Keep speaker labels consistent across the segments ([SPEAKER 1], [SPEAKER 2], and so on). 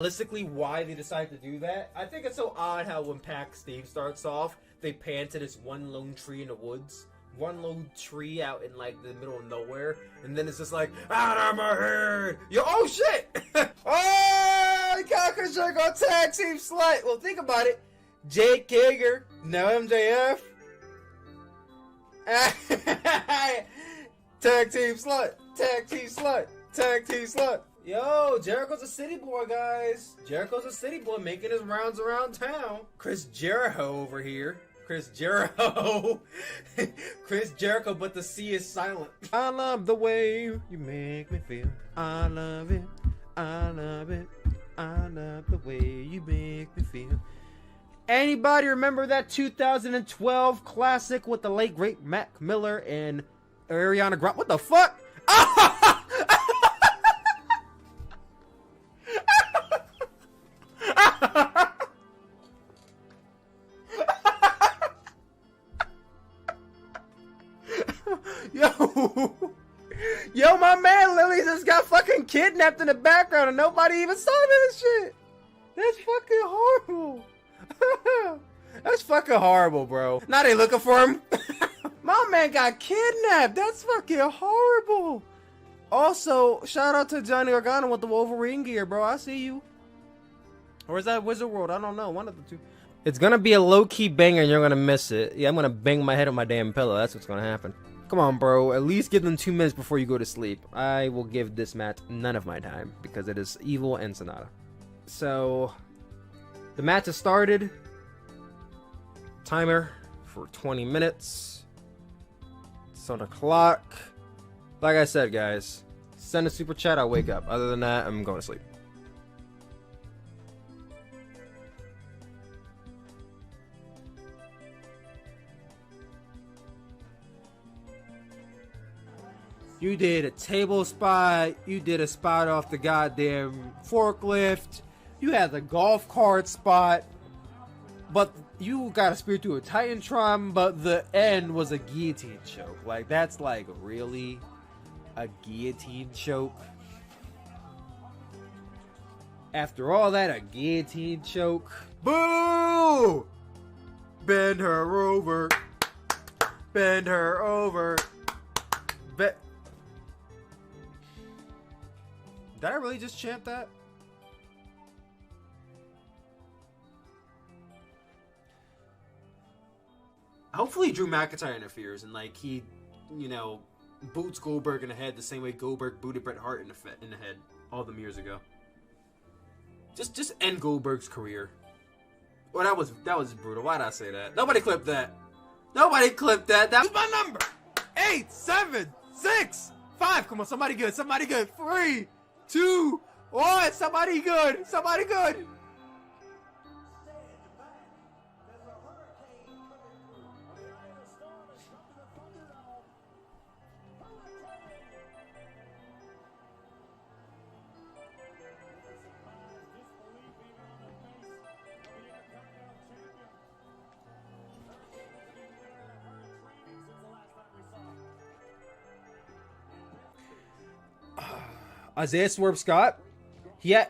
[SPEAKER 1] Realistically, why they decided to do that, I think it's so odd how when Pac's theme starts off, they pan to this one lone tree in the woods, one lone tree out in like the middle of nowhere, and then it's just like, out of my head! Yo, oh shit! Oh, Conquer's on tag team slut! Well, think about it. Jake Hager, no MJF. Tag team slut, tag team slut, tag team slut. Yo, Jericho's a city boy, guys. Jericho's a city boy making his rounds around town. Chris Jericho over here. Chris Jericho. Chris Jericho, but the C is silent. I love the way you make me feel. I love it. I love it. I love the way you make me feel. Anybody remember that 2012 classic with the late great Mac Miller and Ariana Grande? What the fuck? Yo, my man Lily just got fucking kidnapped in the background and nobody even saw that shit. That's fucking horrible. That's fucking horrible, bro. Now they looking for him. My man got kidnapped. That's fucking horrible. Also, shout out to Johnny Gargano with the Wolverine gear, bro. I see you. Or is that Wizard World? I don't know. One of the two. It's gonna be a low-key banger and you're gonna miss it. Yeah, I'm gonna bang my head on my damn pillow. That's what's gonna happen. Come on, bro. At least give them 2 minutes before you go to sleep. I will give this match none of my time because it is Evil and Sonata. So, the match has started. Timer for 20 minutes. It's on the clock. Like I said, guys, send a super chat, I'll wake up. Other than that, I'm going to sleep. You did a table spot. You did a spot off the goddamn forklift. You had the golf cart spot. But you got a spear through a Titantron, but the end was a guillotine choke. Like, that's like really a guillotine choke. After all that, a guillotine choke. Boo! Bend her over. Bend her over. Did I really just chant that? Hopefully Drew McIntyre interferes and like he, you know, boots Goldberg in the head the same way Goldberg booted Bret Hart in the head all them years ago. Just end Goldberg's career. Well, that was brutal. Why did I say that? Nobody clipped that. Nobody clipped that. That's my number. 8, 7, 6, 5. Come on, somebody good. Somebody good. 3, 2, 1. Somebody good. Somebody good. Isaiah Swerve Scott,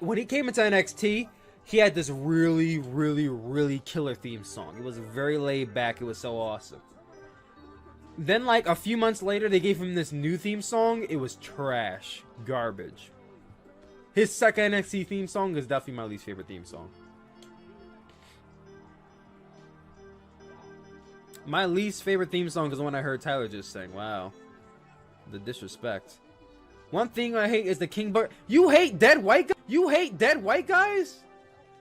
[SPEAKER 1] when he came into NXT, he had this really, really, really killer theme song. It was very laid back. It was so awesome. Then, like, a few months later, they gave him this new theme song. It was trash. Garbage. His second NXT theme song is definitely my least favorite theme song. My least favorite theme song is the one I heard Tyler just sing. Wow. The disrespect. One thing I hate is the King Bur. You hate dead white guys? You hate dead white guys?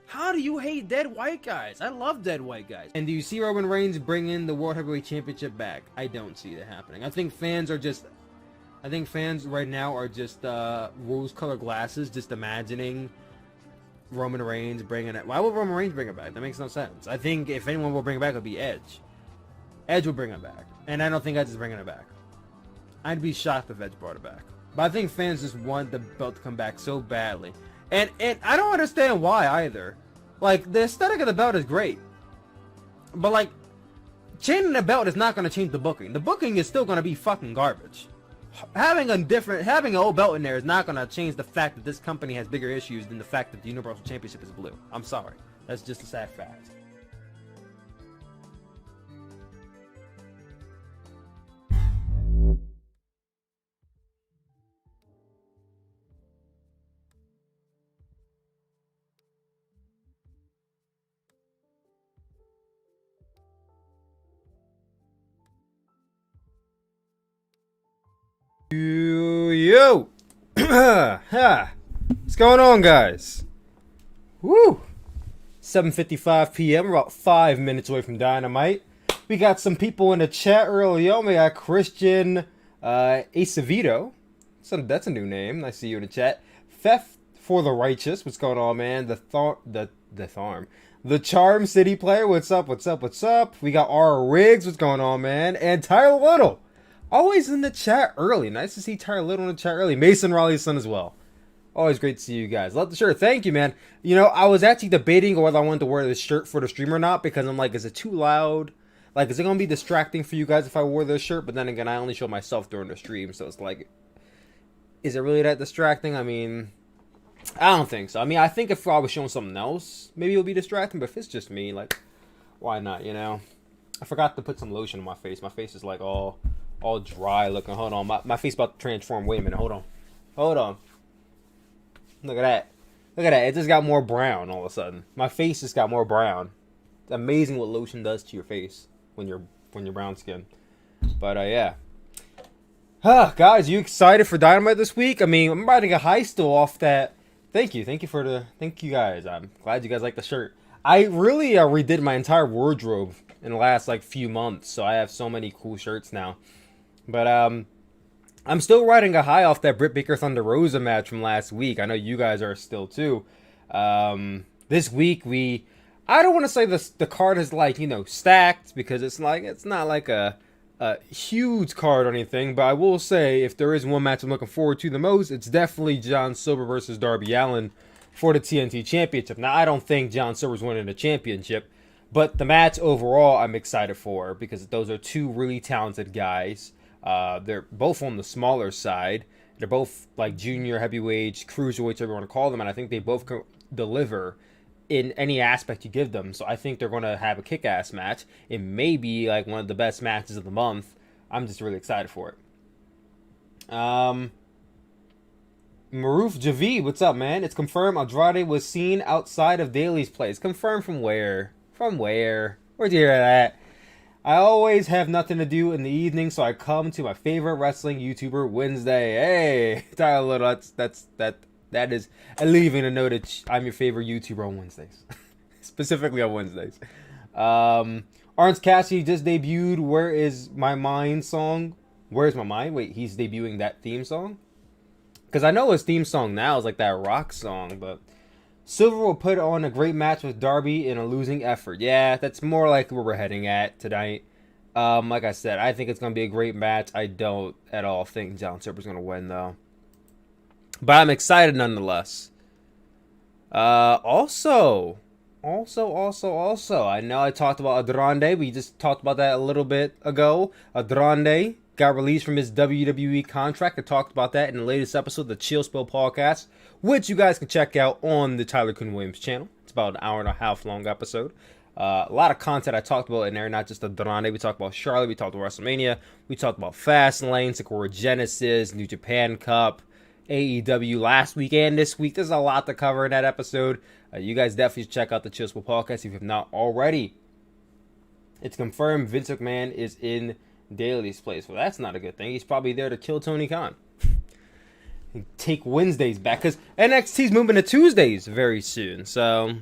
[SPEAKER 1] How do you hate dead white guys? I love dead white guys. And do you see Roman Reigns bringing the World Heavyweight Championship back? I don't see that happening. I think fans right now are just rose-colored glasses, just imagining Roman Reigns bringing it. Why would Roman Reigns bring it back? That makes no sense. I think if anyone will bring it back, it'll be Edge. Edge will bring it back. And I don't think Edge is bringing it back. I'd be shocked if Edge brought it back. But I think fans just want the belt to come back so badly. And I don't understand why either. Like, the aesthetic of the belt is great. But, like, changing the belt is not going to change the booking. The booking is still going to be fucking garbage. Having an old belt in there is not gonna change the fact that this company has bigger issues than the fact that the Universal Championship is blue. I'm sorry. That's just a sad fact. Yo! What's going on, guys? Woo! 7:55 p.m. We're about 5 minutes away from Dynamite. We got some people in the chat early on. We got Christian Acevedo. That's a new name. I see you in the chat. Theft for the Righteous. What's going on, man? The Charm City player. What's up? What's up? What's up? We got R. Riggs. What's going on, man? And Tyler Little. Always in the chat early. Nice to see Tyler Little in the chat early. Mason Raleigh's son as well. Always great to see you guys. Love the shirt. Thank you, man. You know, I was actually debating whether I wanted to wear this shirt for the stream or not, because I'm like, is it too loud? Like, is it going to be distracting for you guys if I wore this shirt? But then again, I only show myself during the stream, so it's like, is it really that distracting? I mean, I don't think so. I mean, I think if I was showing something else, maybe it would be distracting, but if it's just me, like, why not, you know? I forgot to put some lotion on my face. My face is like all dry looking. Hold on, my face about to transform. Wait a minute, hold on. Look at that. It just got more brown all of a sudden. My face just got more brown. It's amazing what lotion does to your face when you're brown skin. But yeah. Guys, you excited for Dynamite this week? I mean, I'm riding a high still off that. Thank you guys. I'm glad you guys like the shirt. I really redid my entire wardrobe in the last like few months, so I have so many cool shirts now. But I'm still riding a high off that Britt Baker Thunder Rosa match from last week. I know you guys are still too. This week I don't want to say the card is like, you know, stacked, because it's not like a huge card or anything. But I will say, if there is one match I'm looking forward to the most, it's definitely John Silver versus Darby Allin for the TNT Championship. Now, I don't think John Silver's winning the championship, but the match overall I'm excited for, because those are two really talented guys. They're both on the smaller side. They're both like junior heavyweights, cruiserweights, whatever you want to call them, and I think they both can deliver in any aspect you give them. So I think they're going to have a kick-ass match. It may be like one of the best matches of the month. I'm just really excited for it. Maruf Javid, what's up, man? It's confirmed Andrade was seen outside of Daly's place. Confirmed from where? From where? Where'd you hear that? I always have nothing to do in the evening, so I come to my favorite wrestling YouTuber Wednesday. Hey, Tyler Little, that is leaving a note that I'm your favorite YouTuber on Wednesdays. Specifically on Wednesdays. Orange Cassidy just debuted Where Is My Mind song. Where's My Mind? Wait, he's debuting that theme song? Because I know his theme song now is like that rock song, but Silver will put on a great match with Darby in a losing effort. Yeah, that's more like where we're heading at tonight. Like I said, I think it's going to be a great match. I don't at all think John Silver's going to win, though. But I'm excited nonetheless. Also, I know I talked about Andrade. We just talked about that a little bit ago. Andrade got released from his WWE contract. I talked about that in the latest episode of the Chill Spill podcast, which you guys can check out on the Tyler Kun Williams channel. It's about an hour and a half long episode. A lot of content I talked about in there, not just Andrade. We talked about Charlotte. We talked about WrestleMania. We talked about Fastlane, Sakura Genesis, New Japan Cup, AEW last week and this week. There's a lot to cover in that episode. You guys definitely check out the Chill Spill podcast if you have not already. It's confirmed Vince McMahon is in Daly's place. Well, that's not a good thing. He's probably there to kill Tony Khan. Take Wednesdays back, because NXT's moving to Tuesdays very soon. So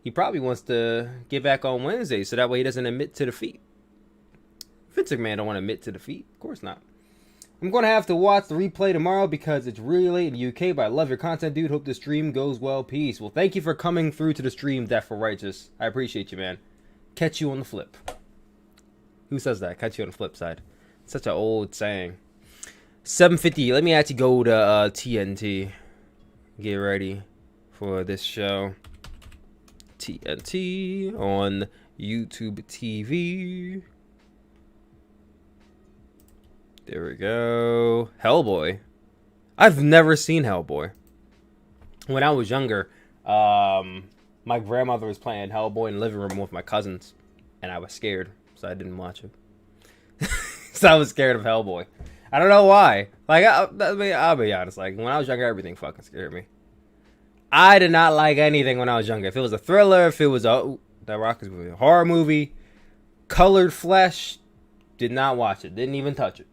[SPEAKER 1] he probably wants to get back on Wednesdays so that way he doesn't admit to defeat. Vince McMahon don't want to admit to defeat. Of course not. I'm going to have to watch the replay tomorrow because it's really late in the UK, but I love your content, dude. Hope the stream goes well. Peace. Well, thank you for coming through to the stream, Death for Righteous. I appreciate you, man. Catch you on the flip. Who says that? Catch you on the flip side. Such an old saying. 7:50. Let me actually go to TNT. Get ready for this show. TNT on YouTube TV. There we go. Hellboy. I've never seen Hellboy. When I was younger, my grandmother was playing Hellboy in the living room with my cousins, and I was scared, so I didn't watch it. So I was scared of Hellboy. I don't know why. Like, I'll be honest. Like, when I was younger, everything fucking scared me. I did not like anything when I was younger. If it was a thriller, if it was a horror movie, colored flesh, did not watch it. Didn't even touch it.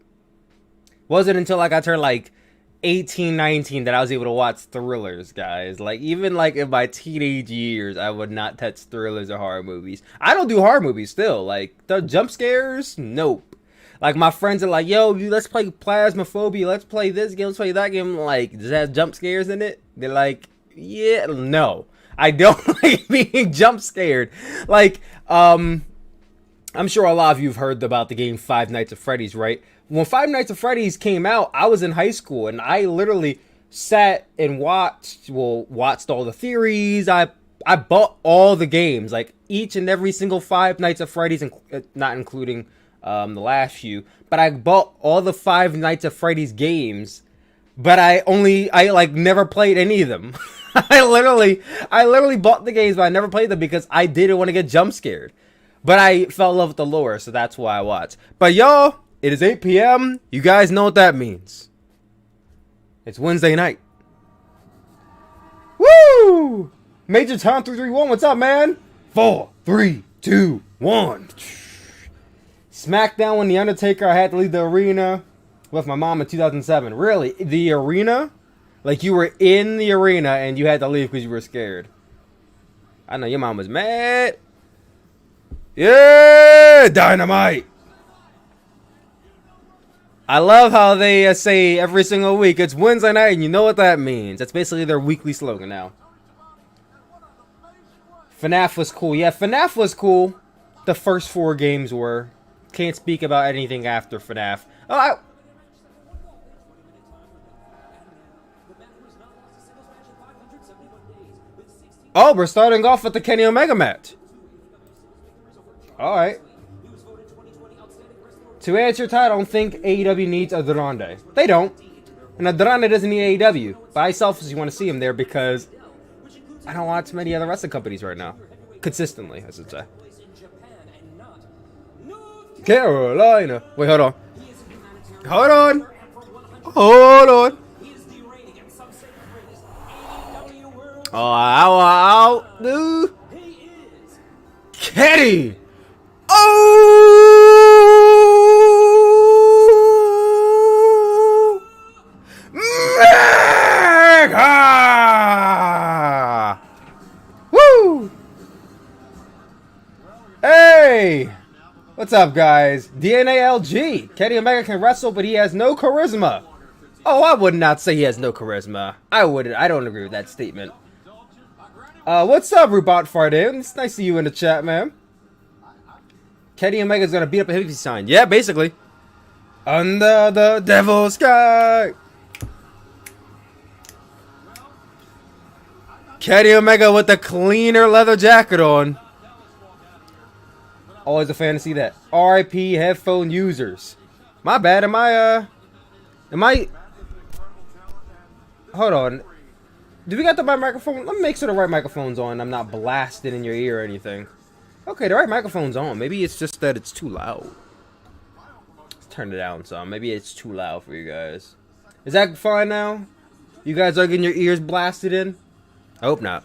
[SPEAKER 1] Wasn't until like I turned like 18, 19 that I was able to watch thrillers, guys. Like, even like in my teenage years, I would not touch thrillers or horror movies. I don't do horror movies still. Like, the jump scares, nope. Like, my friends are like, yo, let's play Plasmophobia. Let's play this game. Let's play that game. I'm like, does that have jump scares in it? They're like, yeah, no. I don't like being jump scared. Like, I'm sure a lot of you have heard about the game Five Nights at Freddy's, right? When Five Nights at Freddy's came out, I was in high school, and I literally sat and watched all the theories. I bought all the games, like each and every single Five Nights at Freddy's, not including the last few. But I bought all the Five Nights at Freddy's games, but I never played any of them. I literally bought the games, but I never played them because I didn't want to get jump scared. But I fell in love with the lore, so that's why I watched. But y'all, it is 8 p.m. You guys know what that means. It's Wednesday night. Woo! Major Tom 331, what's up, man? 4, 3, 2, 1. SmackDown when The Undertaker, I had to leave the arena with my mom in 2007. Really? The arena? Like, you were in the arena and you had to leave because you were scared. I know your mom was mad. Yeah! Dynamite! I love how they say every single week, it's Wednesday night, and you know what that means. That's basically their weekly slogan now. FNAF was cool. Yeah, FNAF was cool. The first 4 games were. Can't speak about anything after FNAF. Oh, we're starting off with the Kenny Omega match. Alright. To answer your title, I don't think AEW needs Andrade. They don't. And Andrade doesn't need AEW. But I selfishly want to see him there because I don't watch many other wrestling companies right now. Consistently, I should say. Carolina. Wait, hold on. Hold on. Hold on. Oh, ow, dude. Kenny. Oh! Mega! Woo! Hey! What's up, guys? DNALG. Kenny Omega can wrestle, but he has no charisma. Oh, I would not say he has no charisma. I don't agree with that statement. What's up, Robot Farden? It's nice to see you in the chat, man. Kenny Omega's gonna beat up a hippie sign. Yeah, basically. Under the devil's sky. Kenny Omega with the cleaner leather jacket on. Always a fan to see that. RIP headphone users. My bad. Am I? Hold on. Do we got the right microphone? Let me make sure the right microphone's on. I'm not blasted in your ear or anything. Okay, the right microphone's on. Maybe it's just that it's too loud. Let's turn it down some. Maybe it's too loud for you guys. Is that fine now? You guys are getting your ears blasted in? I hope not.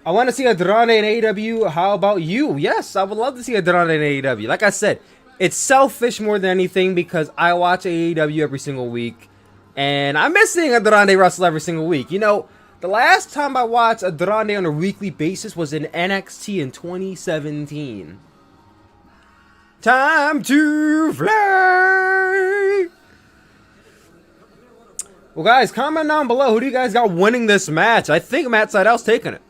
[SPEAKER 1] I want to see Andrade in AEW. How about you? Yes, I would love to see Andrade in AEW. Like I said, it's selfish more than anything because I watch AEW every single week. And I miss seeing Andrade wrestle every single week. You know, the last time I watched Andrade on a weekly basis was in NXT in 2017. Time to fly! Well, guys, comment down below. Who do you guys got winning this match? I think Matt Sydal's taking it.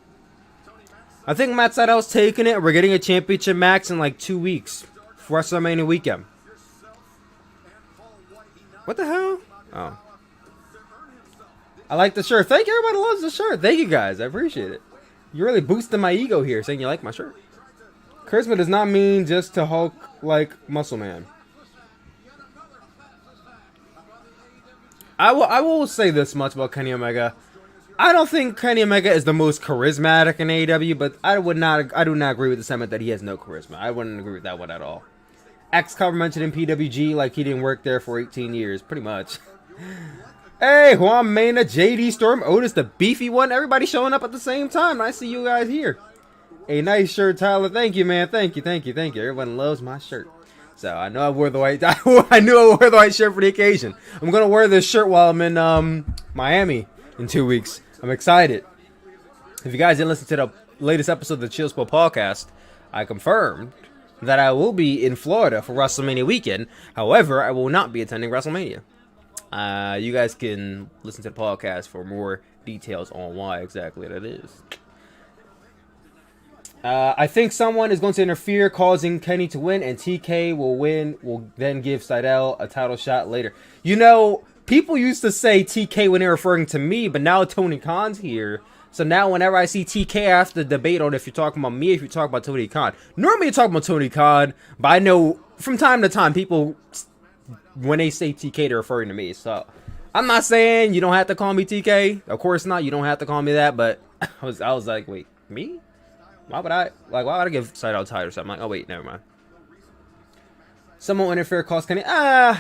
[SPEAKER 1] We're getting a championship match in like 2 weeks. For WrestleMania weekend. What the hell? Oh. I like the shirt. Thank you. Everybody loves the shirt. Thank you guys. I appreciate it. You're really boosting my ego here saying you like my shirt. Charisma does not mean just to Hulk like Muscle Man. I will say this much about Kenny Omega. I don't think Kenny Omega is the most charismatic in AEW, but I do not agree with the sentiment that he has no charisma. I wouldn't agree with that one at all. X-Cover mentioned in PWG like he didn't work there for 18 years, pretty much. Hey, Juan Mena, JD Storm, Otis, the beefy one, everybody showing up at the same time. I see you guys here. A nice shirt, Tyler. Thank you, man. Thank you. Everyone loves my shirt. So I know I wore the white. I knew I wore the white shirt for the occasion. I'm gonna wear this shirt while I'm in Miami in 2 weeks. I'm excited. If you guys didn't listen to the latest episode of the Chill Spot podcast, I confirmed that I will be in Florida for WrestleMania weekend. However, I will not be attending WrestleMania. You guys can listen to the podcast for more details on why exactly that is. I think someone is going to interfere, causing Kenny to win, and TK will then give Sydal a title shot later. You know, people used to say TK when they're referring to me, but now Tony Khan's here. So now whenever I see TK, I have to debate on if you're talking about me, if you're talking about Tony Khan. Normally you're talking about Tony Khan, but I know from time to time people, when they say TK, they're referring to me. So I'm not saying you don't have to call me TK. Of course not. You don't have to call me that. But I was like, wait, me? Why would I give Sydal a title or something? I'm like, oh wait, never mind. Someone will interfere, cause Kenny. I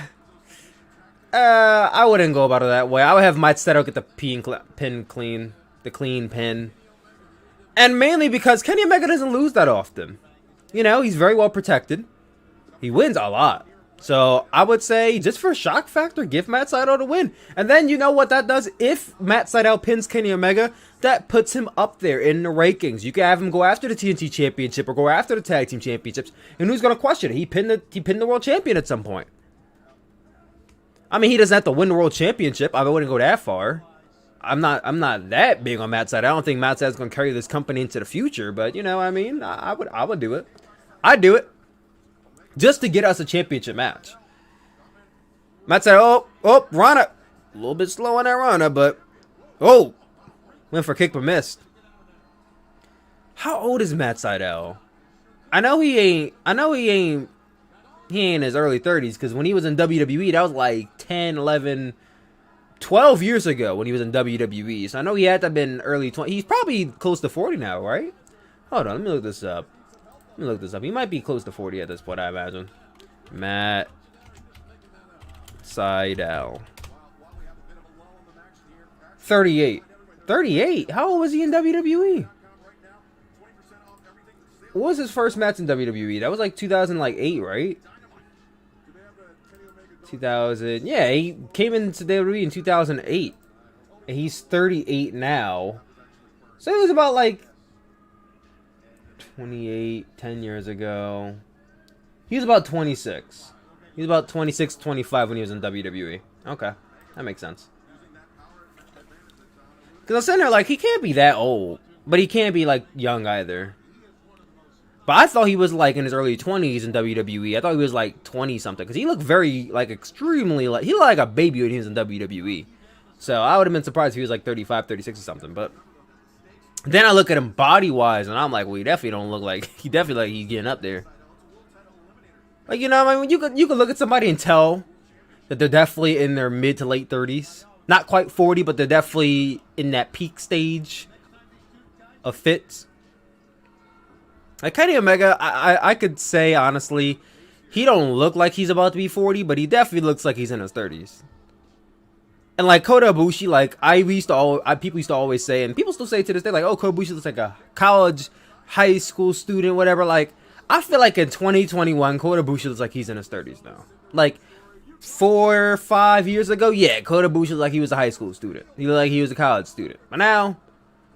[SPEAKER 1] wouldn't go about it that way. I would have Mike Sydal get the pin clean. The clean pin. And mainly because Kenny Omega doesn't lose that often. You know, he's very well protected. He wins a lot. So I would say, just for shock factor, give Matt Sydal the win. And then you know what that does? If Matt Sydal pins Kenny Omega, that puts him up there in the rankings. You can have him go after the TNT Championship or go after the Tag Team Championships. And who's going to question it? He pinned the World Champion at some point. I mean, he doesn't have to win the World Championship. I wouldn't go that far. I'm not that big on Matt Sydal. I don't think Matt Sydal's going to carry this company into the future. But, you know, I mean, I would do it. I'd do it. Just to get us a championship match. Matt Sydal, oh, Rana. A little bit slow on that Rana, but, oh. Went for a kick but missed. How old is Matt Sydal? I know he ain't in his early 30s, because when he was in WWE, that was like 10, 11, 12 years ago when he was in WWE. So I know he had to have been early 20s. He's probably close to 40 now, right? Hold on, let me look this up. He might be close to 40 at this point, I imagine. Matt Sydal. 38. 38? How old was he in WWE? What was his first match in WWE? That was like 2008, right? 2000. Yeah, he came into WWE in 2008. And he's 38 now. So it was about like 28, 10 years ago. He was about 26. He was about 26, 25 when he was in WWE. Okay, that makes sense. Because I was sitting there like, he can't be that old. But he can't be like young either. But I thought he was like in his early 20s in WWE. I thought he was like 20 something. Because he looked very, like extremely, like, he looked like a baby when he was in WWE. So I would have been surprised if he was like 35, 36 or something. But then I look at him body-wise, and I'm like, well, he definitely don't look like, he's getting up there. Like, you know, I mean, you could look at somebody and tell that they're definitely in their mid to late 30s. Not quite 40, but they're definitely in that peak stage of fits. Like, Kenny Omega, I could say, honestly, he don't look like he's about to be 40, but he definitely looks like he's in his 30s. And like Kota Ibushi, like people used to always say, and people still say to this day, like, oh, Kota Ibushi looks like a college, high school student, whatever. Like, I feel like in 2021, Kota Ibushi looks like he's in his 30s now. Like 4 or 5 years ago, yeah, Kota Ibushi looked like he was a high school student. He looked like he was a college student. But now,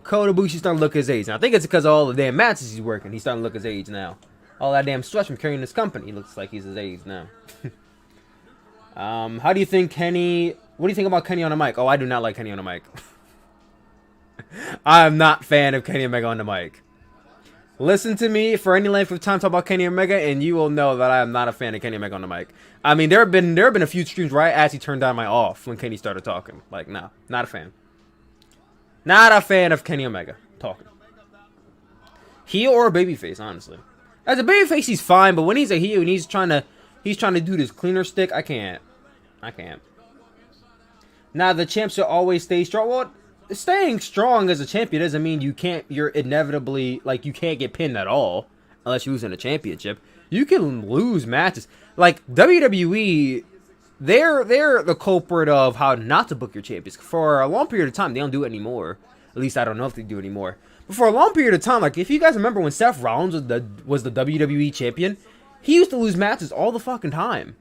[SPEAKER 1] Kota Ibushi's starting to look his age. And I think it's because of all the damn matches he's working. He's starting to look his age now. All that damn stretch from carrying this company, he looks like he's his age now. How do you think Kenny? What do you think about Kenny on the mic? Oh, I do not like Kenny on the mic. I'm not a fan of Kenny Omega on the mic. Listen to me for any length of time talk about Kenny Omega, and you will know that I am not a fan of Kenny Omega on the mic. I mean, there have been a few streams where I actually turned down my off when Kenny started talking. Like, no, not a fan. Not a fan of Kenny Omega talking. Heel or babyface, honestly. As a babyface, he's fine, but when he's a heel and he's trying to do this cleaner stick, I can't. Now the champ should always stay strong. Well, staying strong as a champion doesn't mean you're inevitably, like, you can't get pinned at all unless you lose in a championship. You can lose matches. Like WWE, they're the culprit of how not to book your champions. For a long period of time, they don't do it anymore. At least I don't know if they do anymore. But for a long period of time, like, if you guys remember when Seth Rollins was the WWE champion, he used to lose matches all the fucking time.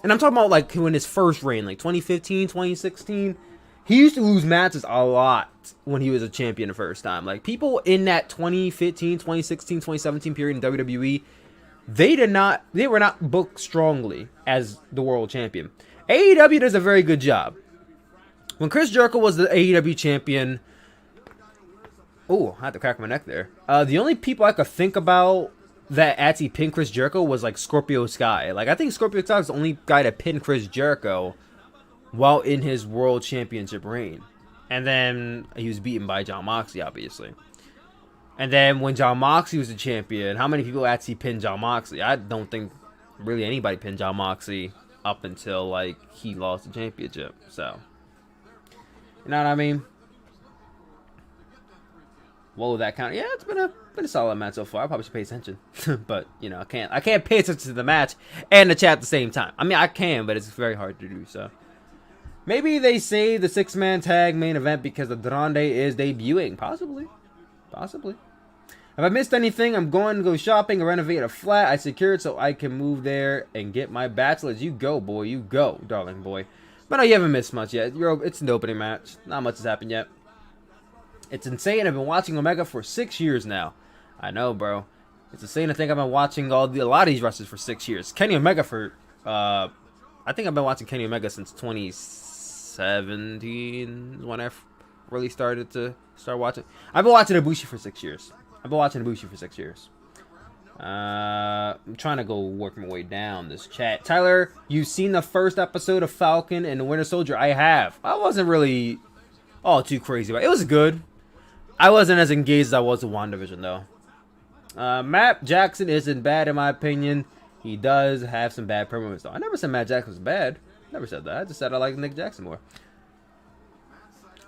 [SPEAKER 1] And I'm talking about, like, in his first reign, like 2015, 2016. He used to lose matches a lot when he was a champion the first time. Like, people in that 2015, 2016, 2017 period in WWE, they were not booked strongly as the world champion. AEW does a very good job. When Chris Jericho was the AEW champion, oh, I had to crack my neck there. The only people I could think about that actually pinned Chris Jericho was, like, Scorpio Sky. Like, I think Scorpio Sky was the only guy to pin Chris Jericho while in his world championship reign. And then he was beaten by Jon Moxley, obviously. And then when Jon Moxley was the champion, how many people actually pinned Jon Moxley? I don't think really anybody pinned Jon Moxley up until, like, he lost the championship. So, you know what I mean? What will that count? Yeah, it's been a solid match so far. I probably should pay attention, but you know, I can't pay attention to the match and the chat at the same time. I mean, I can, but it's very hard to do. So maybe they say the 6-man tag main event because Andrade is debuting. Possibly. If I missed anything, I'm going to go shopping or renovate a flat I secured so I can move there and get my bachelor's. You go, boy. You go, darling boy. But no, you haven't missed much yet. It's an opening match. Not much has happened yet. It's insane. I've been watching Omega for 6 years now. I know, bro. It's insane to think I've been watching a lot of these wrestlers for 6 years. Kenny Omega I think I've been watching Kenny Omega since 2017 when I really started watching. I've been watching Ibushi for 6 years. I'm trying to go work my way down this chat. Tyler, you've seen the first episode of Falcon and the Winter Soldier? I have. I wasn't really too crazy about it. It was good. I wasn't as engaged as I was with WandaVision, though. Matt Jackson isn't bad, in my opinion. He does have some bad promos, though. I never said Matt Jackson was bad. Never said that. I just said I like Nick Jackson more.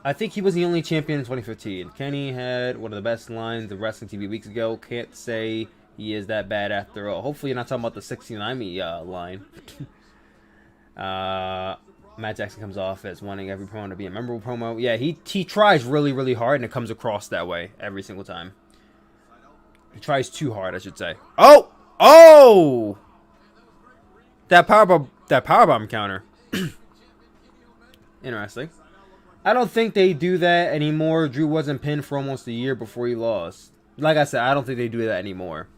[SPEAKER 1] I think he was the only champion in 2015. Kenny had one of the best lines of wrestling TV weeks ago. Can't say he is that bad after all. Hopefully you're not talking about the 69 line. Matt Jackson comes off as wanting every promo to be a memorable promo. Yeah, he tries really, really hard, and it comes across that way every single time. He tries too hard, I should say. Oh! That powerbomb counter. Interesting. I don't think they do that anymore. Drew wasn't pinned for almost a year before he lost. Like I said, I don't think they do that anymore.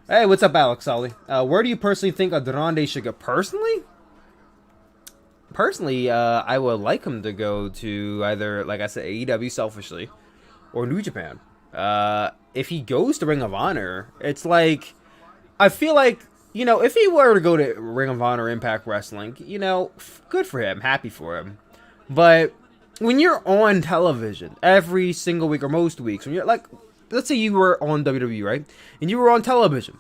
[SPEAKER 1] Hey, what's up, Alex Solly? Where do you personally think Andrade should go? Personally, I would like him to go to either, like I said, AEW selfishly, or New Japan. If he goes to Ring of Honor, it's like, I feel like, you know, if he were to go to Ring of Honor, Impact Wrestling, you know, good for him, happy for him. But when you're on television every single week or most weeks, when you're like, let's say you were on WWE, right? And you were on television.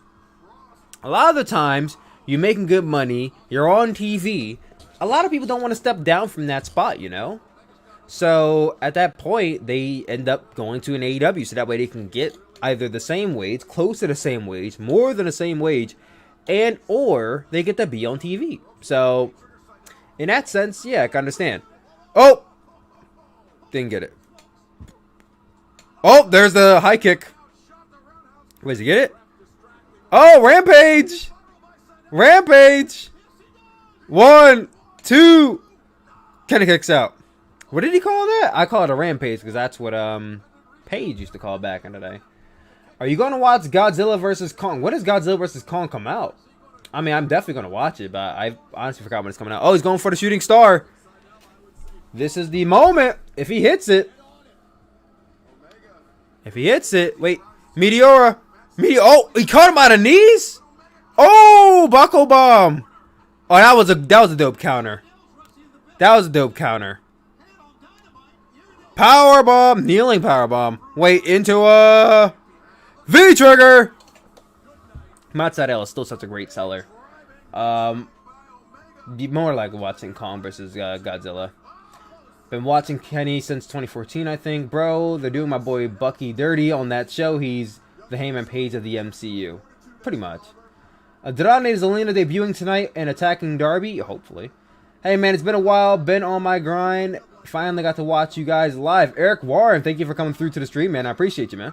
[SPEAKER 1] A lot of the times, you're making good money, you're on TV. A lot of people don't want to step down from that spot, you know? So, at that point, they end up going to an AEW, so that way they can get either the same wage, close to the same wage, more than the same wage, and or they get to be on TV. So, in that sense, yeah, I can understand. Oh! Didn't get it. Oh, there's the high kick. Wait, did he get it? Oh, Rampage! Rampage! 1, 2. Kenny kicks out. What did he call that? I call it a rampage because that's what Paige used to call it back in the day. Are you going to watch Godzilla vs. Kong? When does Godzilla vs. Kong come out? I mean, I'm definitely going to watch it, but I honestly forgot when it's coming out. Oh, he's going for the shooting star. This is the moment. If he hits it. Wait. Meteora. Oh, he caught him out of knees? Oh, Buckle Bomb. Oh, that was a dope counter. Power bomb, kneeling power bomb. Wait, into a V-trigger. Matt Sydal is still such a great seller. Be more like watching Kong versus Godzilla. Been watching Kenny since 2014, I think. Bro, they're doing my boy Bucky dirty on that show. He's the Heyman Page of the MCU. Pretty much. Andrade is Allin debuting tonight and attacking Darby. Hopefully. Hey, man, it's been a while. Been on my grind. Finally got to watch you guys live. Eric Warren, thank you for coming through to the stream, man. I appreciate you, man.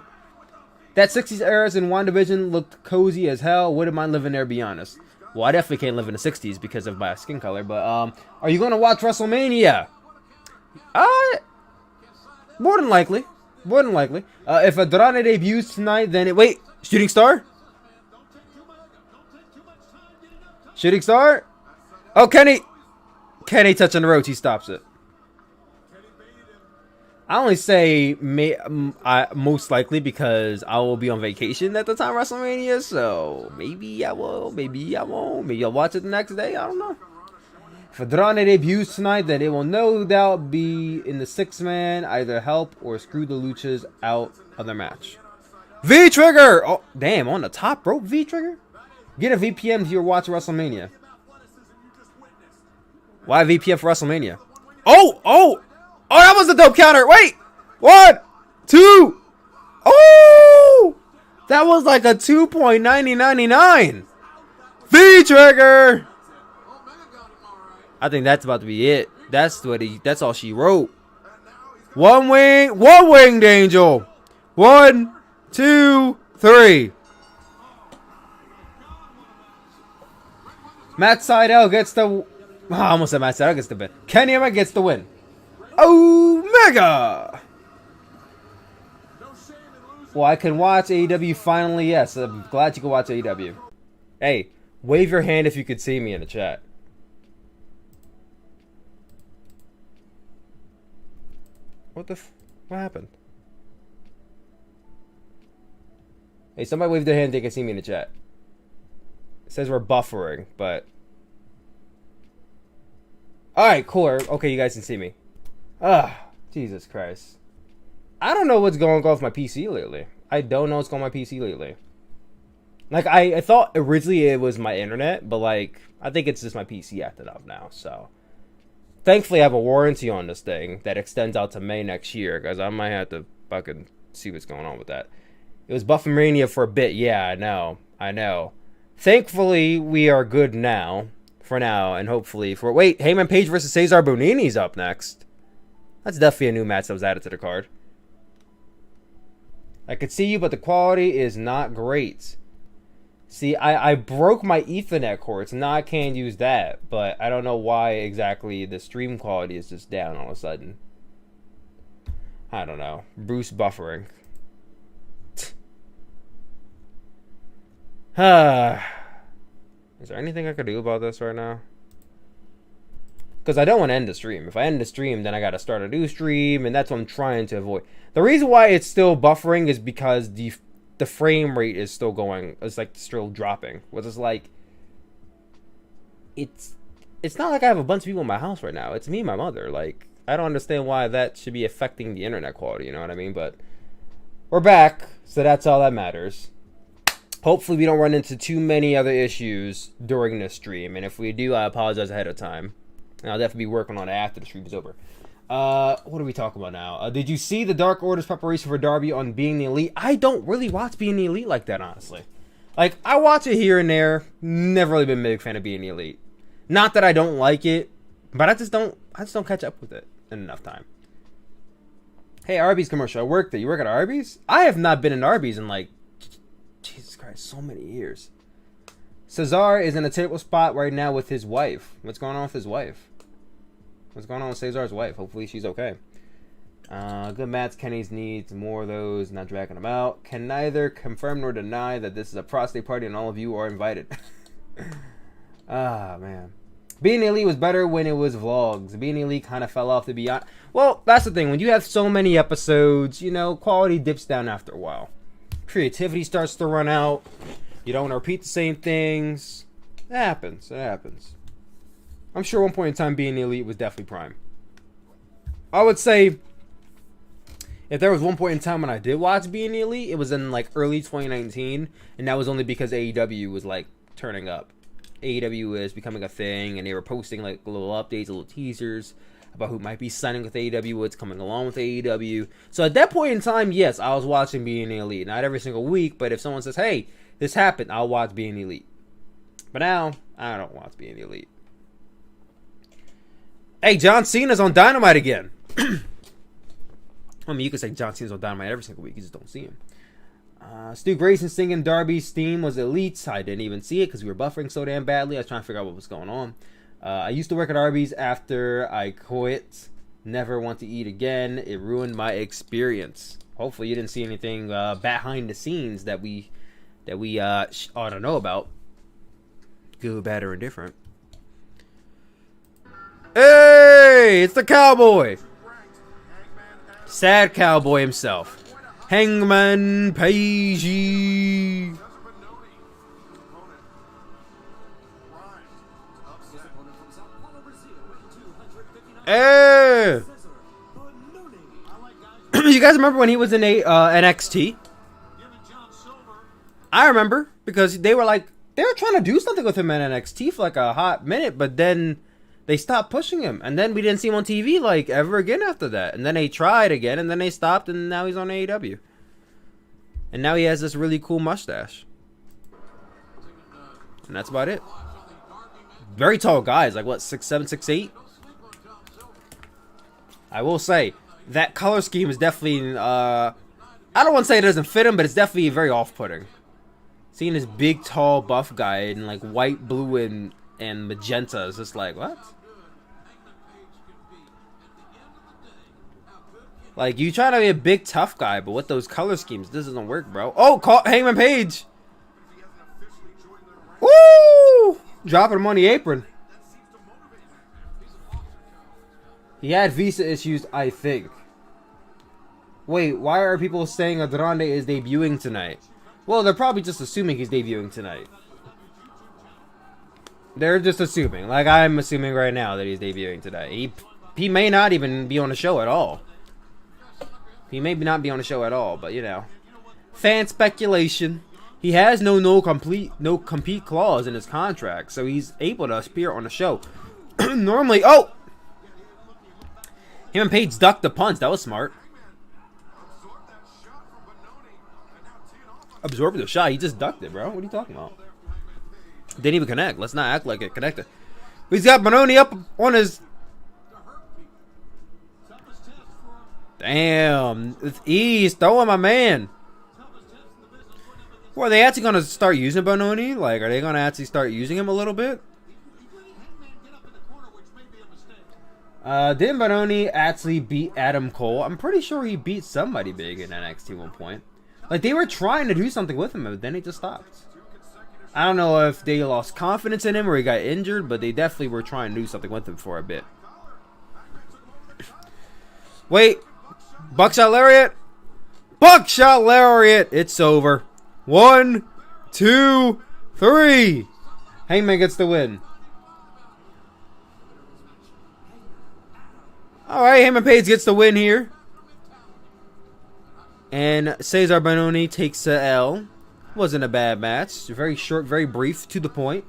[SPEAKER 1] That 60s eras in WandaVision looked cozy as hell. Wouldn't mind living there, be honest. Well, I definitely can't live in the 60s because of my skin color. But, are you going to watch WrestleMania? More than likely. More than likely. If Andrade debuts tonight, then wait, Shooting Star? Shooting Star? Oh, Kenny touching the ropes. He stops it. I only say most likely because I will be on vacation at the time of WrestleMania. So maybe I will. Maybe I won't. Maybe I'll watch it the next day. I don't know. If Andrade debuts tonight, then it will no doubt be in the 6-man, either help or screw the Luchas out of their match. V-Trigger! Oh, damn, on the top rope, V-Trigger? Get a VPN if you're watching WrestleMania. Why VPN for WrestleMania? Oh, that was a dope counter. Wait, 1, 2. Oh, that was like a 2.9099. V-Trigger! I think that's about to be it. That's all she wrote. One winged angel. 1, 2, 3. Matt Sydal gets the. I almost said Matt Sydal gets the win. Kenny Omega gets the win. Omega. Well, I can watch AEW finally. Yes, I'm glad you can watch AEW. Hey, wave your hand if you could see me in the chat. What happened? Hey, somebody wave their hand, they can see me in the chat. It says we're buffering, but... Alright, cool. Okay, you guys can see me. Jesus Christ. I don't know what's going on with my PC lately. I don't know what's going on with my PC lately. Like, I thought originally it was my internet, but, like, I think it's just my PC acting up now, so... Thankfully, I have a warranty on this thing that extends out to May next year, because I might have to fucking see what's going on with that. It was Buff Mania for a bit. Yeah, I know. Thankfully, we are good now, for now, and hopefully for... Wait, Heyman Page versus Cesar Bonini's up next. That's definitely a new match that was added to the card. I could see you, but the quality is not great. See, I broke my Ethernet cord, so now I can't use that. But I don't know why exactly the stream quality is just down all of a sudden. I don't know. Bruce buffering. Is there anything I could do about this right now? Because I don't want to end the stream. If I end the stream, then I got to start a new stream, and that's what I'm trying to avoid. The reason why it's still buffering is because the frame rate is still going. It's like still dropping. Which is like, it's not like I have a bunch of people in my house right now. It's me and my mother. Like, I don't understand why that should be affecting the internet quality. You know what I mean? But we're back, so that's all that matters. Hopefully we don't run into too many other issues during this stream. And if we do, I apologize ahead of time. And I'll definitely be working on it after the stream is over. What are we talking about now? Did you see the Dark Order's preparation for Darby on Being the Elite? I don't really watch Being the Elite like that, honestly. Like, I watch it here and there. Never really been a big fan of Being the Elite. Not that I don't like it, but I just don't catch up with it in enough time. Hey, Arby's commercial. I work there. You work at Arby's? I have not been in Arby's in like, Jesus Christ, so many years. Cesar is in a terrible spot right now with his wife. What's going on with his wife? What's going on with Cesar's wife? Hopefully she's okay. Good match. Kenny's needs more of those. Not dragging them out. Can neither confirm nor deny that this is a prostate party and all of you are invited. Man. Being the Elite was better when it was vlogs. Being the Elite kind of fell off to be honest. Well, that's the thing. When you have so many episodes, you know, quality dips down after a while. Creativity starts to run out. You don't want to repeat the same things. It happens. It happens. I'm sure at one point in time Being the Elite was definitely prime. I would say If there was one point in time when I did watch Being the Elite, it was in like early 2019, and that was only because AEW was like turning up. AEW is becoming a thing, and they were posting like little updates, little teasers about who might be signing with AEW, what's coming along with AEW. So at that point in time, yes, I was watching Being the Elite. Not every single week, but if someone says, hey, this happened, I'll watch Being the Elite. But now, I don't watch Being the Elite. Hey, John Cena's on Dynamite again. I mean, you could say John Cena's on Dynamite every single week. You just don't see him. Stu Grayson singing Darby's theme was Elite. I didn't even see it because we were buffering so damn badly. I was trying to figure out what was going on. I used to work at Arby's after I quit. Never want to eat again. It ruined my experience. Hopefully you didn't see anything behind the scenes that we ought to know about. Good, bad, or indifferent. Hey, it's the cowboy. Sad cowboy himself. Hangman Page. Hey! You guys remember when he was in NXT? I remember because they were trying to do something with him in NXT for like a hot minute, but then they stopped pushing him, and then we didn't see him on TV like ever again after that. And then they tried again, and then they stopped, and now he's on AEW. And now he has this really cool mustache. And that's about it. Very tall guys, like what, 6'7", 6'8"? I will say, that color scheme is definitely, I don't want to say it doesn't fit him, but it's definitely very off-putting. Seeing this big, tall, buff guy in like white, blue, and magenta is just like, what? Like, you try to be a big, tough guy, but with those color schemes, this doesn't work, bro. Oh, Hangman Page! Woo! Dropping him on the apron. He had visa issues, I think. Wait, why are people saying Andrade is debuting tonight? Well, they're probably just assuming he's debuting tonight. They're just assuming. Like, I'm assuming right now that he's debuting tonight. He may not even be on the show at all. He may not be on the show at all, but you know. Fan speculation. He has no compete clause in his contract, so he's able to appear on the show. Normally, oh! Him and Page ducked the punch. That was smart. Absorbed the shot. He just ducked it, bro. What are you talking about? Didn't even connect. Let's not act like it connected. He's got Benoni up on his... Damn. It's ease. Throwing my man. Well, are they actually going to start using Benoni? Like, are they going to actually start using him a little bit? Didn't Benoni actually beat Adam Cole? I'm pretty sure he beat somebody big in NXT at one point. Like, they were trying to do something with him, but then he just stopped. I don't know if they lost confidence in him or he got injured, but they definitely were trying to do something with him for a bit. Wait. Buckshot Lariat. Buckshot Lariat. It's over. 1, 2, 3. Hangman gets the win. Alright, Hangman Page gets the win here. And Cesar Benoni takes a L. Wasn't a bad match. Very short, very brief, to the point.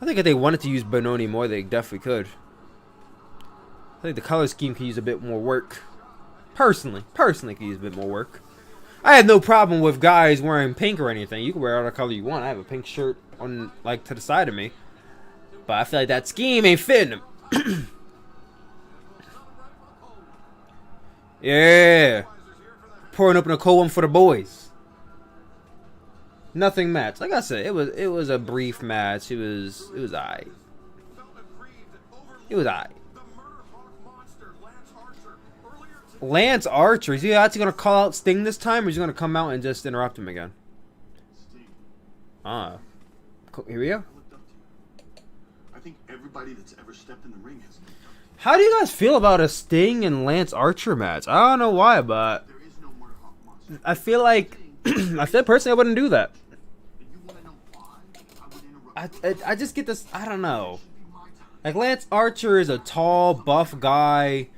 [SPEAKER 1] I think if they wanted to use Benoni more, they definitely could. I think the color scheme could use a bit more work. Personally could use a bit more work. I have no problem with guys wearing pink or anything. You can wear whatever color you want. I have a pink shirt on, like, to the side of me. But I feel like that scheme ain't fitting him. Yeah. Pouring open a cold one for the boys. Nothing match. Like I said, it was a brief match. It was alright. It was alright. Lance Archer, is he actually gonna call out Sting this time, or is he gonna come out and just interrupt him again? Ah. Here we go.
[SPEAKER 2] I think everybody that's ever stepped in the ring has.
[SPEAKER 1] How do you guys feel about a Sting and Lance Archer match? I don't know why, but I feel like personally I wouldn't do that. I just get this, I don't know. Like, Lance Archer is a tall, buff guy.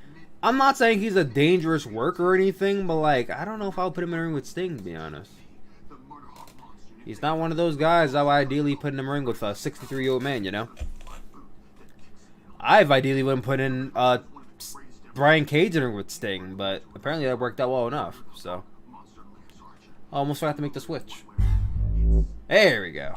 [SPEAKER 1] I'm not saying he's a dangerous worker or anything, but like, I don't know if I'll put him in a ring with Sting, to be honest. He's not one of those guys I would ideally put in the ring with a 63-year-old man, you know? I've ideally wouldn't put in Brian Cage in a ring with Sting, but apparently that worked out well enough, so. I almost forgot to make the switch. There we go.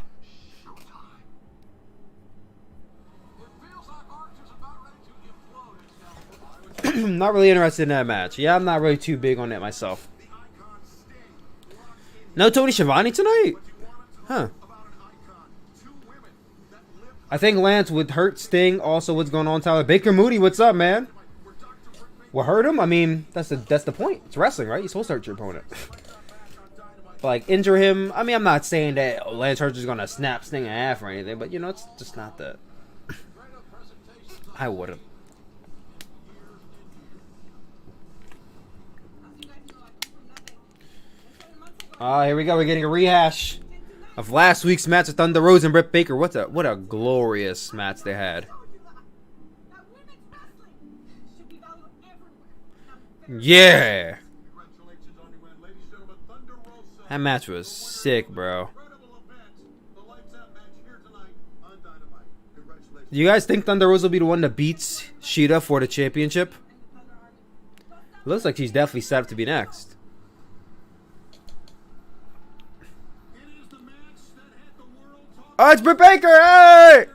[SPEAKER 1] Not really interested in that match. Yeah, I'm not really too big on it myself. No Tony Schiavone tonight? Huh. I think Lance would hurt Sting. Also, what's going on, Tyler? Baker Moody, what's up, man? What hurt him? I mean, that's the point. It's wrestling, right? You're supposed to hurt your opponent. But, like, injure him. I mean, I'm not saying that Lance Archer's going to snap Sting in half or anything, but, you know, it's just not that. I wouldn't. Here we go. We're getting a rehash of last week's match with Thunder Rosa and Britt Baker. What a glorious match they had. Yeah. That match was sick, bro. Do you guys think Thunder Rosa will be the one that beats Shida for the championship? Looks like she's definitely set up to be next. Oh, it's Britt Baker! Hey!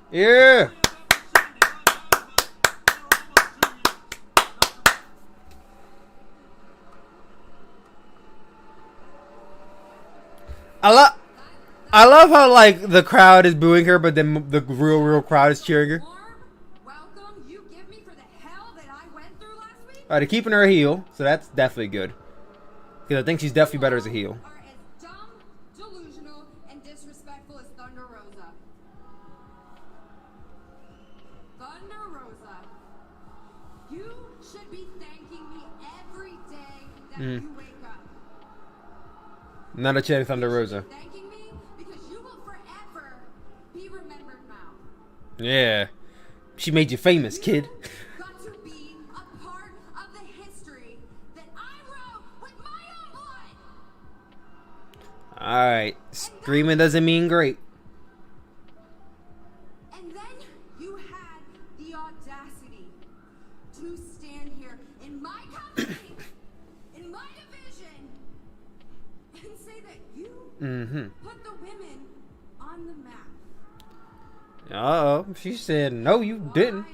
[SPEAKER 1] Yeah. I love how like the crowd is booing her, but then the real crowd is cheering her. They're keeping her a heel, so that's definitely good. Because I think she's definitely better as a heel. You wake up. Not a chance, Thunder Rosa. Thanking me because you will forever be remembered now. Yeah, she made you famous, kid. Got to be a part of the history that I wrote with my own blood. All right, screaming doesn't mean great. And then you had the audacity to stand here in my company. Put the women on the map. Uh-oh. She said, no, you didn't.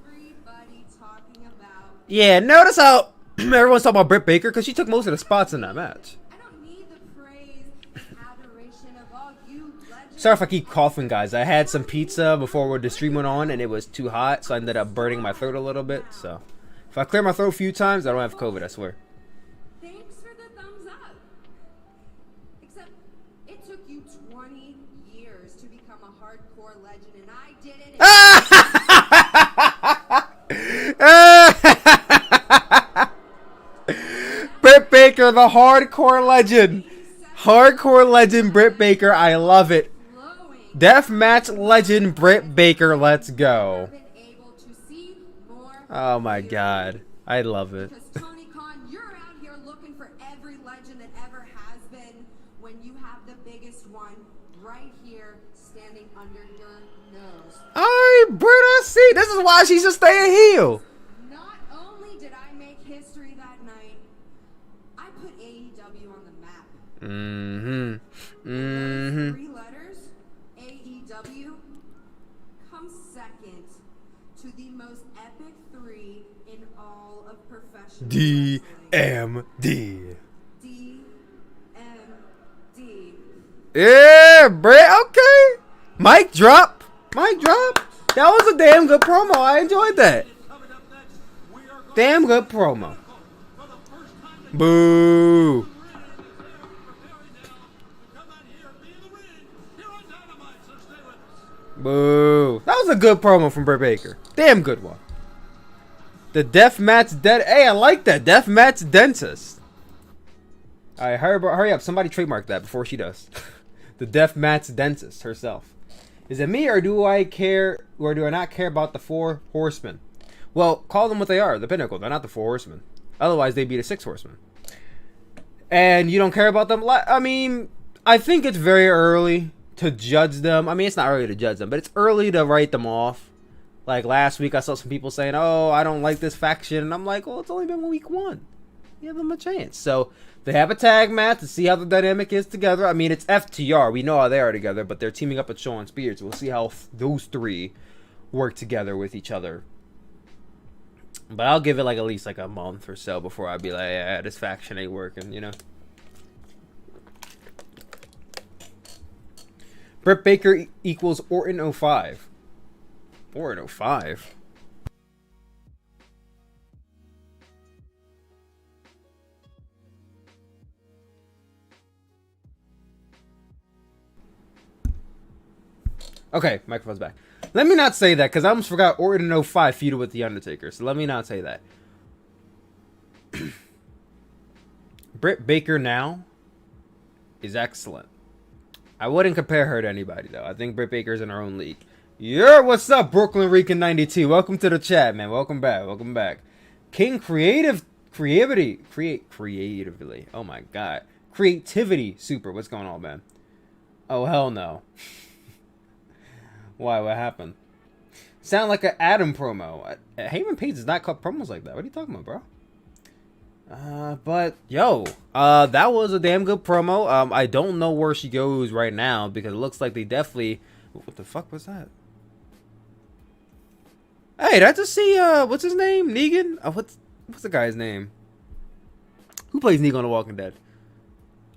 [SPEAKER 1] Everybody talking about... Yeah, notice how everyone's talking about Britt Baker because she took most of the spots in that match. I don't need the praise and adoration of all you legends. Sorry if I keep coughing, guys. I had some pizza before the stream went on and it was too hot, so I ended up burning my throat a little bit. So if I clear my throat a few times, I don't have COVID, I swear. Britt Baker, the hardcore legend. Hardcore legend Britt Baker. I love it. Deathmatch legend Britt Baker. Let's go. Oh my god. I love it. You're out here looking for every legend that ever has been when you have the biggest one right here standing under your nose. Alright, Britt, I see. This is why she's just staying heel. Not only did I make history that night, I put AEW on the map. Those 3 letters, AEW, come second to the most epic 3 in all of professional wrestling. DMD. Yeah, Britt, okay. Mic drop. Mic drop. That was a damn good promo. I enjoyed that. Damn good promo. Boo. Boo. That was a good promo from Britt Baker. Damn good one. The Deathmatch Hey, I like that. Deathmatch Dentist. Alright, hurry up. Somebody trademark that before she does. The Deathmatch Dentist herself. Is it me, or do I care, or do I not care about the 4 horsemen? Well, call them what they are, the Pinnacle. They're not the 4 horsemen. Otherwise, they'd be the 6 horsemen. And you don't care about them? I mean, I think it's very early to judge them. I mean, it's not early to judge them, but it's early to write them off. Like last week, I saw some people saying, "Oh, I don't like this faction," and I'm like, "Well, it's only been week 1. Give them a chance." So they have a tag match to see how the dynamic is together. I mean, it's FTR. We know how they are together, but they're teaming up with Shawn Spears. We'll see how those 3 work together with each other. But I'll give it like at least like a month or so before I'd be like, "Yeah, this faction ain't working," you know. Britt Baker equals Orton 05. Orton 05. Okay, microphone's back. Let me not say that, because I almost forgot Orton 05 feuded with The Undertaker. So let me not say that. Britt Baker now is excellent. I wouldn't compare her to anybody, though. I think Britt Baker's in her own league. Yeah, what's up, Brooklyn Rican 92? Welcome to the chat, man. Welcome back. Welcome back. King Creativity. Oh my god. Creativity Super. What's going on, man? Oh, hell no. Why? What happened? Sound like an Adam promo. Heyman Page does not cut promos like that. What are you talking about, bro? But yo, that was a damn good promo. I don't know where she goes right now because it looks like they definitely. What the fuck was that? Hey, did I just see what's his name? Negan? What's the guy's name? Who plays Negan on The Walking Dead?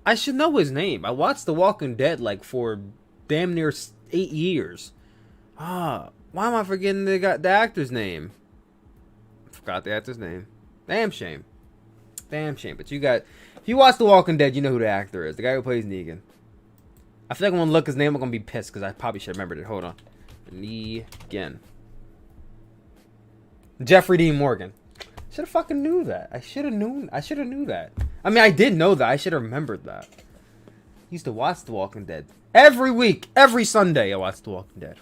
[SPEAKER 1] I should know his name. I watched The Walking Dead like for damn near 8 years. Why am I forgetting the actor's name? Forgot the actor's name. Damn shame. Damn shame. But if you watch The Walking Dead, you know who the actor is. The guy who plays Negan. I feel like I'm gonna look his name. I'm gonna be pissed because I probably should have remembered it. Hold on. Negan. Jeffrey Dean Morgan. Should have fucking knew that. I should have knew that. I mean, I did know that. I should have remembered that. Used to watch The Walking Dead every week, every Sunday. I watched The Walking Dead.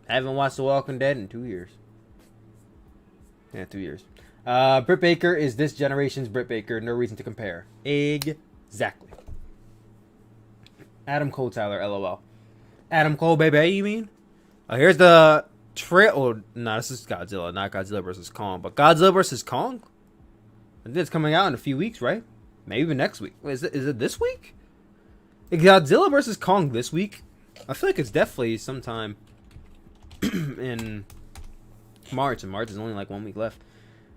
[SPEAKER 1] I haven't watched The Walking Dead in 2 years. Yeah, 2 years. Britt Baker is this generation's Britt Baker. No reason to compare. Exactly. Adam Cole, Tyler, LOL. Adam Cole, baby, you mean? Here's the trail. Oh, no, this is Godzilla, not Godzilla versus Kong, but Godzilla versus Kong. I think it's coming out in a few weeks, right? Maybe even next week. Wait, is it this week? Godzilla versus Kong this week? I feel like it's definitely sometime in March, and March is only like 1 week left.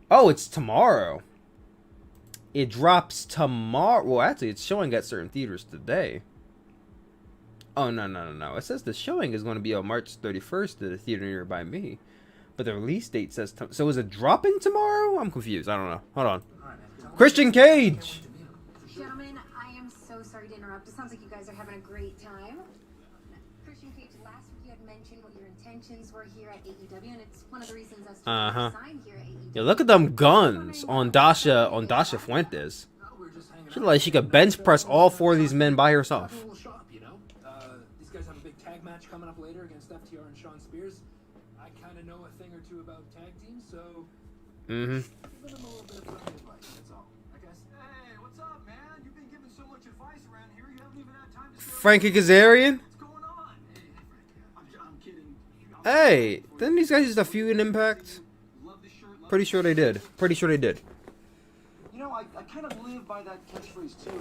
[SPEAKER 1] Oh, it's tomorrow. It drops tomorrow. Well, actually, it's showing at certain theaters today. Oh, no. It says the showing is going to be on March 31st at a theater nearby me. But the release date says... So is it dropping tomorrow? I'm confused. I don't know. Hold on. Christian Cage!
[SPEAKER 3] Gentlemen, I am so sorry to interrupt. It sounds like you guys are having a great time. Christian Cage, last week you had mentioned what your intentions were here at AEW, and it's one of the reasons as to why you signed here at AEW.
[SPEAKER 1] Yeah, look at them guns on Dasha Fuentes. She look like she could bench press all 4 of these men by herself.
[SPEAKER 4] These guys have a big tag match coming up later against FTR and Shawn Spears. I kind of know a thing or two about tag teams, so give them a little bit of fucking advice, that's all. I guess.
[SPEAKER 5] Hey, what's up, man? You've been giving so much advice around here, you haven't even had time to say
[SPEAKER 1] Frankie Kazarian?
[SPEAKER 5] what's going on. Hey, Frankie, I'm kidding.
[SPEAKER 1] Hey, didn't these guys just a feud in Impact?
[SPEAKER 5] Love the shirt.
[SPEAKER 1] Pretty sure they did.
[SPEAKER 5] You know, I kind of live by that catchphrase too.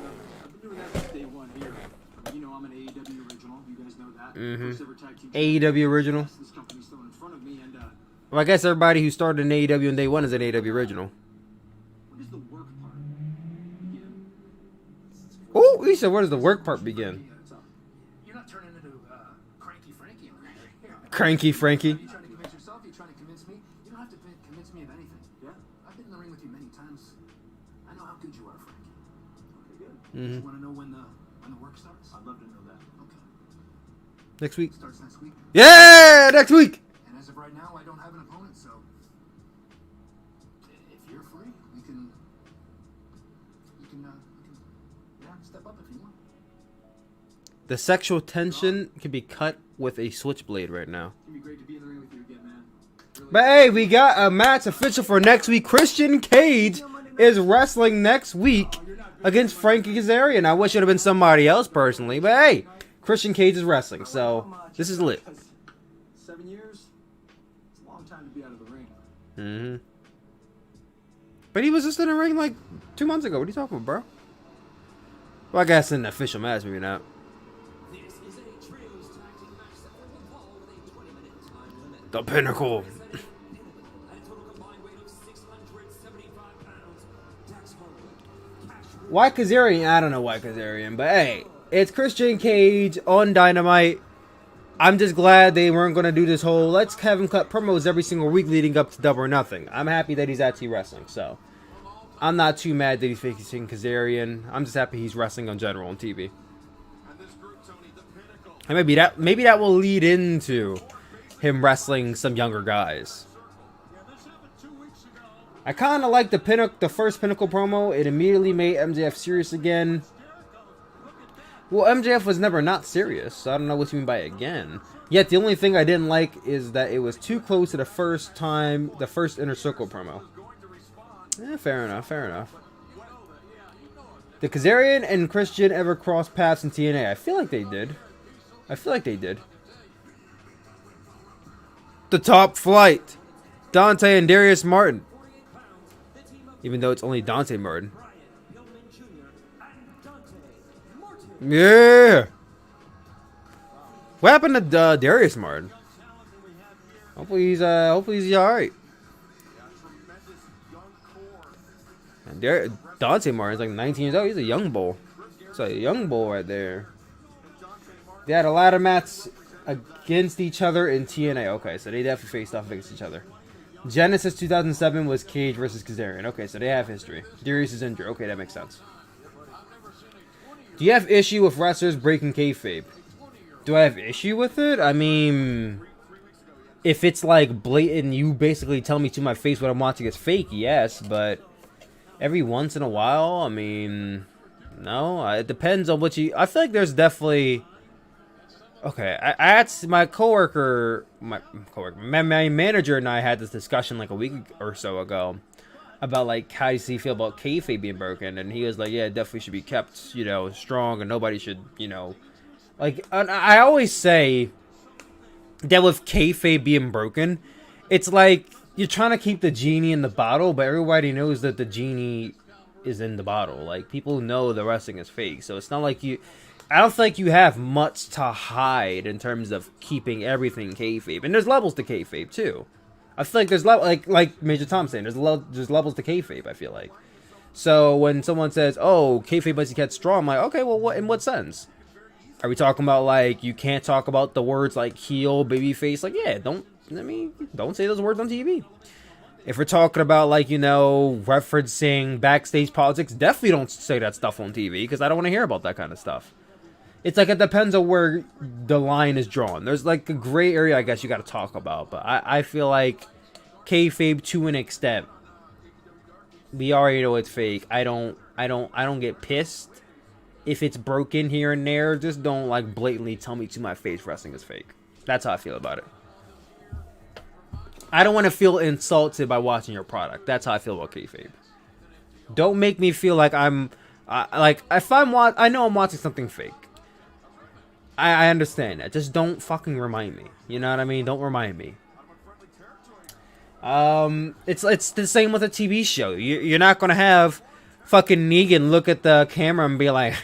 [SPEAKER 5] I've been doing that since day one here. You know, I'm an AEW original. You guys know that. First ever tag team
[SPEAKER 1] AEW original.
[SPEAKER 5] This company's thrown in front of me, and
[SPEAKER 1] Well, I guess everybody who started in AEW on day one is an AEW original.
[SPEAKER 5] where does the work part begin?
[SPEAKER 1] Oh, he said, where does the work part begin?
[SPEAKER 4] You're not turning into Cranky Frankie over here.
[SPEAKER 1] Cranky Frankie.
[SPEAKER 4] Are you trying to convince yourself? Are you trying to convince me? You don't have to convince me of anything.
[SPEAKER 5] Yeah?
[SPEAKER 4] I've been in the ring with you many times. I know how good you are, Frankie.
[SPEAKER 5] Okay, good.
[SPEAKER 4] You want to know when the work starts?
[SPEAKER 5] I'd love to know that.
[SPEAKER 4] Okay.
[SPEAKER 1] Next week.
[SPEAKER 4] Starts next week.
[SPEAKER 1] Yeah, next week.
[SPEAKER 4] And as of right now, I don't have an opponent, so if you're free, you can step up if you want.
[SPEAKER 1] The sexual tension can be cut with a switchblade right now.
[SPEAKER 5] It'd be great to be in the ring with you again, man. Really.
[SPEAKER 1] But hey, we got a match official for next week. Christian Cage is wrestling next week against Frankie Kazarian. I wish it would have been somebody else personally, but hey, Christian Cage is wrestling, so this is lit.
[SPEAKER 5] 7 years? It's a long time to be out of the ring.
[SPEAKER 1] Mm-hmm. But he was just in the ring like 2 months ago. What are you talking about, bro? Well, I guess in the official match, maybe not. The Pinnacle. Why Kazarian? I don't know why Kazarian, but hey, it's Christian Cage on Dynamite. I'm just glad they weren't going to do this whole let's have him cut promos every single week leading up to Double or Nothing. I'm happy that he's actually wrestling, so I'm not too mad that he's facing Kazarian. I'm just happy he's wrestling in general on TV. And maybe that will lead into him wrestling some younger guys. I kind of like the first Pinnacle promo. It immediately made MJF serious again. Well, MJF was never not serious, so I don't know what you mean by again. Yet the only thing I didn't like is that it was too close to the first Inner Circle promo. Fair enough, fair enough. Did Kazarian and Christian ever cross paths in TNA? I feel like they did. The Top Flight. Dante and Darius Martin. Even though it's only Dante Martin. Yeah. What happened to Darius Martin? Hopefully he's alright. And Dante Martin's like 19 years old. He's a young bull. It's a young bull right there. They had a ladder match against each other in TNA. Okay, so they definitely faced off against each other. Genesis 2007 was Cage versus Kazarian. Okay, so they have history. Darius is injured. Okay, that makes sense. Do you have issue with wrestlers breaking kayfabe? Do I have issue with it? I mean, if it's like blatant, you basically tell me to my face what I'm watching is fake, yes, but every once in a while, I mean, no. It depends on what you... I feel like there's definitely... Okay, I asked my my manager and I had this discussion like a week or so ago about like how does he feel about kayfabe being broken, and he was like, yeah, it definitely should be kept, you know, strong, and nobody should, you know, like, I always say that with kayfabe being broken, it's like you're trying to keep the genie in the bottle, but everybody knows that the genie is in the bottle. Like, people know the wrestling is fake, so it's not like I don't think you have much to hide in terms of keeping everything kayfabe. And there's levels to kayfabe, too. I feel like there's like Major Tom saying, there's levels to kayfabe, I feel like. So when someone says, oh, kayfabe must be kept strong, I'm like, okay, well, in what sense? Are we talking about, like, you can't talk about the words like heel, babyface? Like, yeah, don't say those words on TV. If we're talking about, like, you know, referencing backstage politics, definitely don't say that stuff on TV, because I don't want to hear about that kind of stuff. It's like it depends on where the line is drawn. There's like a gray area, I guess, you got to talk about. But I feel like kayfabe to an extent, we already know it's fake. I don't get pissed if it's broken here and there. Just don't like blatantly tell me to my face wrestling is fake. That's how I feel about it. I don't want to feel insulted by watching your product. That's how I feel about kayfabe. Don't make me feel like I'm like if I know I'm watching something fake. I understand that. Just don't fucking remind me. You know what I mean? Don't remind me. It's the same with a TV show. You're not gonna have fucking Negan look at the camera and be like,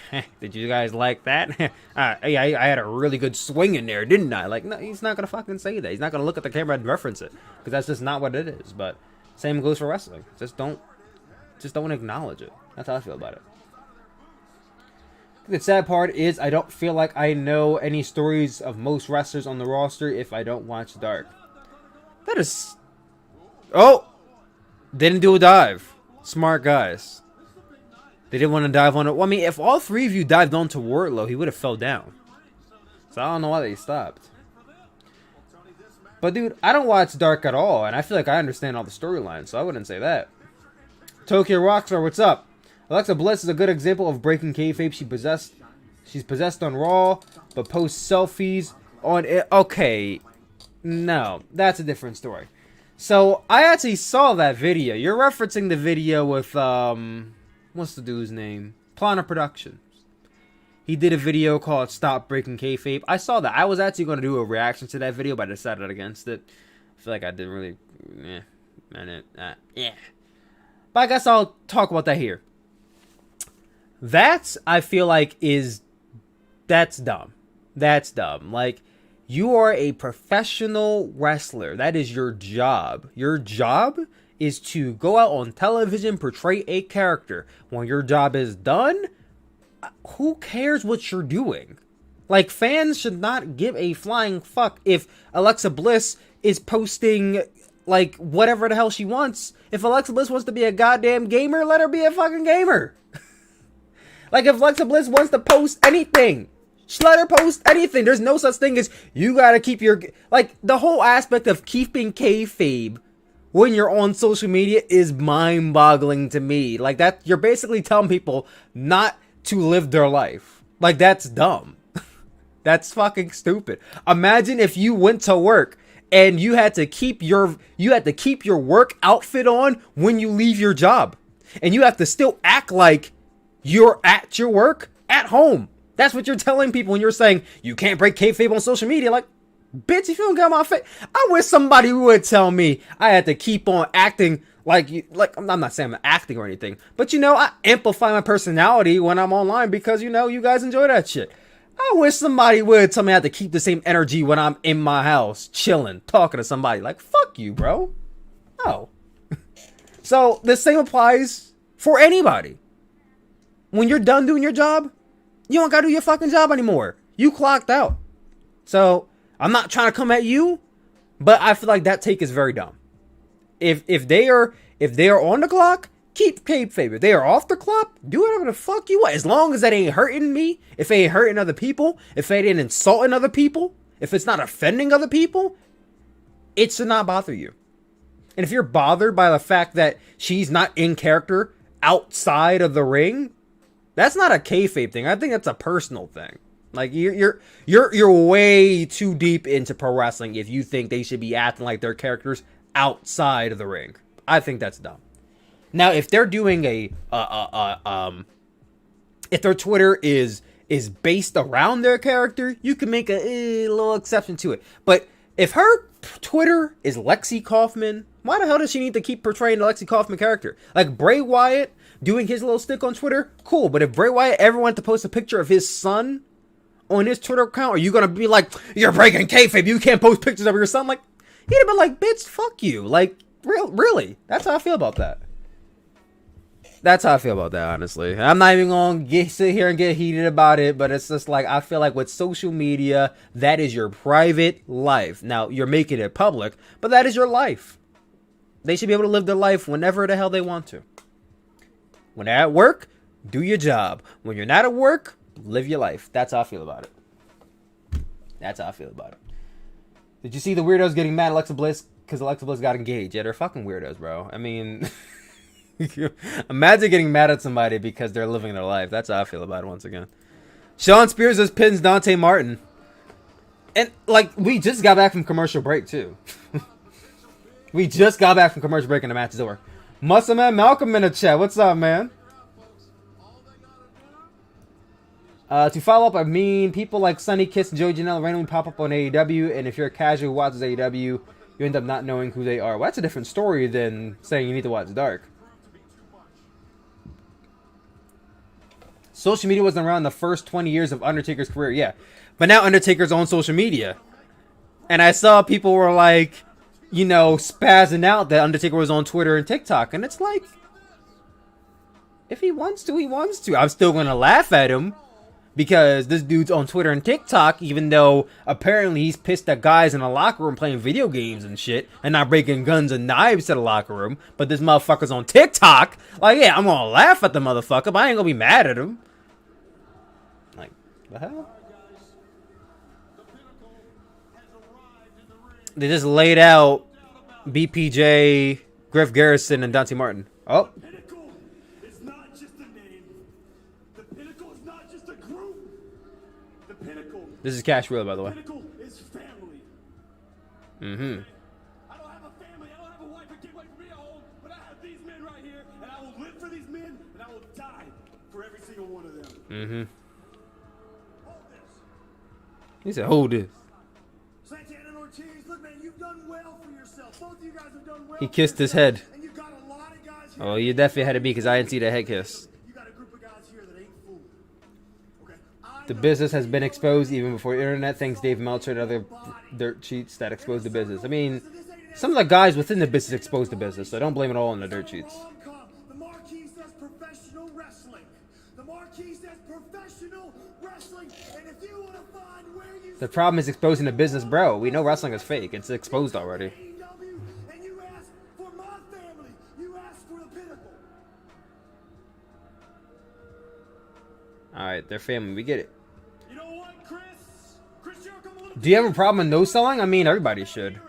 [SPEAKER 1] "Did you guys like that? I had a really good swing in there, didn't I?" Like, no, he's not gonna fucking say that. He's not gonna look at the camera and reference it because that's just not what it is. But same goes for wrestling. Just don't acknowledge it. That's how I feel about it. The sad part is I don't feel like I know any stories of most wrestlers on the roster if I don't watch Dark. That is... Oh! Didn't do a dive. Smart guys. They didn't want to dive on it. Well, I mean, if all three of you dived onto Wardlow, he would have fell down. So I don't know why they stopped. But dude, I don't watch Dark at all, and I feel like I understand all the storylines, so I wouldn't say that. Tokyo Rockstar, what's up? Alexa Bliss is a good example of breaking kayfabe. She possessed She's possessed on Raw, but posts selfies on it. Okay, no, that's a different story. So I actually saw that video. You're referencing the video with what's the dude's name? Plana Productions. He did a video called "Stop Breaking Kayfabe." I saw that. I was actually going to do a reaction to that video, but I decided against it. I feel like I didn't really, yeah. But I guess I'll talk about that here. That's, I feel like, that's dumb. That's dumb. Like, you are a professional wrestler. That is your job. Your job is to go out on television, portray a character. When your job is done, who cares what you're doing? Like, fans should not give a flying fuck if Alexa Bliss is posting, like, whatever the hell she wants. If Alexa Bliss wants to be a goddamn gamer, let her be a fucking gamer. Like, if Alexa Bliss wants to post anything, just let her post anything. There's no such thing as you gotta keep your... Like, the whole aspect of keeping kayfabe when you're on social media is mind-boggling to me. Like, that, you're basically telling people not to live their life. Like, that's dumb. That's fucking stupid. Imagine if you went to work and you had to keep your work outfit on when you leave your job, and you have to still act like you're at your work at home. That's what you're telling people when you're saying you can't break kayfabe on social media. Like, bitch, if you don't get my face, I wish somebody would tell me I had to keep on acting like you. Like, I'm not saying I'm acting or anything, but you know, I amplify my personality when I'm online because, you know, you guys enjoy that shit. I wish somebody would tell me I have to keep the same energy when I'm in my house, chilling, talking to somebody. Like, fuck you, bro. No. So, the same applies for anybody. When you're done doing your job, you don't gotta do your fucking job anymore. You clocked out. So, I'm not trying to come at you, but I feel like that take is very dumb. If they are on the clock, keep kayfabe. If they are off the clock, do whatever the fuck you want. As long as that ain't hurting me, if it ain't hurting other people, if it ain't insulting other people, if it's not offending other people, it should not bother you. And if you're bothered by the fact that she's not in character outside of the ring, that's not a kayfabe thing. I think that's a personal thing. Like, you're way too deep into pro wrestling if you think they should be acting like their characters outside of the ring. I think that's dumb. Now, if they're doing if their Twitter is based around their character, you can make a little exception to it. But if her Twitter is Lexi Kaufman, why the hell does she need to keep portraying the Lexi Kaufman character? Like, Bray Wyatt doing his little stick on Twitter, cool. But if Bray Wyatt ever wanted to post a picture of his son on his Twitter account, are you gonna be like, you're breaking kayfabe, you can't post pictures of your son? Like, he'd have been like, bitch, fuck you. Like, really? That's how I feel about that. That's how I feel about that, honestly. I'm not even gonna sit here and get heated about it, but it's just like, I feel like with social media, that is your private life. Now, you're making it public, but that is your life. They should be able to live their life whenever the hell they want to. When they're at work, do your job. When you're not at work, live your life. That's how I feel about it. That's how I feel about it. Did you see the weirdos getting mad at Alexa Bliss because Alexa Bliss got engaged? Yeah, they're fucking weirdos, bro. I mean... Imagine getting mad at somebody because they're living their life. That's how I feel about it once again. Shawn Spears just pins Dante Martin. And, like, we just got back from commercial break, too. We just got back from commercial break and the match is over. Muscle Man Malcolm in the chat. What's up, man? To follow up, I mean, people like Sonny Kiss and Joey Janela randomly pop up on AEW, and if you're a casual who watches AEW, you end up not knowing who they are. Well, that's a different story than saying you need to watch Dark. Social media wasn't around the first 20 years of Undertaker's career, yeah. But now Undertaker's on social media. And I saw people were like, you know, spazzing out that Undertaker was on Twitter and TikTok. And it's like, if he wants to, he wants to. I'm still going to laugh at him because this dude's on Twitter and TikTok, even though apparently he's pissed at guys in the locker room playing video games and shit and not breaking guns and knives to the locker room. But this motherfucker's on TikTok. Like, yeah, I'm going to laugh at the motherfucker, but I ain't going to be mad at him. Like, the hell? They just laid out BPJ, Griff Garrison, and Dante Martin. Oh.
[SPEAKER 2] Pinnacle is not just a name. The Pinnacle is not just a group.
[SPEAKER 1] This is Cash Wheeler, by the way.
[SPEAKER 2] Pinnacle is family.
[SPEAKER 1] Mm-hmm.
[SPEAKER 2] I don't have a family. I don't have a wife and kid waiting for me at home, but I have these men right here, and I will live for these men, and I will die for every single one of them.
[SPEAKER 1] Mm-hmm.
[SPEAKER 2] Hold this.
[SPEAKER 1] He said, hold this.
[SPEAKER 2] Santana and Ortiz, look, man, you've done well for yourself. Both of you guys have done well.
[SPEAKER 1] He kissed his head.
[SPEAKER 2] And you've got a lot of guys here.
[SPEAKER 1] Oh, you definitely had to be because I didn't see the head kiss.
[SPEAKER 2] You got a group of guys here that ain't fooled. Okay.
[SPEAKER 1] The business has been exposed even before internet, thanks Dave Meltzer and other dirt sheets that exposed the business. I mean, some of the guys within the business exposed the business, so don't blame it all on the dirt sheets.
[SPEAKER 2] The marquee says professional wrestling. The marquee says professional wrestling. And if you want to find where you
[SPEAKER 1] The problem is exposing the business, bro. We know wrestling is fake. It's exposed already.
[SPEAKER 2] AEW and you ask for my family, you ask for the Pinnacle.
[SPEAKER 1] Alright, they're family. We get it.
[SPEAKER 2] You know what, Chris? Chris Jericho, I'm a little
[SPEAKER 1] Do you have a problem with no selling? I mean, everybody should.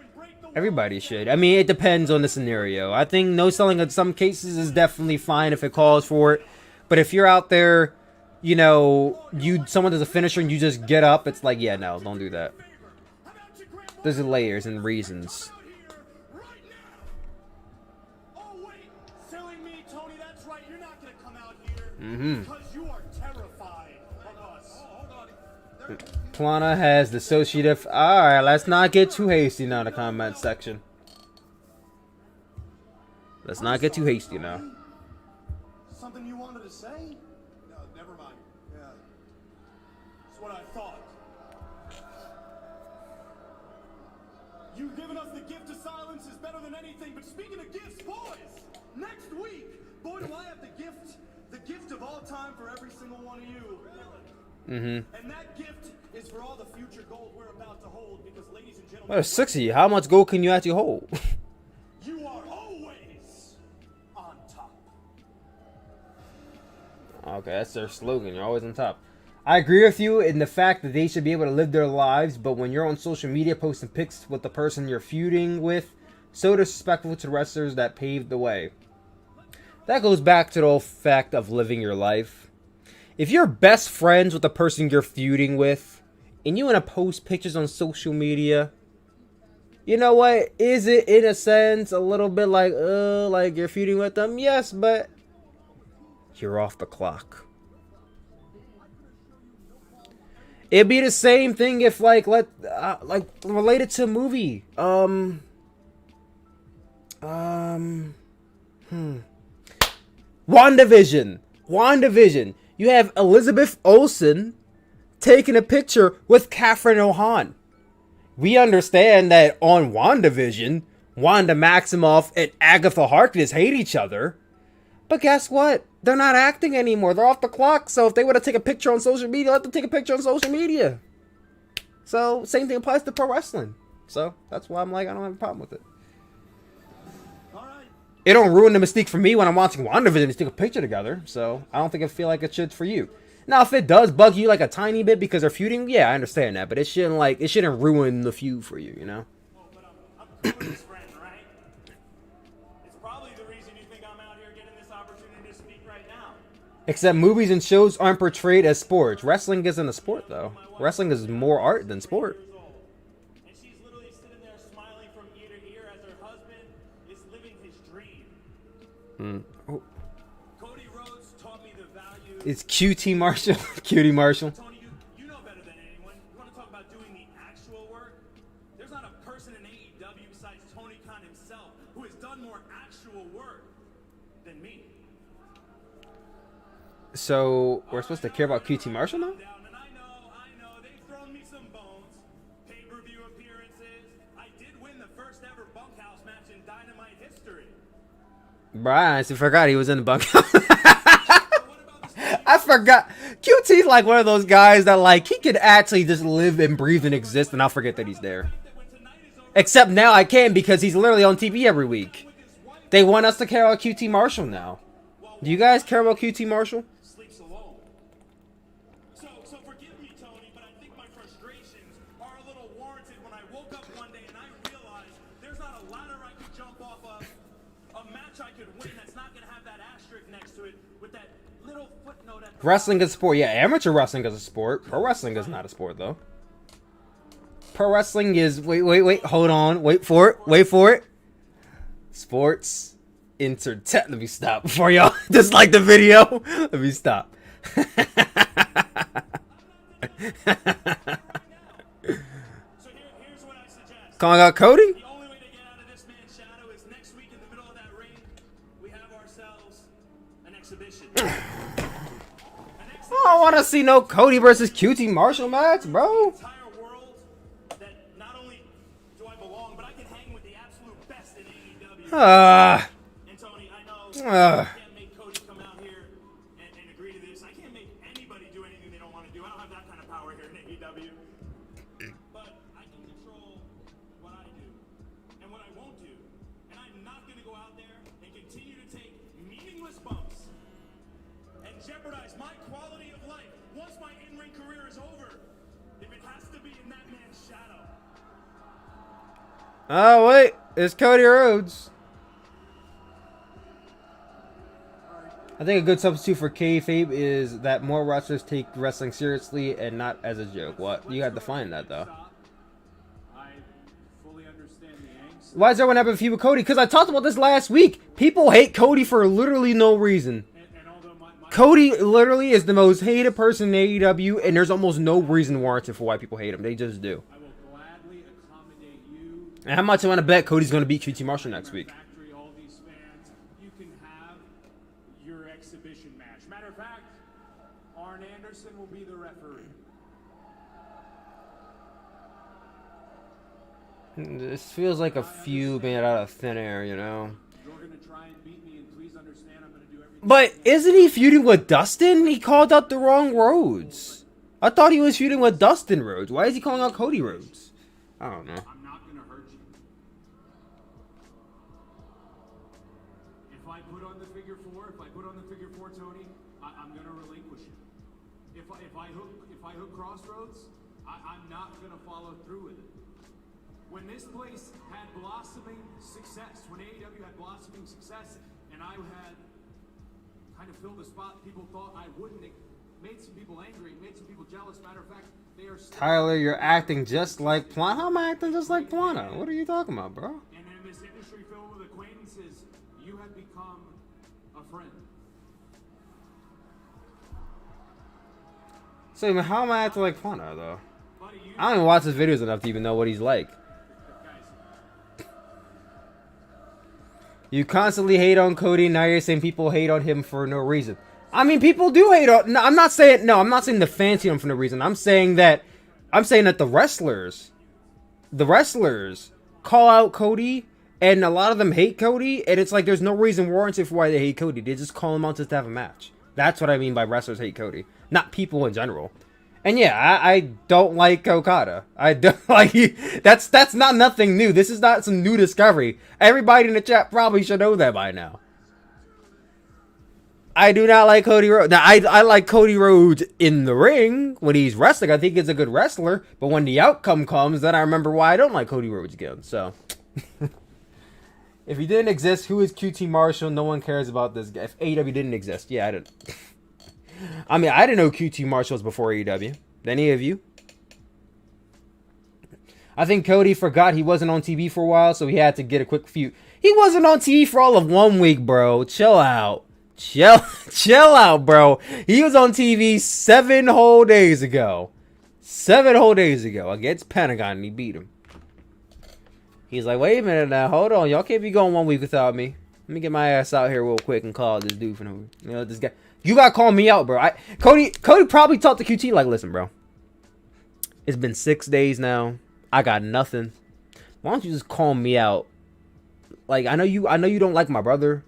[SPEAKER 1] Everybody should. I mean, it depends on the scenario. I think no selling in some cases is definitely fine if it calls for it. But if you're out there, you know, someone does a finisher and you just get up, it's like, yeah, no, don't do that. There's layers and reasons.
[SPEAKER 2] right now. Oh wait, selling me, Tony, that's right. You're not gonna come out here because you are terrified of us. Oh, hold on.
[SPEAKER 1] Plana has dissociative. Alright, let's not get too hasty now in the comment section. Let's not get too hasty now.
[SPEAKER 2] Something you wanted to say? No, never mind. Yeah. That's what I thought. You giving us the gift of silence is better than anything, but speaking of gifts, boys, next week, boy, do I have the gift of all time for every single one of you. And that gift is for all the future gold we're about to hold, because ladies and gentlemen,
[SPEAKER 1] Well, there's 6 of you. How much gold can you actually hold?
[SPEAKER 2] you are always on top.
[SPEAKER 1] Okay, that's their slogan. You're always on top. I agree with you in the fact that they should be able to live their lives, but when you're on social media posting pics with the person you're feuding with, so disrespectful to wrestlers that paved the way. That goes back to the whole fact of living your life. If you're best friends with the person you're feuding with, and you want to post pictures on social media, you know what? Is it, in a sense, a little bit like you're feuding with them? Yes, but you're off the clock. It'd be the same thing if, like related to a movie. WandaVision. You have Elizabeth Olsen taking a picture with Catherine O'Han. We understand that on WandaVision, Wanda Maximoff and Agatha Harkness hate each other. But guess what? They're not acting anymore. They're off the clock. So if they want to take a picture on social media, let them take a picture on social media. So same thing applies to pro wrestling. So that's why I'm like, I don't have a problem with it. It don't ruin the mystique for me when I'm watching WandaVision to take a picture together. So I don't think I feel like it should for you. Now, if it does bug you like a tiny bit because they're feuding, yeah, I understand that. But it shouldn't ruin the feud for you, you know?
[SPEAKER 2] Oh, but I'm Cody's friend, right? It's probably the reason you think I'm out here getting this opportunity to speak right now.
[SPEAKER 1] Except movies and shows aren't portrayed as sports. Wrestling isn't a sport, though. Wrestling is more art than sport.
[SPEAKER 2] And she's literally sitting there smiling from ear to ear as her husband is living his dream.
[SPEAKER 1] Oh.
[SPEAKER 2] Cody Rhodes taught me the value.
[SPEAKER 1] It's QT Marshall. Cutie Marshall.
[SPEAKER 2] Tony, you know better than anyone. You want to talk about doing the actual work? There's not a person in AEW besides Tony Khan himself who has done more actual work than me.
[SPEAKER 1] So, we're supposed to care about QT Marshall now?
[SPEAKER 2] And I know, they've thrown me some bones. Pay-per-view appearances. I did win the first ever bunkhouse match in Dynamite history.
[SPEAKER 1] Brian, I forgot he was in the bunkhouse. I forgot. QT's like one of those guys that, like, he could actually just live and breathe and exist, and I'll forget that he's there. Except now I can because he's literally on TV every week. They want us to care about QT Marshall now. Do you guys care about QT Marshall?
[SPEAKER 2] Sleeps alone. So forgive me, Tony, but I think my frustrations are a little warranted when I woke up one day and I realized there's not a ladder I could jump off of, a match I could win that's not going to have that asterisk next to it with that little footnote at the
[SPEAKER 1] Wrestling is a sport. Yeah, amateur wrestling is a sport. Pro wrestling is not a sport, though. Pro wrestling is wait, hold on, wait for it. Sports entertainment. Let me stop before y'all dislike the video. Let me stop.
[SPEAKER 2] So here's what I suggest.
[SPEAKER 1] Calling out Cody?
[SPEAKER 2] The only way to get out of this man's shadow is next week in the middle of that ring, we have ourselves an exhibition.
[SPEAKER 1] I don't want to see no Cody versus QT Marshall match, bro.
[SPEAKER 2] Entire world that not only do I belong, but I can hang with the absolute best in AEW. And Tony, I know I can't make Cody come out here and agree to this. I can't make anybody do anything they don't want to do. I don't have that kind of power here in AEW. But I can control what I do and what I won't do. And I'm not going to go out there and continue to take meaningless bumps and jeopardize my quality of life once my in-ring career is over. If it has to be in that man's shadow.
[SPEAKER 1] Oh wait, it's Cody Rhodes. I think a good substitute for kayfabe is that more wrestlers take wrestling seriously and not as a joke. What? You got to find that though.
[SPEAKER 5] I fully understand the angst.
[SPEAKER 1] Why does everyone have a feud with Cody? Because I talked about this last week. People hate Cody for literally no reason.
[SPEAKER 5] And although my
[SPEAKER 1] Cody literally is the most hated person in AEW, and there's almost no reason warranted for why people hate him. They just do.
[SPEAKER 5] I will gladly accommodate you.
[SPEAKER 1] And how much I want to bet Cody's going to beat QT Marshall next week?
[SPEAKER 5] Factory, all these fans, you can have your exhibition match. Matter of fact, Arn Anderson will be the referee.
[SPEAKER 1] This feels like a feud made out of thin air, you know?
[SPEAKER 5] You're gonna try and beat me, and please understand I'm gonna do everything.
[SPEAKER 1] But isn't he feuding with Dustin? He called out the wrong Rhodes. I thought he was feuding with Dustin Rhodes. Why is he calling out Cody Rhodes? I don't know.
[SPEAKER 5] I'm not gonna hurt you. If I put on the figure four, Tony, I'm gonna relinquish it. If I hook Crossroads, I'm not gonna follow through with it. When this place had blossoming success, when AEW had blossoming success, and I had kind of filled the spot people thought I wouldn't, it made some people angry, it made some people jealous. Matter of fact, they are still.
[SPEAKER 1] Tyler, you're acting just like Plana. How am I acting just like Plana? What are you talking about, bro?
[SPEAKER 5] And in this industry filled with acquaintances, you have become a friend.
[SPEAKER 1] So, how am I acting like Plana, though?
[SPEAKER 5] Buddy, you
[SPEAKER 1] I don't even watch his videos enough to even know what he's like.
[SPEAKER 5] guys,
[SPEAKER 1] You constantly hate on Cody, now you're saying people hate on him for no reason. I mean, people do hate on... No, I'm not saying the fans hate him for no reason. I'm saying that the wrestlers call out Cody, and a lot of them hate Cody, and it's like there's no reason warranted for why they hate Cody. They just call him out just to have a match. That's what I mean by wrestlers hate Cody, not people in general. And yeah, I don't like Okada. I don't like that's not nothing new. This is not some new discovery. Everybody in the chat probably should know that by now. I do not like Cody Rhodes. Now, I like Cody Rhodes in the ring when he's wrestling. I think he's a good wrestler. But when the outcome comes, then I remember why I don't like Cody Rhodes again. So, if he didn't exist, who is QT Marshall? No one cares about this guy. If AEW didn't exist, yeah, I didn't. I mean, I didn't know QT Marshall was before AEW. Any of you? I think Cody forgot he wasn't on TV for a while, so he had to get a quick feud. He wasn't on TV for all of 1 week, bro. Chill out. Chill out, bro. He was on TV 7 whole days ago. 7 whole days ago against Pentagon, and he beat him. He's like, wait a minute now. Hold on. Y'all can't be going 1 week without me. Let me get my ass out here real quick and call this dude for no... You know, this guy... You gotta call me out, bro. Cody probably talked to QT like, listen, bro. It's been 6 days now. I got nothing. Why don't you just call me out? Like, I know you don't like my brother,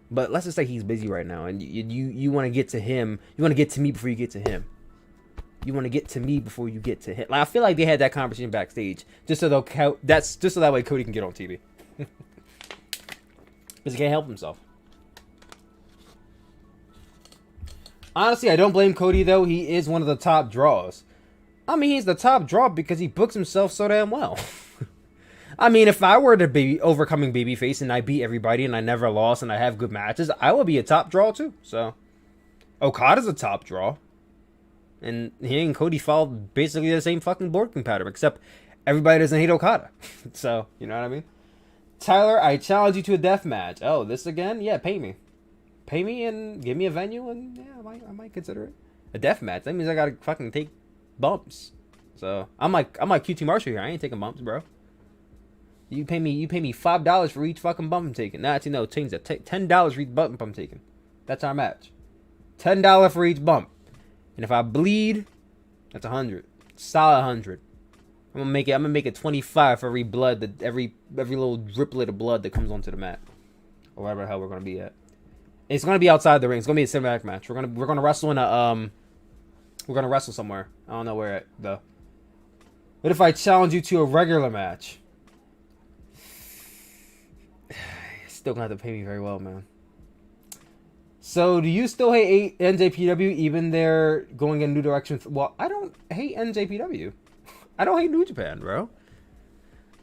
[SPEAKER 1] but let's just say he's busy right now, and you want to get to him. You want to get to me before you get to him. You want to get to me before you get to him. Like, I feel like they had that conversation backstage, just so that way Cody can get on TV, because he can't help himself. Honestly, I don't blame Cody, though. He is one of the top draws. I mean, he's the top draw because he books himself so damn well. I mean, if I were to be overcoming babyface and I beat everybody and I never lost and I have good matches, I would be a top draw, too. So, Okada's a top draw. And he and Cody followed basically the same fucking booking pattern, except everybody doesn't hate Okada. So, you know what I mean? Tyler, I challenge you to a death match. Oh, this again? Yeah, pay me. Pay me and give me a venue, and yeah, I might consider it. A death match. That means I gotta fucking take bumps. So I'm like QT Marshall here. I ain't taking bumps, bro. You pay me $5 for each fucking bump I'm taking. Nah, no, change that. Take $10 for each bump I'm taking. That's our match. $10 for each bump. And if I bleed, that's 100. Solid 100. I'm gonna make it 25 for every blood every little driplet of blood that comes onto the mat. Or wherever the hell we're gonna be at. It's gonna be outside the ring. It's gonna be a cinematic match. We're gonna wrestle in a we're gonna wrestle somewhere. I don't know where at though. What if I challenge you to a regular match? Still gonna have to pay me very well, man. So, do you still hate NJPW even they're going in a new direction? Well, I don't hate NJPW. I don't hate New Japan, bro.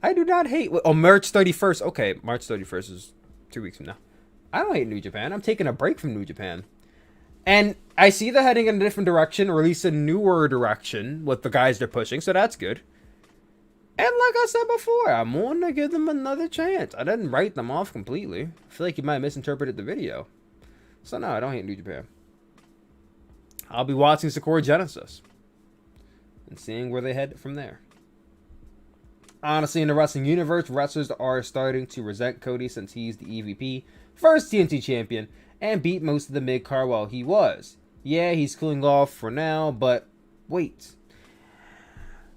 [SPEAKER 1] I do not hate... Oh, March 31st. Okay, March 31st is 2 weeks from now. I don't hate New Japan. I'm taking a break from New Japan. And I see they're heading in a different direction, or at least a newer direction with the guys they're pushing, so that's good. And like I said before, I'm going to give them another chance. I didn't write them off completely. I feel like you might have misinterpreted the video. So no, I don't hate New Japan. I'll be watching Sakura Genesis and seeing where they head from there. Honestly, in the wrestling universe, wrestlers are starting to resent Cody since he's the EVP, first TNT champion, and beat most of the mid-card while he was. Yeah, he's cooling off for now, but wait.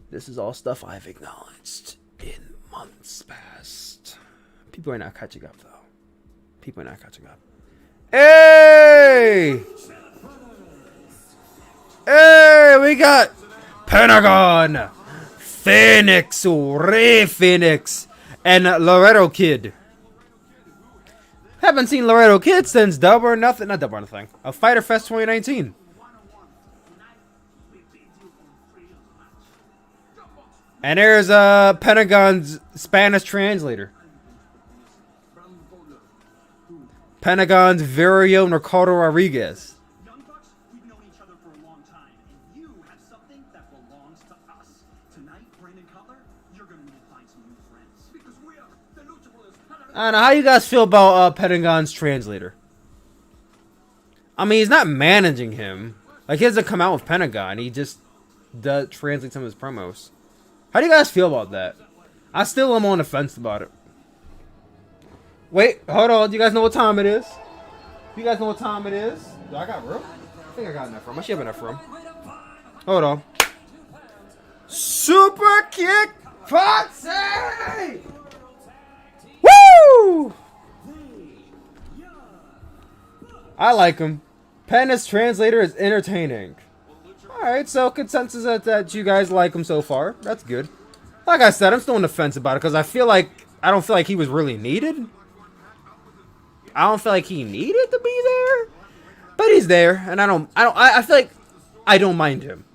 [SPEAKER 1] This is all stuff I've acknowledged in months past. People are not catching up, though. People are not catching up. Hey! Hey, we got Pentagon, Phoenix, Ray Phoenix, and Laredo Kid. Haven't seen Laredo Kid since Double or Nothing. Not Double or Nothing. A Fighter Fest 2019. And there's Pentagon's Spanish translator. Pentagon's very own Ricardo Rodriguez.
[SPEAKER 2] Young Bucks, we've known each other for a long time, and you have something that belongs to us. Tonight, Brandon Cutler, you're gonna need to find some new friends. Because we are the Lucha Brothers.
[SPEAKER 1] I don't know how you guys feel about Pentagon's translator. I mean, he's not managing him. Like, he doesn't come out with Pentagon. He just translates some of his promos. How do you guys feel about that? I still am on the fence about it. Wait, hold on. Do you guys know what time it is? Do you guys know what time it is? Do I got room? I think I got enough room. I should have enough room. Hold on. Super kick Foxy! Woo! I like him. Penna's translator is entertaining. Alright, so consensus that you guys like him so far. That's good. Like I said, I'm still on the fence about it because I don't feel like he was really needed. I don't feel like he needed to be there, but he's there, and I feel like I don't mind him.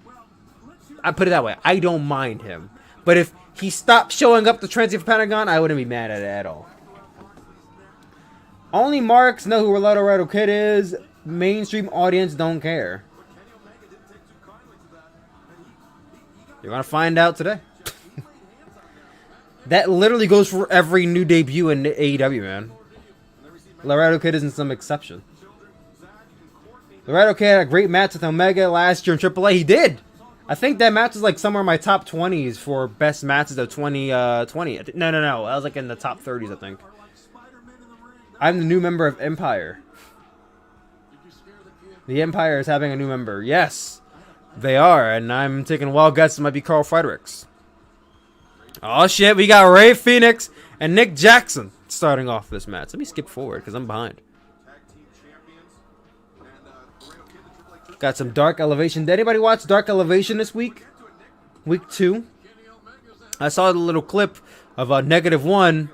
[SPEAKER 1] I put it that way. I don't mind him. But if he stopped showing up to translate for Pentagon, I wouldn't be mad at it at all. Only marks know who Laredo Kid is. Mainstream audience don't care. You're gonna find out today. That literally goes for every new debut in AEW, man. Laredo Kid isn't some exception. Laredo Kid had a great match with Omega last year in AAA. He did. I think that match is like somewhere in my top 20s for best matches of 2020. No. I was like in the top 30s, I think. I'm the new member of Empire. The Empire is having a new member. Yes, they are. And I'm taking wild guesses. It might be Carl Fredericks. Oh, shit. We got Ray Phoenix and Nick Jackson starting off this match. Let me skip forward because I'm behind. Got some Dark Elevation. Did anybody watch Dark Elevation this week? Week 2. I saw the little clip of -1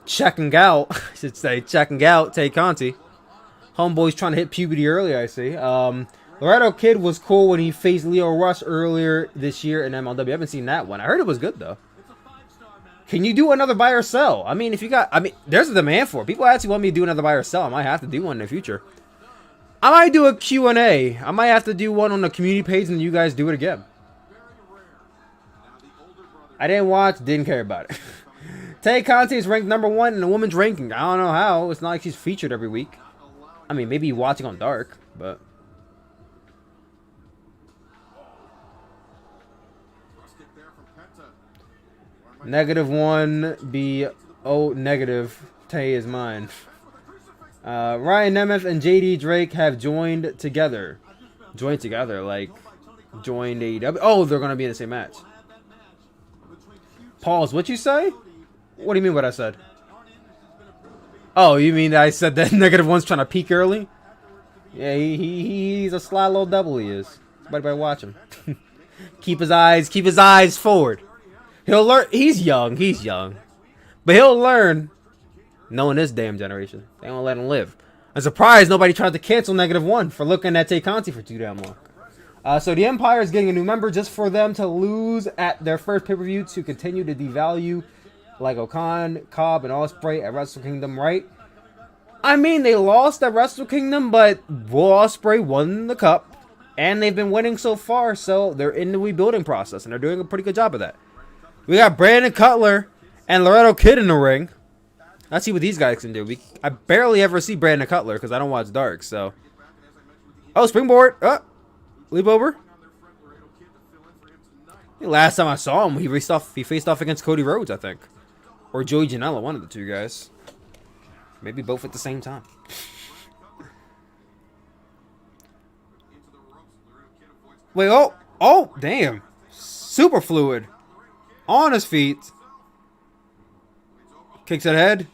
[SPEAKER 1] checking out. I should say checking out Tay Conti. Homeboy's trying to hit puberty early, I see. Laredo Kid was cool when he faced Leo Rush earlier this year in MLW. I haven't seen that one. I heard it was good though. Can you do another buy or sell? I mean, there's a demand for it. People actually want me to do another buy or sell. I might have to do one in the future. I might do a Q&A. I might have to do one on the community page and you guys do it again. I didn't watch, didn't care about it. Tay Conti is ranked #1 in the women's ranking. I don't know how. It's not like she's featured every week. I mean, maybe watching on Dark, but... -1 be negative. Tay is mine. Ryan Nemeth and JD Drake have joined together. Joined together, like joined AEW. Oh, they're gonna be in the same match. Pause. What you say? What do you mean what I said? Oh, you mean I said that -1's trying to peak early? Yeah, he's a sly little devil. He is. Everybody watch him. keep his eyes forward. He'll learn. He's young, but he'll learn. Knowing this damn generation, they won't let him live. I'm surprised nobody tried to cancel -1 for looking at Tay Conti for too damn long. So the Empire is getting a new member just for them to lose at their first pay-per-view to continue to devalue like O'Khan, Cobb, and Ospreay at Wrestle Kingdom, right? I mean, they lost at Wrestle Kingdom, but Will Ospreay won the cup, and they've been winning so far, so they're in the rebuilding process, and they're doing a pretty good job of that. We got Brandon Cutler and Laredo Kid in the ring. Let's see what these guys can do. I barely ever see Brandon Cutler because I don't watch Dark, so... Oh, springboard! Leap over. Last time I saw him, he faced off against Cody Rhodes, I think. Or Joey Janela, one of the two guys. Maybe both at the same time. Wait, oh, damn. Super fluid. On his feet. Kicks at head.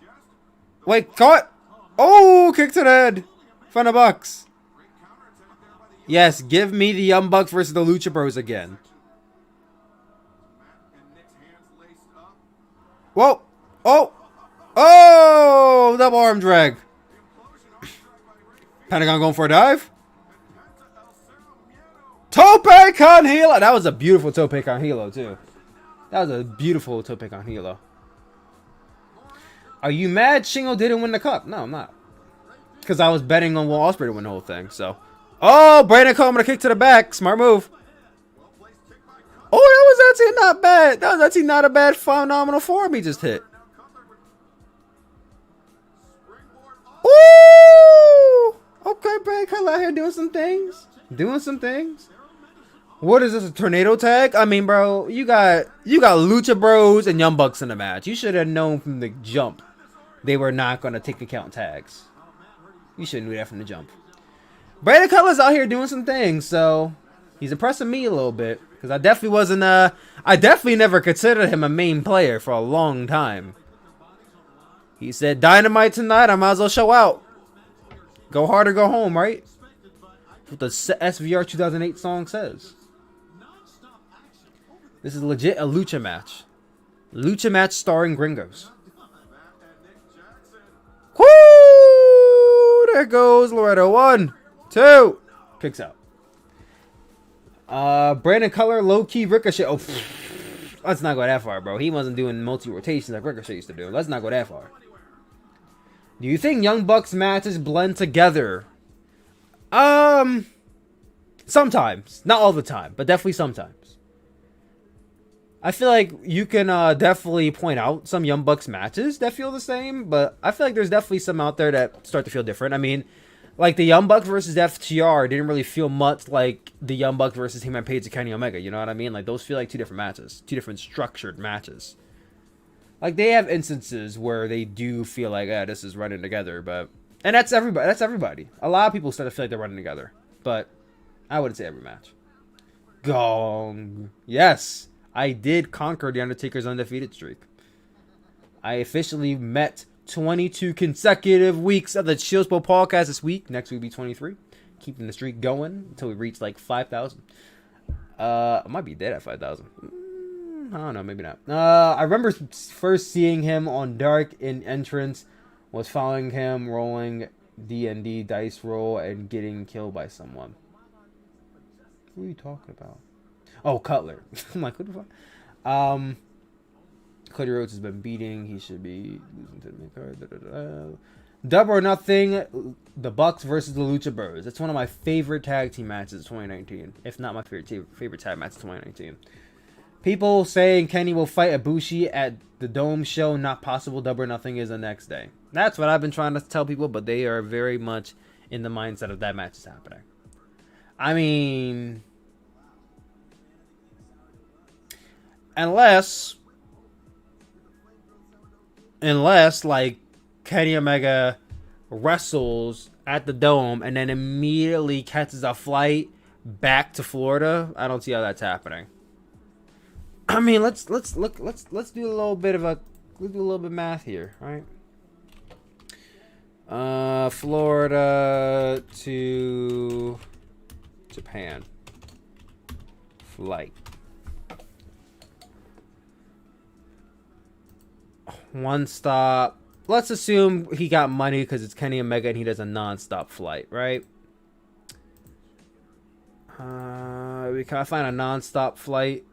[SPEAKER 1] Wait, caught. Oh, kicks at head. Front of Bucks. Yes, give me the Young Bucks versus the Lucha Bros again. Whoa. Oh, double arm drag. Pentagon going for a dive. Tope con Hilo. That was a beautiful Tope con Hilo, too. That was a beautiful Tope con Hilo. Are you mad Shingo didn't win the cup? No, I'm not. Because I was betting on Will Ospreay to win the whole thing, so. Oh, Brandon Coleman with a kick to the back. Smart move. Oh, that was actually not bad. That was actually not a bad phenomenal form he just hit. Ooh! Okay, Brandon Coleman out here doing some things. What is this, a tornado tag? I mean, bro, you got Lucha Bros and Young Bucks in the match. You should have known from the jump they were not going to take account tags. You should have knew that from the jump. Brandon Cutler's out here doing some things, so he's impressing me a little bit. Because I definitely never considered him a main player for a long time. He said, Dynamite tonight, I might as well show out. Go hard or go home, right? That's what the SVR 2008 song says. This is legit a Lucha match. Lucha match starring Gringos. Woo! There goes Laredo. 1, 2. Kicks out. Brandon Cutler, low-key Ricochet. Oh, let's not go that far, bro. He wasn't doing multi-rotations like Ricochet used to do. Let's not go that far. Do you think Young Bucks matches blend together? Sometimes. Not all the time, but definitely sometimes. I feel like you can definitely point out some Young Bucks matches that feel the same, but I feel like there's definitely some out there that start to feel different. I mean, like the Young Bucks versus FTR didn't really feel much like the Young Bucks versus Hangman Page and Kenny Omega, you know what I mean? Like those feel like two different matches, two different structured matches. Like they have instances where they do feel like, this is running together, but... And that's everybody. A lot of people start to feel like they're running together, but I wouldn't say every match. Gong. Yes. I did conquer The Undertaker's undefeated streak. I officially met 22 consecutive weeks of the Chillspo podcast this week. Next week will be 23. Keeping the streak going until we reach like 5,000. I might be dead at 5,000. I don't know, maybe not. I remember first seeing him on Dark in entrance. Was following him, rolling D&D dice roll, and getting killed by someone. Who are you talking about? Oh, Cutler. I'm like, what the fuck? Cody Rhodes has been beating. He should be losing to the main card. Double or Nothing. The Bucks versus the Lucha Bros. It's one of my favorite tag team matches of 2019. If not my favorite tag match of 2019. People saying Kenny will fight Ibushi at the Dome show. Not possible. Double or Nothing is the next day. That's what I've been trying to tell people, but they are very much in the mindset of that match is happening. I mean, unless like Kenny Omega wrestles at the Dome and then immediately catches a flight back to Florida, I don't see how that's happening. I mean, let's do a little bit of math here, right? Florida to Japan flight. One stop. Let's assume he got money because it's Kenny Omega and he does a non-stop flight, right? We can find a non-stop flight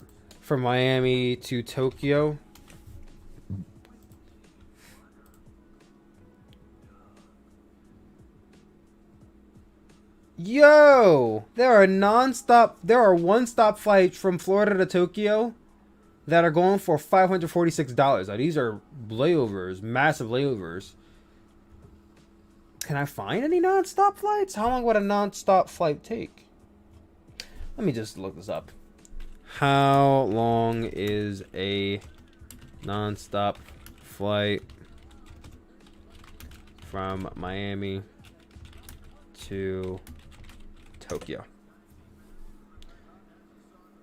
[SPEAKER 1] from Miami to Tokyo. Yo, there are one-stop flights from Florida to Tokyo that are going for $546. Now, these are layovers, massive layovers. Can I find any non-stop flights? How long would a non-stop flight take? Let me just look this up. How long is a non-stop flight from Miami to Tokyo?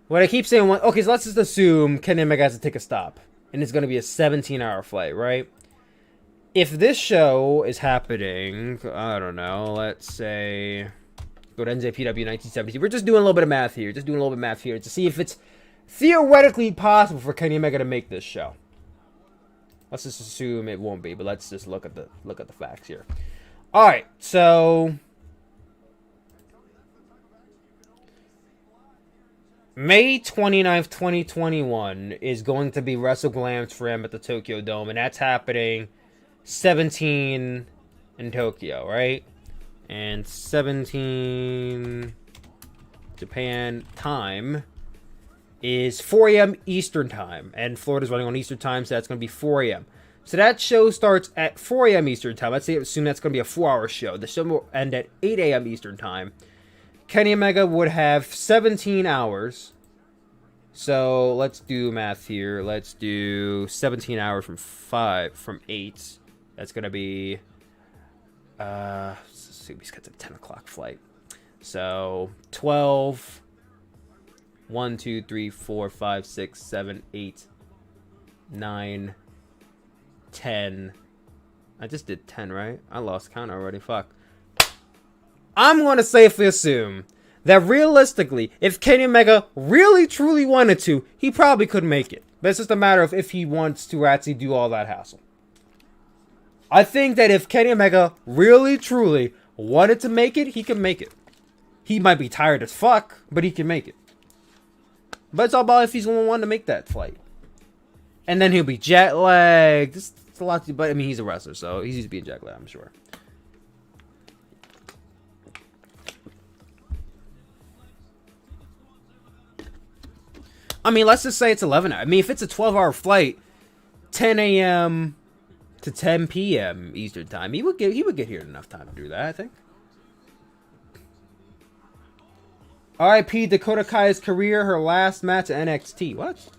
[SPEAKER 1] What I keep saying, okay, so let's just assume Kenny Omega has to take a stop, and it's going to be a 17-hour flight, right? If this show is happening, I don't know, let's say, go to NJPW 1970. We're just doing a little bit of math here, to see if it's theoretically possible for Kenny Omega to make this show. Let's just assume it won't be, but let's just look at the facts here. All right, so May 29th, 2021 is going to be WrestleGlam's for him at the Tokyo Dome, and that's happening 17 in Tokyo, right? And 17 Japan time is 4 a.m. Eastern time, and Florida's running on Eastern time, so that's going to be 4 a.m. So that show starts at 4 a.m. Eastern time. Let's assume that's going to be a 4-hour show. The show will end at 8 a.m. Eastern time. Kenny Omega would have 17 hours. So let's do math here. Let's do 17 hours from 8. That's going to be, let's see, we got a 10 o'clock flight. So 12, 1, 2, 3, 4, 5, 6, 7, 8, 9, 10. I just did 10, right? I lost count already. Fuck. I'm going to safely assume that realistically, if Kenny Omega really truly wanted to, he probably could make it. But it's just a matter of if he wants to actually do all that hassle. I think that if Kenny Omega really truly wanted to make it, he can make it. He might be tired as fuck, but he can make it. But it's all about if he's the one to make that flight. And then he'll be jet lagged. It's a lot to, but I mean, he's a wrestler, so he's used to being jet lagged, I'm sure. I mean, let's just say it's 11 hours. I mean, if it's a 12-hour flight, 10 a.m. to 10 p.m. Eastern time, he would get here in enough time to do that, I think. R.I.P. Dakota Kai's career, her last match at NXT. What?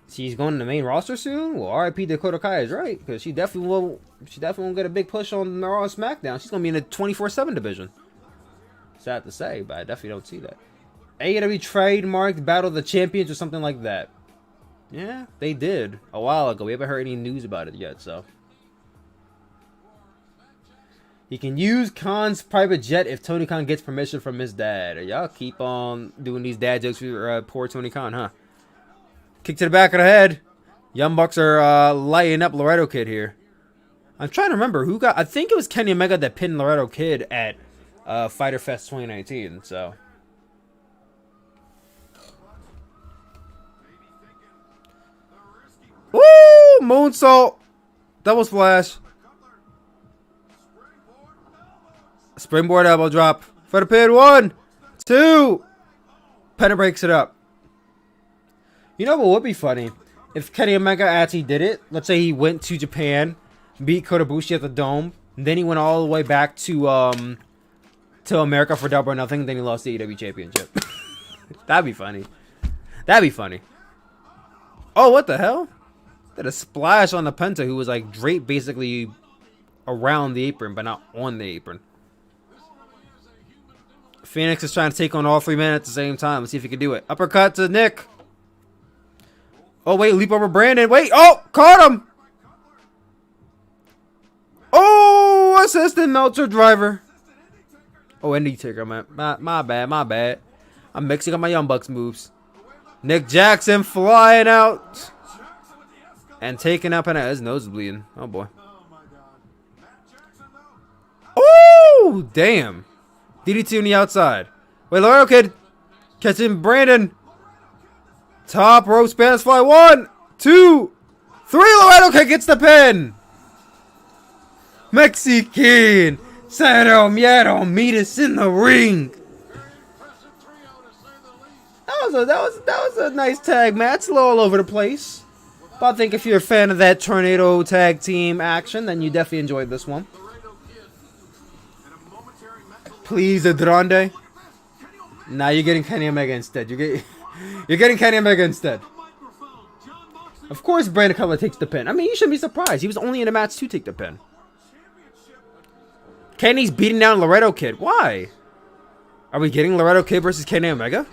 [SPEAKER 1] She's going to the main roster soon? Well, R.I.P. Dakota Kai is right, because she definitely won't get a big push on Raw and SmackDown. She's going to be in the 24/7 division. Sad to say, but I definitely don't see that. AEW trademarked Battle of the Champions or something like that. Yeah, they did a while ago. We haven't heard any news about it yet, so. He can use Khan's private jet if Tony Khan gets permission from his dad. Y'all keep on doing these dad jokes for poor Tony Khan, huh? Kick to the back of the head. Young Bucks are lighting up Laredo Kid here. I'm trying to remember who got. I think it was Kenny Omega that pinned Laredo Kid at Fyter Fest 2019, so. Woo! Moonsault. Double splash. Springboard elbow drop. For the pin. 1, 2. Penna breaks it up. You know what would be funny? If Kenny Omega actually did it. Let's say he went to Japan, beat Kota Ibushi at the Dome, then he went all the way back to America for Double or Nothing, then he lost the AEW Championship. That'd be funny. That'd be funny. Oh, what the hell? Did a splash on the Penta, who was like draped basically around the apron, but not on the apron. Phoenix is trying to take on all 3 men at the same time. Let's see if he can do it. Uppercut to Nick. Oh, wait, leap over Brandon. Wait, oh, caught him. Oh, assistant Meltzer driver. Oh, Indy Taker, man. My bad. I'm mixing up my Young Bucks moves. Nick Jackson flying out. And taking up, and his nose is bleeding. Oh, boy. Oh, damn. DDT on the outside. Wait, Laredo Kid catching Brandon. Top rope Spanish fly. 1, 2, 3. Laredo Kid gets the pin. Mexican. Cero Miedo meet us in the ring. That was a nice tag match. A little all over the place. But I think if you're a fan of that tornado tag team action, then you definitely enjoyed this one. Please, Andrade. Nah, you're getting Kenny Omega instead. You're getting Kenny Omega instead. Of course, Brandon Cutler takes the pin. I mean, you shouldn't be surprised. He was only in a match to take the pin. Kenny's beating down Laredo Kid. Why? Are we getting Laredo Kid versus Kenny Omega?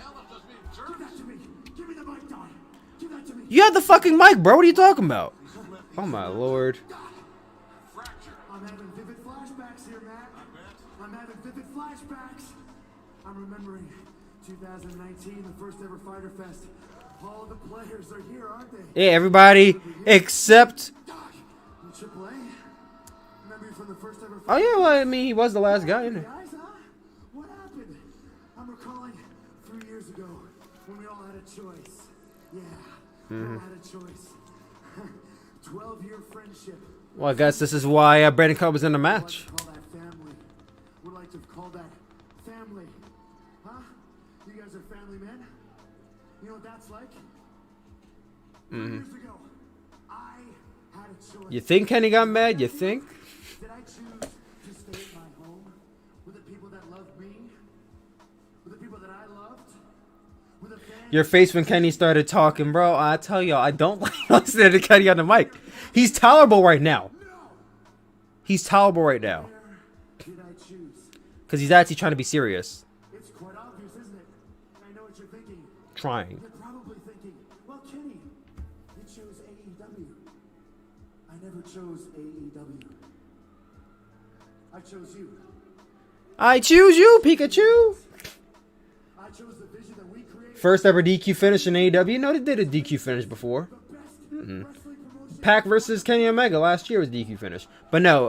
[SPEAKER 1] You have the fucking mic, bro. What are you talking about? Oh my lord.
[SPEAKER 2] I'm having vivid flashbacks here, Matt. I'm having vivid flashbacks. I'm remembering 2019, the first ever Fighter Fest. All the players are here, aren't they?
[SPEAKER 1] Yeah, everybody except.
[SPEAKER 2] Triple A. Remember you from the first ever.
[SPEAKER 1] Oh yeah, well I mean he was the last guy, isn't he?
[SPEAKER 2] Guys, huh? What happened? I'm recalling 3 years ago when we all had a choice. Yeah, we all had a choice. 12-year friendship.
[SPEAKER 1] Well, I guess this is why Brandon Cutler was in the match.
[SPEAKER 2] Call that family. Would like to call that family. Huh? You guys are family men? You know what that's like? 3 years ago, I had a choice.
[SPEAKER 1] You think Kenny got mad? You think?
[SPEAKER 2] Did I choose to stay at my home with the people that loved me? With the people that I loved? With the fans?
[SPEAKER 1] Your face when Kenny started talking, bro. I tell y'all, I don't like listening to Kenny on the mic. He's tolerable right now. He's tolerable right now.
[SPEAKER 2] Did I choose?
[SPEAKER 1] Because he's actually trying to be serious.
[SPEAKER 2] It's quite obvious, isn't it? I know what you're thinking.
[SPEAKER 1] Trying.
[SPEAKER 2] You're probably thinking, well, Kenny, you chose AEW. I never chose AEW. I chose you.
[SPEAKER 1] I choose you, Pikachu.
[SPEAKER 2] I chose the vision that we created.
[SPEAKER 1] First ever DQ finish in AEW. No, they did a DQ finish before.
[SPEAKER 2] The best wrestling promotion.
[SPEAKER 1] Pac versus Kenny Omega last year was DQ finish. But no,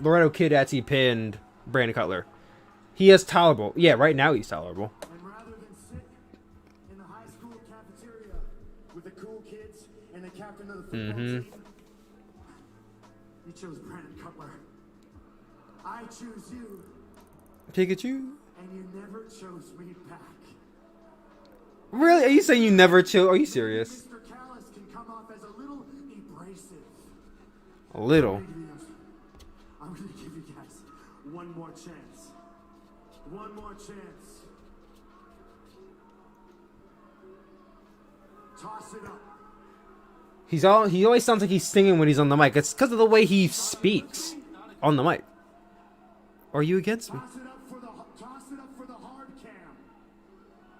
[SPEAKER 1] Laredo Kid actually pinned Brandon Cutler. He is tolerable. Yeah, right now he's tolerable.
[SPEAKER 2] And rather than sit in the high school cafeteria with the cool kids and the captain of the football team, you chose Brandon Cutler. I choose you,
[SPEAKER 1] Pikachu?
[SPEAKER 2] and you never chose me back.
[SPEAKER 1] Really? Are you saying you never chill? Are you serious?
[SPEAKER 2] Mr. Callis can come off as a little abrasive.
[SPEAKER 1] A little.
[SPEAKER 2] I'm gonna give you guys one more chance. One more chance. Toss it up.
[SPEAKER 1] He always sounds like he's singing when he's on the mic. It's because of the way he speaks on the mic. Are you against me?
[SPEAKER 2] Toss it up for the hard cam.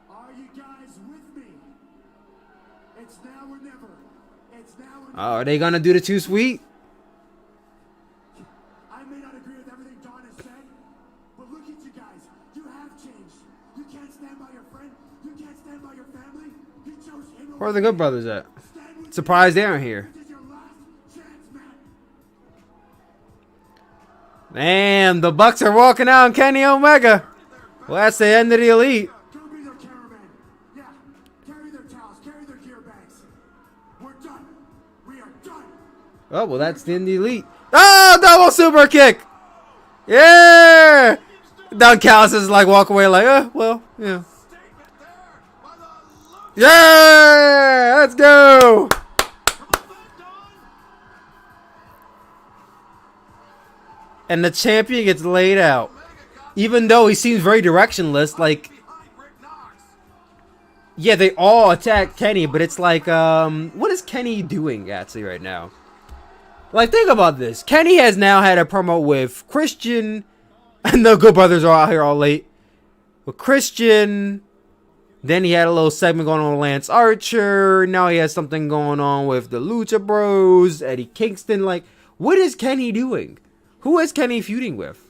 [SPEAKER 2] Are you guys with me? It's now or never. It's now or never.
[SPEAKER 1] Are they gonna do the too sweet?
[SPEAKER 2] I may not agree with everything Don has said, but look at you guys. You have changed. You can't stand by your friend. You can't stand by your family. You chose him.
[SPEAKER 1] Where are the Good Brothers at? Surprised they aren't here.
[SPEAKER 2] This is your last chance, man.
[SPEAKER 1] Damn, the Bucks are walking out on Kenny Omega. Well, that's the end of the Elite.
[SPEAKER 2] Go be their cameraman. Yeah. Carry their towels. Carry their gear bags. We're done. We are done.
[SPEAKER 1] Oh, well, that's the end of the Elite. Oh, double super kick. Yeah. Doug Callis is like walk away like, well, yeah. Yeah! Let's go! And the champion gets laid out. Even though he seems very directionless, like... Yeah, they all attack Kenny, but it's like, what is Kenny doing, actually, right now? Like, think about this. Kenny has now had a promo with Christian, and the Good Brothers are out here all late. With Christian, then he had a little segment going on with Lance Archer. Now he has something going on with the Lucha Bros, Eddie Kingston. Like, what is Kenny doing? Who is Kenny feuding with?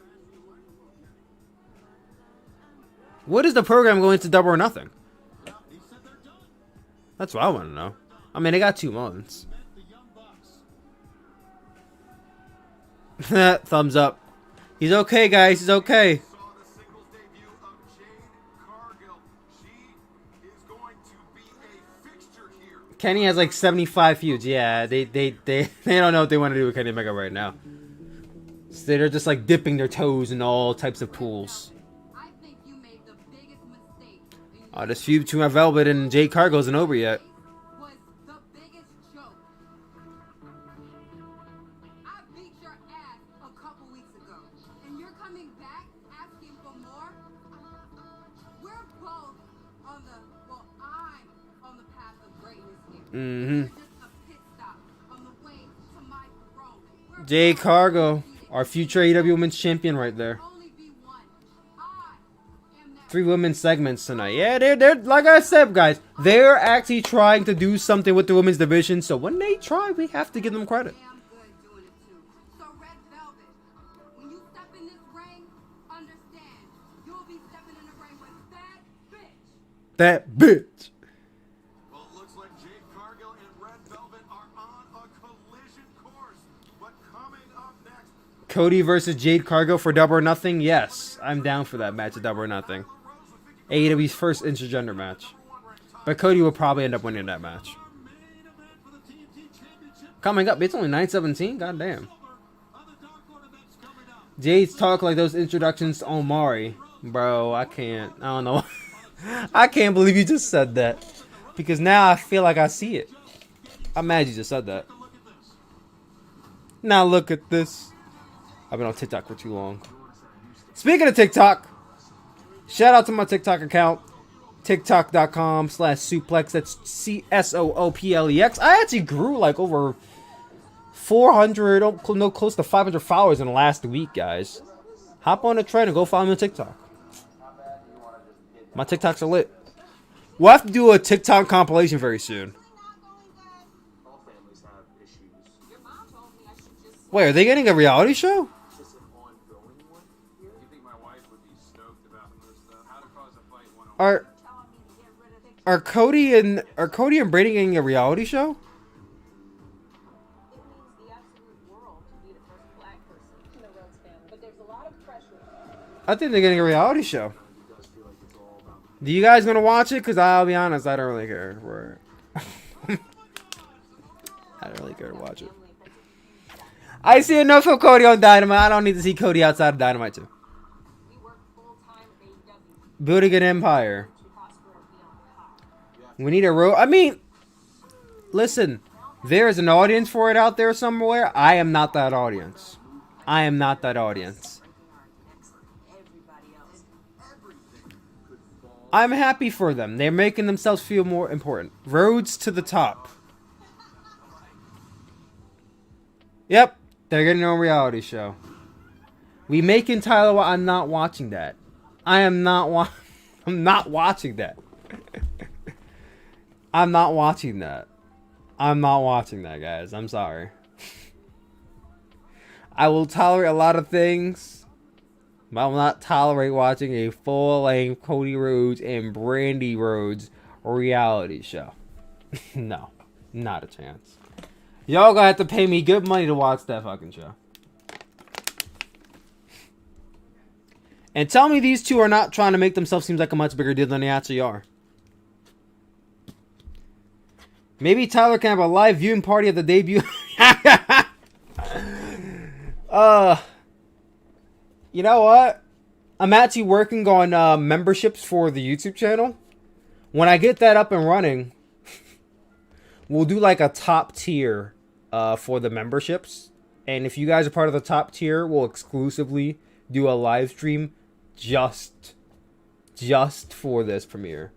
[SPEAKER 1] What is the program going to Double or Nothing? That's what I want to know. I mean, they got 2 months. Thumbs up. He's okay, guys. He's okay. Kenny has like 75 feuds. Yeah, they don't know what they want to do with Kenny Omega right now. So they're just like dipping their toes in all types of pools. Oh, this feud between Velvet and Jade Cargill isn't over yet. Jade Cargill, our future AEW Women's Champion right there. 3 women's segments tonight. Yeah, they're like I said, guys, they're actually trying to do something with the women's division. So when they try, we have to give them credit. That bitch.
[SPEAKER 2] Well, it looks like Jade Cargill and Red Velvet are on a collision course. But coming up next,
[SPEAKER 1] Cody versus Jade Cargill for Double or Nothing. Yes, I'm down for that match at Double or Nothing. AEW's first intergender match. But Cody will probably end up winning that match. Coming up, it's only 9:17. Goddamn. Jade's talk like those introductions to Omari. Bro, I can't. I don't know. I can't believe you just said that. Because now I feel like I see it. I'm mad you just said that. Now look at this. I've been on TikTok for too long. Speaking of TikTok, shout out to my TikTok account. TikTok.com/suplex. That's CSOOPLEX. I actually grew like over 400, no, close to 500 followers in the last week, guys. Hop on the trend and go follow me on TikTok. My TikToks are lit. We'll have to do a TikTok compilation very soon. Wait, are they getting a reality show? Are Cody and Brady getting a reality show? I think they're getting a reality show. Do you guys gonna watch it? Cause I'll be honest, I don't really care. I don't really care to watch it. I see enough of Cody on Dynamite. I don't need to see Cody outside of Dynamite too. Building an empire. We need a I mean, listen. There is an audience for it out there somewhere. I am not that audience. I am not that audience. I'm happy for them. They're making themselves feel more important. Roads to the top. Yep, they're getting their own reality show. We making Tyler. I'm not watching that. I'm not watching that. I'm not watching that. I'm not watching that, guys. I'm sorry. I will tolerate a lot of things. But I will not tolerate watching a full-length Cody Rhodes and Brandy Rhodes reality show. No, not a chance. Y'all gonna have to pay me good money to watch that fucking show. And tell me these two are not trying to make themselves seem like a much bigger deal than they actually are. Maybe Tyler can have a live viewing party at the debut. You know what? I'm actually working on memberships for the YouTube channel. when I get that up and running, we'll do like a top tier for the memberships. And if you guys are part of the top tier, we'll exclusively do a live stream just for this premiere.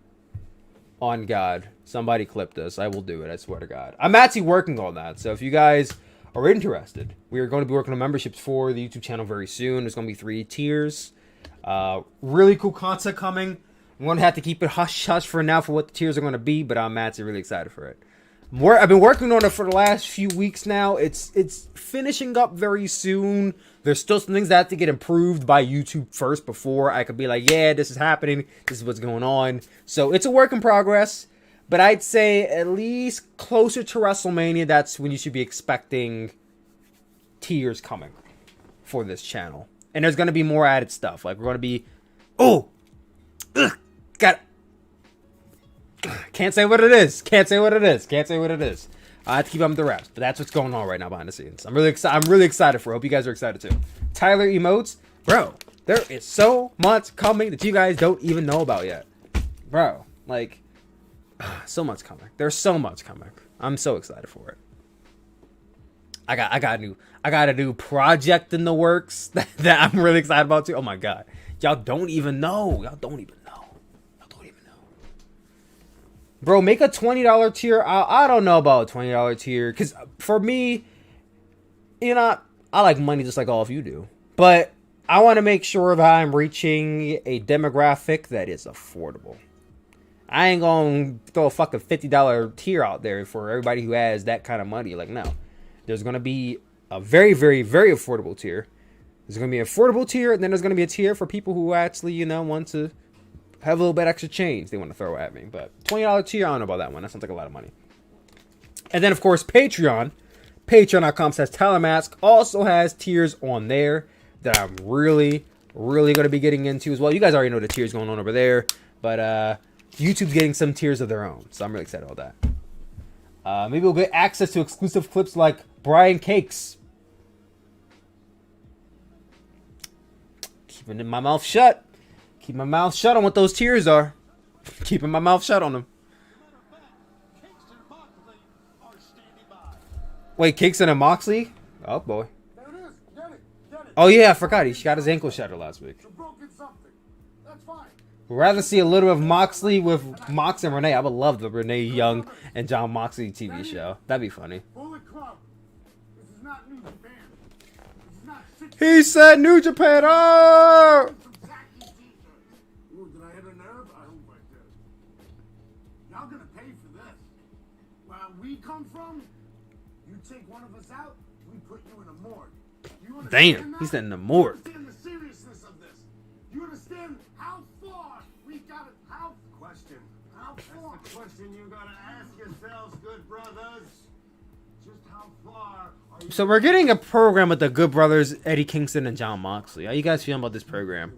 [SPEAKER 1] On God, somebody clip this. I will do it. I swear to God. I'm actually working on that. So if you guys are interested, we are going to be working on memberships for the YouTube channel very soon. There's going to be 3 tiers. Really cool content coming. I'm going to have to keep it hush-hush for now for what the tiers are going to be, but I'm actually really excited for it. I've been working on it for the last few weeks now. It's finishing up very soon. There's still some things that have to get improved by YouTube first before I could be like, yeah, this is happening. This is what's going on. So it's a work in progress. But I'd say at least closer to WrestleMania, that's when you should be expecting tiers coming for this channel. And there's going to be more added stuff. Like, we're going to be... Oh! Ugh, got it. Can't say what it is. Can't say what it is. Can't say what it is. I have to keep them the wraps. But that's what's going on right now behind the scenes. I'm really excited for it. Hope you guys are excited too. Tyler emotes. Bro, there is so much coming that you guys don't even know about yet. Bro, like... so much coming. There's so much coming. I'm so excited for it. I got a new project in the works that I'm really excited about too. Oh my God. Y'all don't even know. Bro, make a $20 tier. I don't know about a $20 tier. Because for me, you know, I like money just like all of you do. But I want to make sure that I'm reaching a demographic that is affordable. I ain't going to throw a fucking $50 tier out there for everybody who has that kind of money. Like, no. There's going to be a very, very, very affordable tier. There's going to be an affordable tier. And then there's going to be a tier for people who actually, you know, want to have a little bit extra change they want to throw at me. But $20 tier, I don't know about that one. That sounds like a lot of money. And then, of course, Patreon. Patreon.com/TylerMask also has tiers on there that I'm really, really going to be getting into as well. You guys already know the tiers going on over there. But YouTube's getting some tiers of their own. So I'm really excited about that. Maybe we'll get access to exclusive clips like Brian Cakes. Keeping my mouth shut. Keep my mouth shut on what those tiers are. Keeping my mouth shut on them. Wait, Kingston and Moxley? Oh, boy. Oh, yeah, I forgot. He got his ankle shattered last week. We'd rather see a little of Moxley with Mox and Renee. I would love the Renee Young and John Moxley TV show. That'd be funny. He said New Japan. Oh! Damn, he's in the morgue. So we're getting a program with the Good Brothers, Eddie Kingston and John Moxley. How you guys feeling about this program?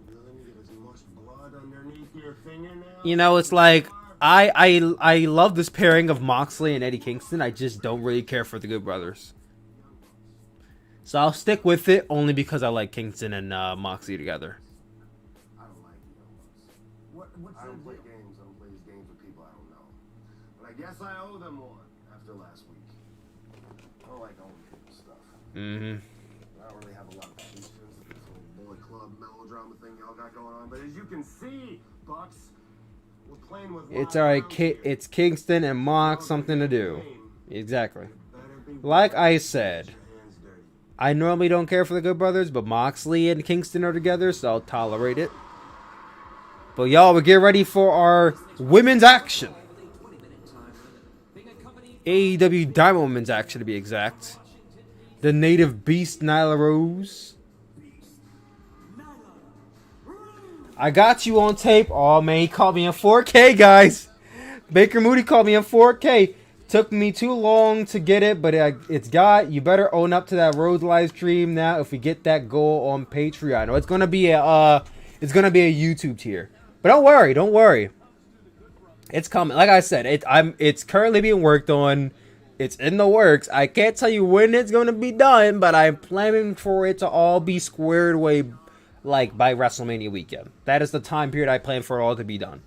[SPEAKER 1] You know, it's like I love this pairing of Moxley and Eddie Kingston. I just don't really care for the Good Brothers. So I'll stick with it only because I like Kingston and Moxley together.
[SPEAKER 6] I don't like I don't play games. I don't play these games with people I don't know. But I guess I owe them one after last week. I don't like owing people stuff.
[SPEAKER 1] Mm-hmm.
[SPEAKER 6] I don't really have a lot of patience with this whole Bullet Club melodrama thing y'all got going on. But as you can see, Bucks, we're playing with...
[SPEAKER 1] It's alright, it's Kingston and Mox, something to do. Exactly. Like I said, I normally don't care for the Good Brothers, but Moxley and Kingston are together, so I'll tolerate it. But y'all, we get ready for our women's action. AEW Dynamite women's action, to be exact. The native beast, Nyla Rose. I got you on tape. Oh, man, he called me in 4K, guys. Baker Moody called me in 4K. Took me too long to get it, but it's got. You better own up to that Rose live stream now if we get that goal on Patreon. It's gonna be a YouTube tier. But don't worry. It's coming. Like I said, it's currently being worked on. It's in the works. I can't tell you when it's gonna be done, but I'm planning for it to all be squared away, like by WrestleMania weekend. That is the time period I plan for it all to be done.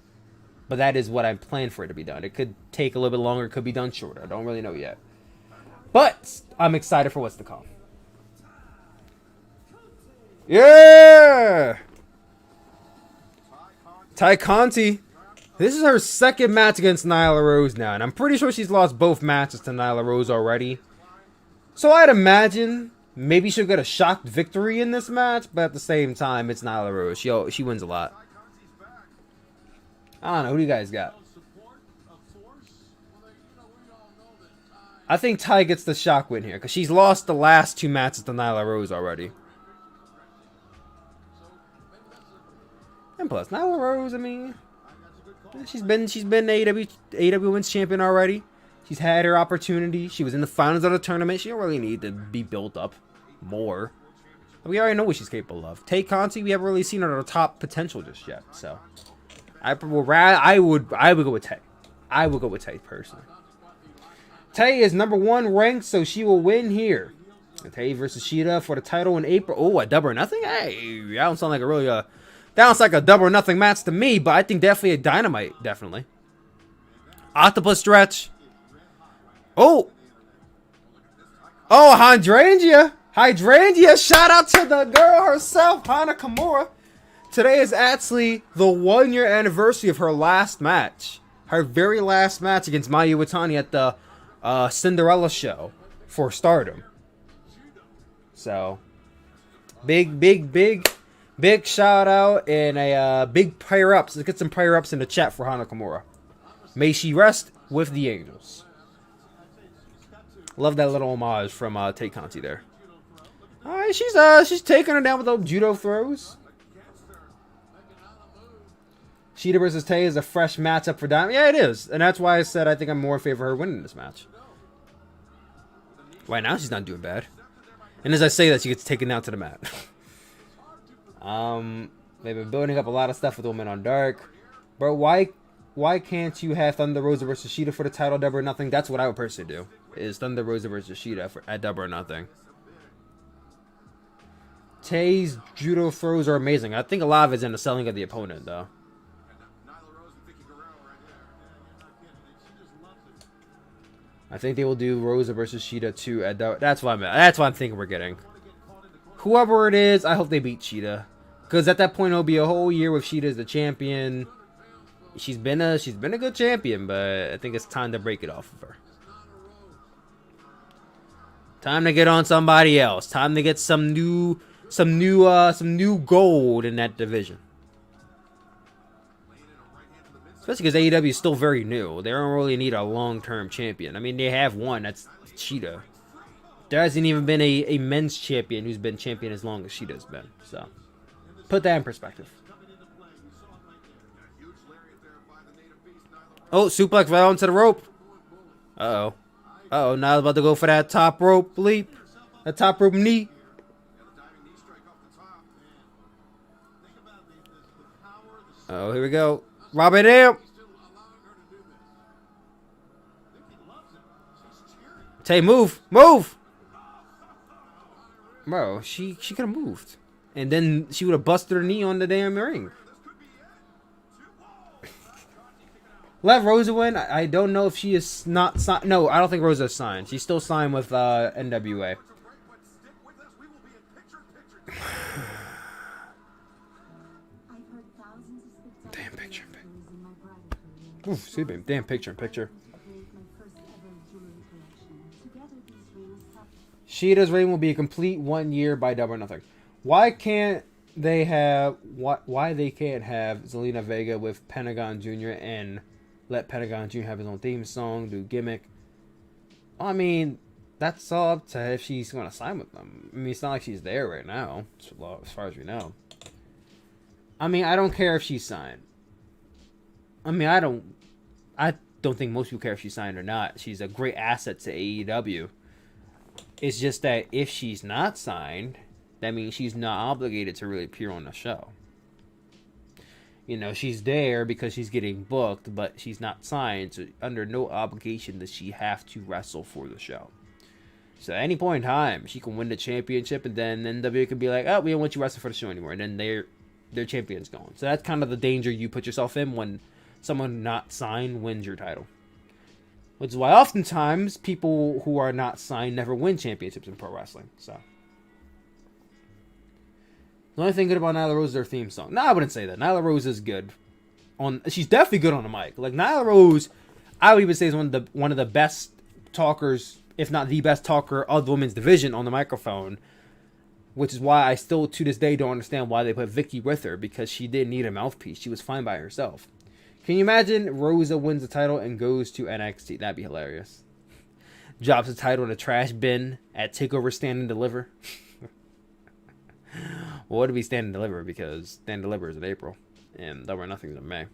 [SPEAKER 1] But that is what I plan for it to be done. It could take a little bit longer. It could be done shorter. I don't really know yet. But I'm excited for what's to come. Yeah! Conti. This is her second match against Nyla Rose now. And I'm pretty sure she's lost both matches to Nyla Rose already. So I'd imagine maybe she'll get a shocked victory in this match. But at the same time, it's Nyla Rose. She wins a lot. I don't know. Who do you guys got? I think Ty gets the shock win here. Because she's lost the last 2 matches to Nyla Rose already. And plus, Nyla Rose, I mean, she's been AEW Women's Champion already. She's had her opportunity. She was in the finals of the tournament. She don't really need to be built up more. We already know what she's capable of. Conti, we haven't really seen her at her top potential just yet. So, I would go with Tay. I would go with Tay personally. Tay is number 1 ranked, so she will win here. Tay versus Shida for the title in April. Oh, a double or nothing? Hey, that don't sound like a really that sounds like a double or nothing match to me, but I think definitely a Dynamite, definitely. Octopus stretch. Oh, Hydrangea. Shout out to the girl herself, Hana Kimura. Today is actually the 1-year anniversary of her last match. Her very last match against Mayu Iwatani at the Cinderella show for Stardom. So, big shout out and a big prayer ups. Let's get some prayer ups in the chat for Hana Kimura. May she rest with the angels. Love that little homage from Conti there. All right, she's taking her down with those judo throws. Shida versus Tay is a fresh matchup for Dante. Yeah, it is, and that's why I said I think I'm more in favor of her winning this match. Right now, she's not doing bad. And as I say that, she gets taken down to the mat. They've been building up a lot of stuff with Women on Dark. Bro, why can't you have Thunder Rosa versus Shida for the title, Double or Nothing? That's what I would personally do. Is Thunder Rosa versus Shida at Double or Nothing. Tay's judo throws are amazing. I think a lot of it's in the selling of the opponent, though. I think they will do Rosa versus Shida too at Double. That's what I'm thinking we're getting. Whoever it is, I hope they beat Shida. Because at that point, it'll be a whole year with Shida as the champion. She's been a good champion, but I think it's time to break it off of her. Time to get on somebody else. Time to get some new gold in that division. Especially because AEW is still very new. They don't really need a long-term champion. I mean, they have one. That's Shida. There hasn't even been a men's champion who's been champion as long as Shida's been. So, put that in perspective. Oh, suplex right onto the rope. Uh-oh. Uh-oh, now about to go for that top rope leap. That top rope knee. Oh, here we go. Robin Amp. Tay, move. Bro, she could have moved. And then she would have busted her knee on the damn ring. Let Rosa win. I don't know if she is not signed. No, I don't think Rosa is signed. She's still signed with NWA. Damn picture. Oof, excuse me. Damn picture. Shida's reign will be a complete 1 year by Double or Nothing. Why can't they have why they can't have Zelina Vega with Pentagon Jr. and let Pentagon Jr. have his own theme song, do gimmick? I mean, that's all up to if she's going to sign with them. I mean, it's not like she's there right now, as far as we know. I mean, I don't care if she's signed. I mean, I don't think most people care if she's signed or not. She's a great asset to AEW. It's just that if she's not signed, that means she's not obligated to really appear on the show. You know, she's there because she's getting booked, but she's not signed, so under no obligation does she have to wrestle for the show. So at any point in time, she can win the championship, and then NWA could be like, oh, we don't want you wrestling for the show anymore, and then their champion's gone. So that's kind of the danger you put yourself in when someone not signed wins your title. Which is why oftentimes people who are not signed never win championships in pro wrestling. So the only thing good about Nyla Rose is their theme song. No, I wouldn't say that. Nyla Rose is good. She's definitely good on the mic. Like Nyla Rose, I would even say is one of the best talkers, if not the best talker of the women's division on the microphone. Which is why I still to this day don't understand why they put Vicky with her, because she didn't need a mouthpiece. She was fine by herself. Can you imagine Rosa wins the title and goes to NXT? That'd be hilarious. Drops the title in a trash bin at TakeOver Stand and Deliver. Well, it'd be Stand and Deliver because Stand and Deliver is in April and Double or Nothing's in May.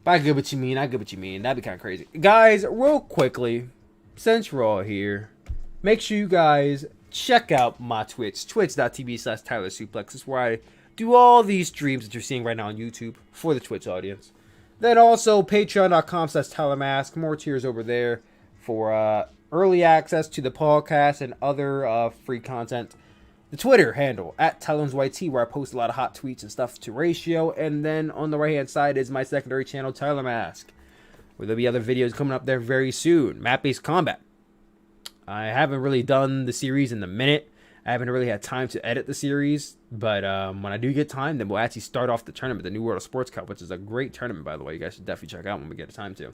[SPEAKER 1] But I get what you mean. That'd be kind of crazy. Guys, real quickly, since we're all here, make sure you guys check out my Twitch, twitch.tv/TylerSuplex. This is where I do all these streams that you're seeing right now on YouTube for the Twitch audience. Then also patreon.com/TylerMask. More tiers over there for early access to the podcast and other free content. The Twitter handle @TylerMaskYT, where I post a lot of hot tweets and stuff to ratio. And then on the right hand side is my secondary channel, TylerMask, where there'll be other videos coming up there very soon. Map-based combat. I haven't really done the series in a minute. I haven't really had time to edit the series, but when I do get time, then we'll actually start off the tournament, the New World of Sports Cup, which is a great tournament, by the way. You guys should definitely check out when we get time to.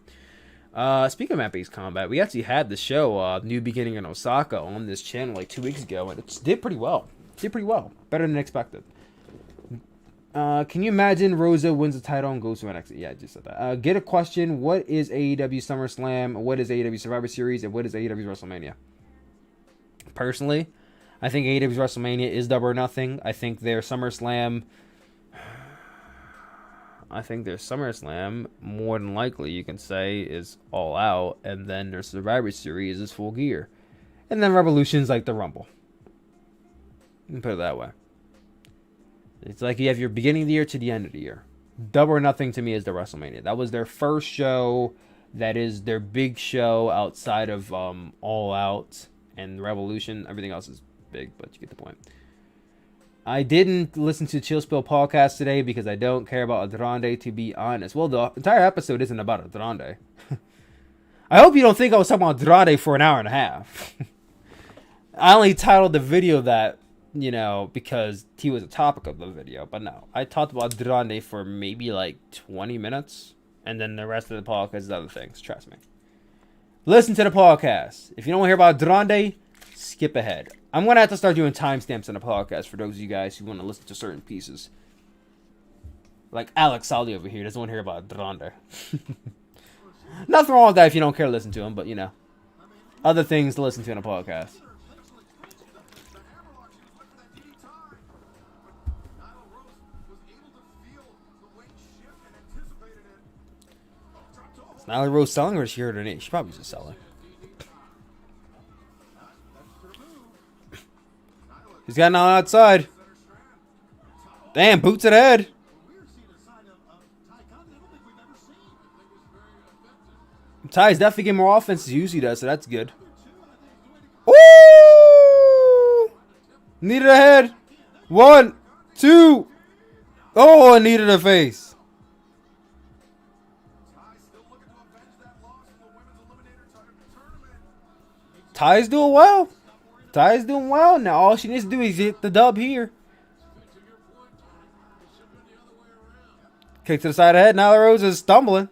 [SPEAKER 1] Speaking of map-based combat, we actually had the show New Beginning in Osaka on this channel like 2 weeks ago, and it did pretty well. Better than expected. Can you imagine Rosa wins the title and goes to NXT? Yeah, I just said that. Get a question. What is AEW SummerSlam? What is AEW Survivor Series? And what is AEW WrestleMania? Personally, I think AEW's WrestleMania is Double or Nothing. I think their SummerSlam, more than likely, you can say, is All Out. And then their Survivor Series is Full Gear. And then Revolution's like the Rumble. You can put it that way. It's like you have your beginning of the year to the end of the year. Double or Nothing to me is the WrestleMania. That was their first show. That is their big show outside of All Out and Revolution. Everything else is big, but you get the point. I didn't listen to Chill Spill podcast today because I don't care about Andrade, to be honest. Well, the entire episode isn't about Andrade. I hope you don't think I was talking about Andrade for an hour and a half. I only titled the video that, because he was a topic of the video. But no, I talked about Andrade for maybe like 20 minutes. And then the rest of the podcast is other things. Trust me. Listen to the podcast. If you don't want to hear about Andrade, skip ahead. I'm going to have to start doing timestamps on the podcast for those of you guys who want to listen to certain pieces. Like Alex Solly over here doesn't want to hear about Andrade. Nothing wrong with that if you don't care to listen to him, but other things to listen to in a podcast. Is Nyla Rose selling, or is she hurt her knee? She probably just selling. He's got Nyla outside. Damn, boot to the head. Ty's definitely getting more offense as he usually does, so that's good. Ooh! Needed a head. 1, 2. Oh, and needed a face. Ty's doing well. Now all she needs to do is hit the dub here. Kick to the side of the head. Now the Rosa is stumbling.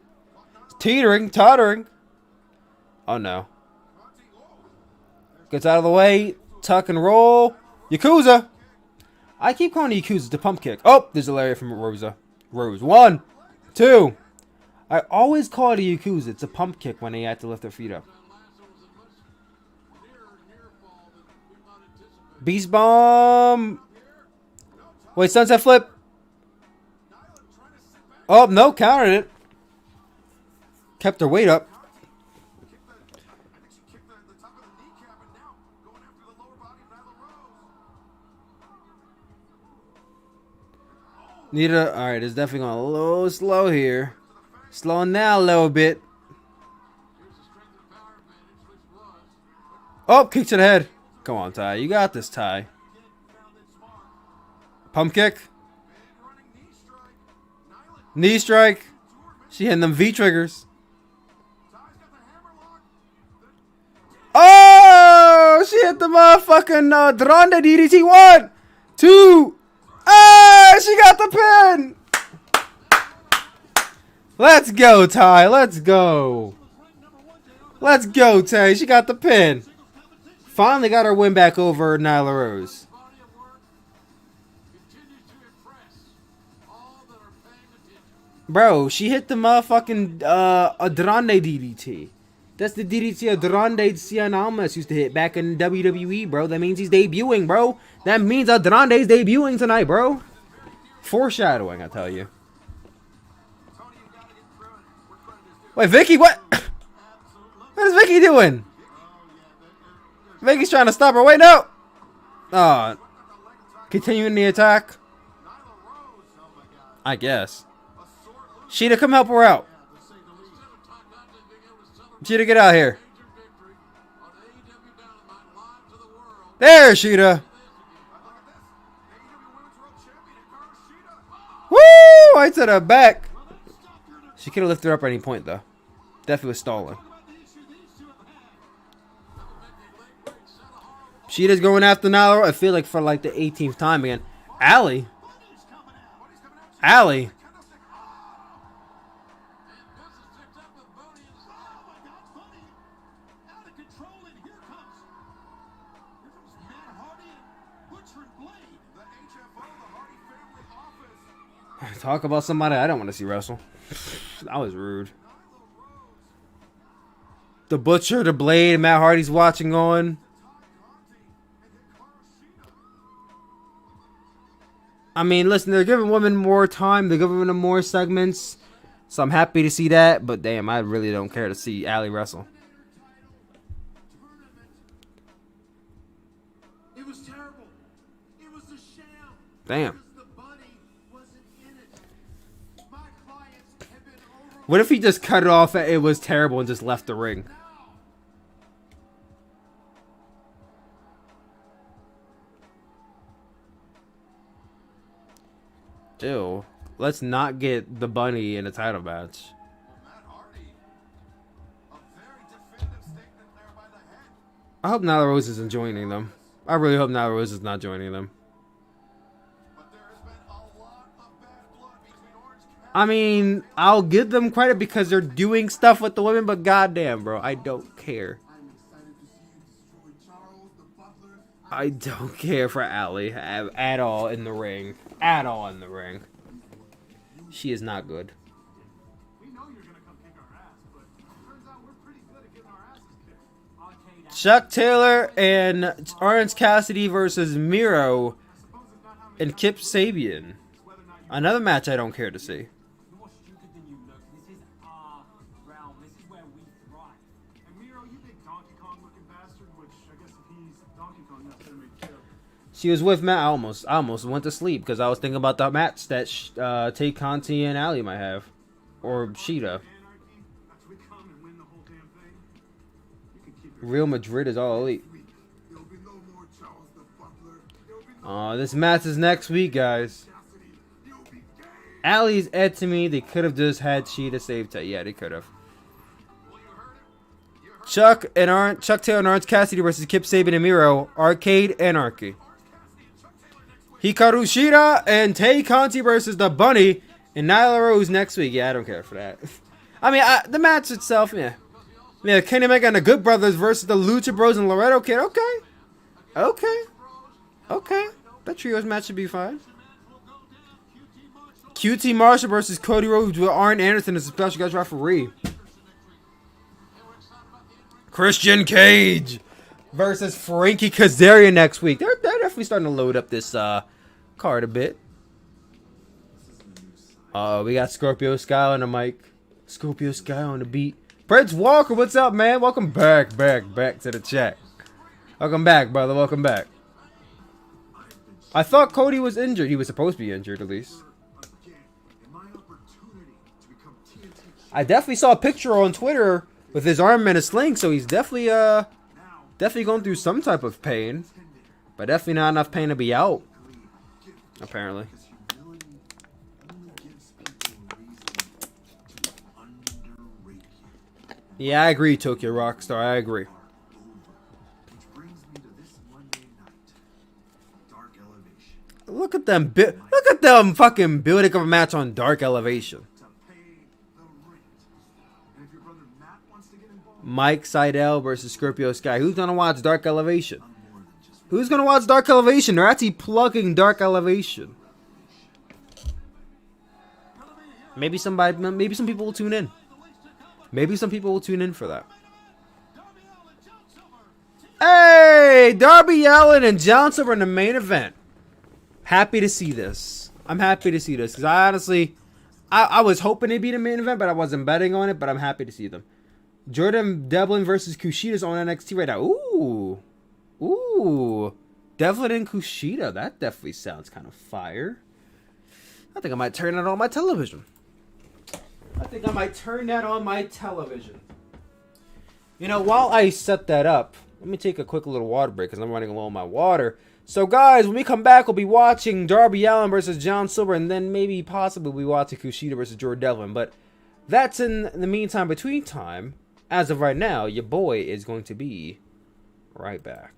[SPEAKER 1] Tottering. Oh no. Gets out of the way. Tuck and roll. Yakuza. I keep calling it Yakuza. The pump kick. Oh, there's a Lariat from Rosa. Rose. 1, 2. I always call it a Yakuza. It's a pump kick when they have to lift their feet up. Beast bomb. Wait, sunset flip. Oh, no, countered it. Kept her weight up. Alright, it's definitely going a little slow here. Slowing down a little bit. Oh, kick to the head. Come on, Ty. You got this, Ty. Pump kick. Knee strike. She hitting them V triggers. Oh, she hit the motherfucking Andrade DDT. 1, 2. Ah, she got the pin. Let's go, Ty. Let's go. Let's go, Tay. She got the pin. Finally got her win back over Nyla Rose. Bro, she hit the motherfucking Andrade DDT. That's the DDT Andrade Cien Almas used to hit back in WWE, bro. That means he's debuting, bro. That means Andrade's debuting tonight, bro. Foreshadowing, I tell you. Wait, Vicky, what? What is Vicky doing? Vicky's trying to stop her. Wait, no. Continuing the attack. I guess. Sheeta, come help her out. Sheeta, get out here. There, Sheeta. Woo! Right to the back. She could have lifted her up at any point, though. Definitely was stalling. Sheeta's going after Nyla. I feel like for like the 18th time again. Allin. Talk about somebody I don't want to see wrestle. That was rude. The Butcher, the Blade, Matt Hardy's watching on. I mean, listen, they're giving women more time. They're giving them more segments. So I'm happy to see that. But damn, I really don't care to see Allin wrestle.
[SPEAKER 2] It was terrible. It was a sham.
[SPEAKER 1] Damn.
[SPEAKER 2] The buddy wasn't in it. My clients have been over.
[SPEAKER 1] What if he just cut it off at it was terrible and just left the ring? Ew. Let's not get the bunny in a title match. I hope Nyla Rose isn't joining them. I really hope Nyla Rose is not joining them. I mean, I'll give them credit because they're doing stuff with the women, but goddamn, bro, I don't care. I don't care for Allin at all in the ring. At all in the ring. She is not good.
[SPEAKER 5] We know you're gonna come kick our ass, but turns out we're pretty good at getting our asses kicked.
[SPEAKER 1] Chuck Taylor and Orange Cassidy versus Miro and Kip Sabian. Another match I don't care to see.
[SPEAKER 5] More stupid than you look. This is our realm. This is where we thrive. And Miro, you big Donkey Kong looking bastard, which I guess if he's Donkey Kong, that's gonna make joke.
[SPEAKER 1] She was with Matt. I almost went to sleep because I was thinking about that match that Tay Conti and Allin might have, or Sheeta. Real Madrid is all elite. This match is next week, guys. Allie's Ed to me. They could have just had Sheeta save Tay. Yeah, they could have. Chuck Taylor and Orange Cassidy versus Kip Sabian and Miro. Arcade Anarchy. Hikaru Shida and Tay Conti versus the Bunny and Nyla Rose next week. Yeah, I don't care for that. I mean, the match itself, yeah. Yeah, Kenny Omega and the Good Brothers versus the Lucha Bros and Laredo Kid. Okay. That trios match should be fine. QT Marshall versus Cody Rhodes with Arn Anderson as a special guest referee. Christian Cage versus Frankie Kazarian next week. They're definitely starting to load up this card a bit. We got Scorpio Sky on the mic. Scorpio Sky on the beat. Prince Walker, what's up, man? Welcome back to the chat. Welcome back, brother. Welcome back. I thought Cody was injured. He was supposed to be injured, at least. I definitely saw a picture on Twitter with his arm in a sling, so he's definitely going through some type of pain, but definitely not enough pain to be out. Apparently. Yeah, I agree, Tokyo Rockstar. I agree.
[SPEAKER 2] Which brings me to this Monday night. Dark Elevation.
[SPEAKER 1] Look at them. Look at them fucking building up a match on Dark Elevation.
[SPEAKER 2] To pay the rent. And if your brother Matt wants to get involved,
[SPEAKER 1] Mike Sydal versus Scorpio Sky. Who's gonna watch Dark Elevation? Who's gonna watch Dark Elevation? They're actually plugging Dark Elevation. Maybe some people will tune in. Maybe some people will tune in for that. Hey, Darby Allin and John Silver in the main event. Happy to see this. I'm happy to see this because I honestly, I was hoping it'd be the main event, but I wasn't betting on it. But I'm happy to see them. Jordan Devlin versus Kushida's on NXT right now. Ooh, Devlin and Kushida. That definitely sounds kind of fire. I think I might turn that on my television. You know, while I set that up, let me take a quick little water break because I'm running low on my water. So, guys, when we come back, we'll be watching Darby Allin versus John Silver, and then maybe possibly we'll be watching Kushida versus Jordan Devlin. But that's in the meantime, between time. As of right now, your boy is going to be right back.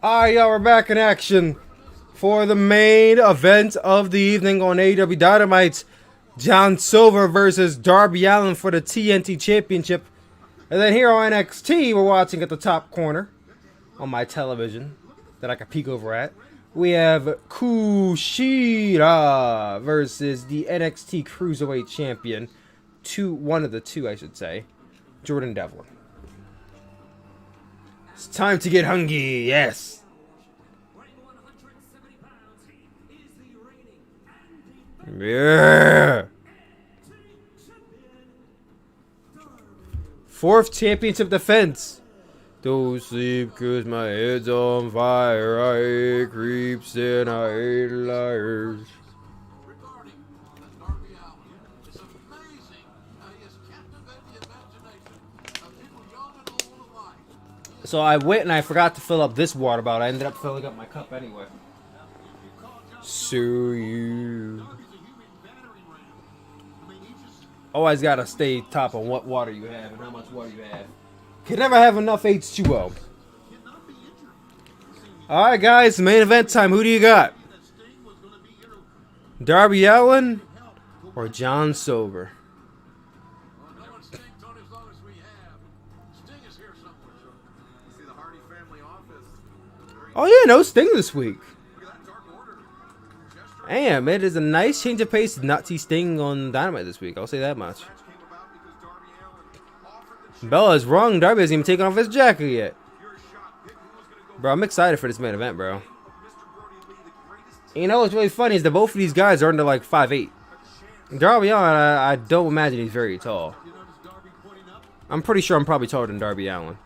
[SPEAKER 1] Alright, y'all, we're back in action for the main event of the evening on AEW Dynamite. John Silver versus Darby Allin for the TNT Championship. And then here on NXT, we're watching at the top corner on my television that I can peek over at. We have Kushida versus the NXT Cruiserweight Champion. One of the two, I should say. Jordan Devlin. It's time to get hungry, yes. Yeah. Fourth championship defense. Don't sleep cause my head's on fire. I hate creeps and I hate liars. So I went and I forgot to fill up this water bottle. I ended up filling up my cup anyway. So you always gotta stay top on what water you have and how much water you have. Can never have enough H2O. Alright guys, main event time. Who do you got? Darby Allin or John Silver? Oh yeah, no Sting this week. Damn, it is a nice change of pace to not see Sting on Dynamite this week. I'll say that much. Bella's wrong. Darby hasn't even taken off his jacket yet. Bro, I'm excited for this main event, bro. You know what's really funny is that both of these guys are under like 5'8". Darby Allin, I don't imagine he's very tall. I'm pretty sure I'm probably taller than Darby Allin.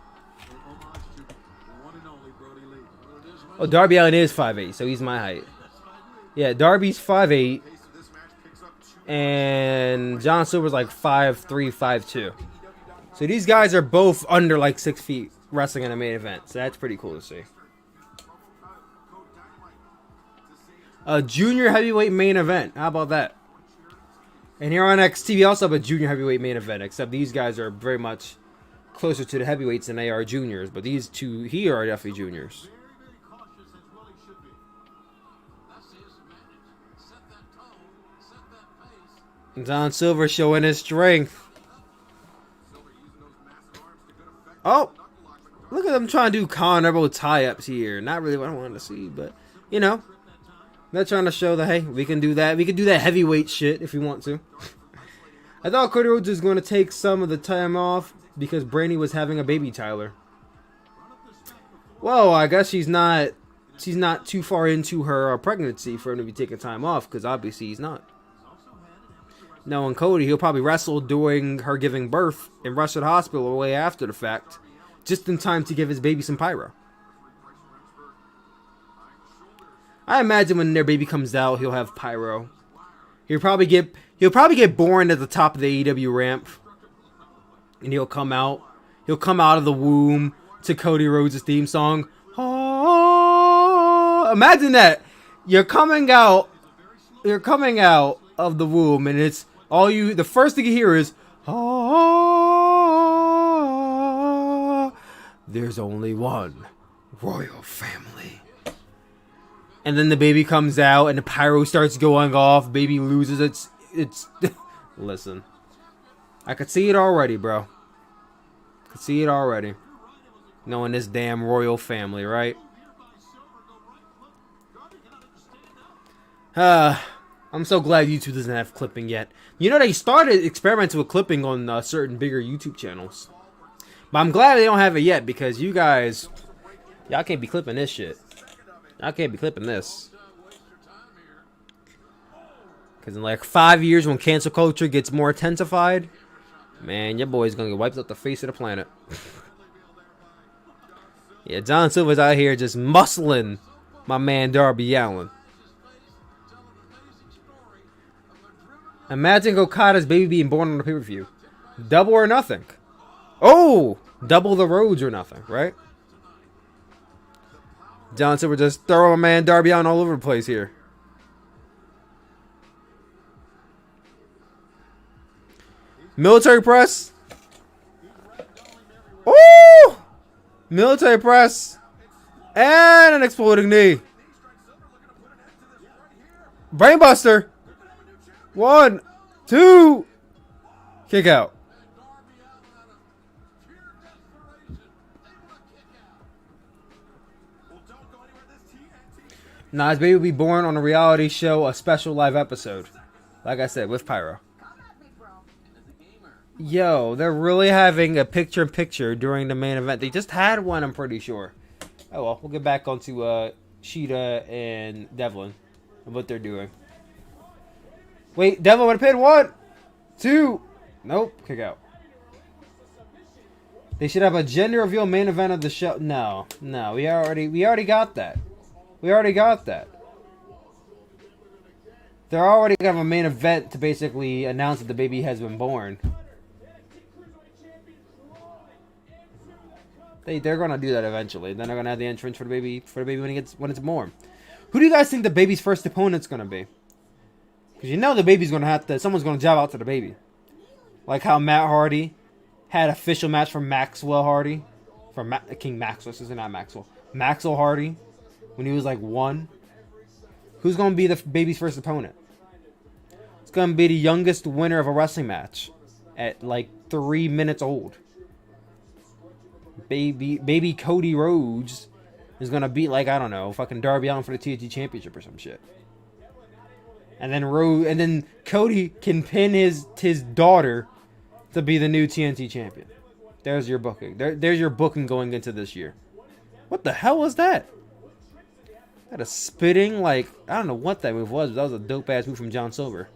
[SPEAKER 1] Oh, Darby Allin is 5'8", so he's my height. Yeah, Darby's 5'8", and John Silver's like 5'3", 5'2". So these guys are both under like 6 feet wrestling in a main event. So that's pretty cool to see. A junior heavyweight main event. How about that? And here on NXT, we also have a junior heavyweight main event, except these guys are very much closer to the heavyweights than they are juniors. But these two here are definitely juniors. John Silver showing his strength. Oh, look at them trying to do Con tie-ups here. Not really what I wanted to see, but, you know. They're trying to show that, hey, we can do that. We can do that heavyweight shit if we want to. I thought Cody Rhodes was going to take some of the time off because Brandy was having a baby Tyler. Well, I guess she's not too far into her pregnancy for him to be taking time off because obviously he's not. Knowing Cody, he'll probably wrestle during her giving birth and rush to the hospital way after the fact, just in time to give his baby some pyro. I imagine when their baby comes out, he'll have pyro. He'll probably get born at the top of the AEW ramp, and he'll come out. He'll come out of the womb to Cody Rhodes' theme song. Oh, imagine that you're coming out of the womb, and it's all you. The first thing you hear is, "Oh, there's only one royal family." And then the baby comes out, and the pyro starts going off. Baby loses its. Listen, I could see it already, bro. Could see it already. Knowing this damn royal family, right? I'm so glad YouTube doesn't have clipping yet. You know, they started experimenting with clipping on certain bigger YouTube channels. But I'm glad they don't have it yet because you guys, y'all can't be clipping this shit. Y'all can't be clipping this. Because in like 5 years when cancel culture gets more intensified, man, your boy's going to get wiped off the face of the planet. Yeah, John Silver's out here just muscling my man Darby Allin. Imagine Okada's baby being born on the pay-per-view. Double or nothing. Oh! Double the roads or nothing, right? John Silver just throwing my man Darby Allin all over the place here. Military press. Oh! Military press. And an exploding knee. Brainbuster. 1, 2. Kick out. Nah, his baby will be born on a reality show, a special live episode. Like I said, with pyro. Yo, they're really having a picture-in-picture during the main event. They just had one, I'm pretty sure. Oh well, we'll get back onto Sheeta and Devlin and what they're doing. Wait, Devlin would have pinned 1, 2. Nope, kick out. They should have a gender reveal main event of the show. No, we already got that. We already got that. They're already gonna have a main event to basically announce that the baby has been born. They're gonna do that eventually. Then they're gonna have the entrance for the baby when it's born. Who do you guys think the baby's first opponent's gonna be? Because you know the baby's gonna have to. Someone's gonna jab out to the baby. Like how Matt Hardy had official match for Maxwell Hardy, from King Maxwell. This is not Maxwell. Maxwell Hardy, when he was like 1. Who's gonna be the baby's first opponent? It's gonna be the youngest winner of a wrestling match at like 3 minutes old. Baby Cody Rhodes is gonna beat, like, I don't know, fucking Darby Allin for the TNT Championship or some shit. And then Cody can pin his daughter to be the new TNT champion. There's your booking. There's your booking going into this year. What the hell was that? That a spitting, like, I don't know what that move was, but that was a dope ass move from John Silver.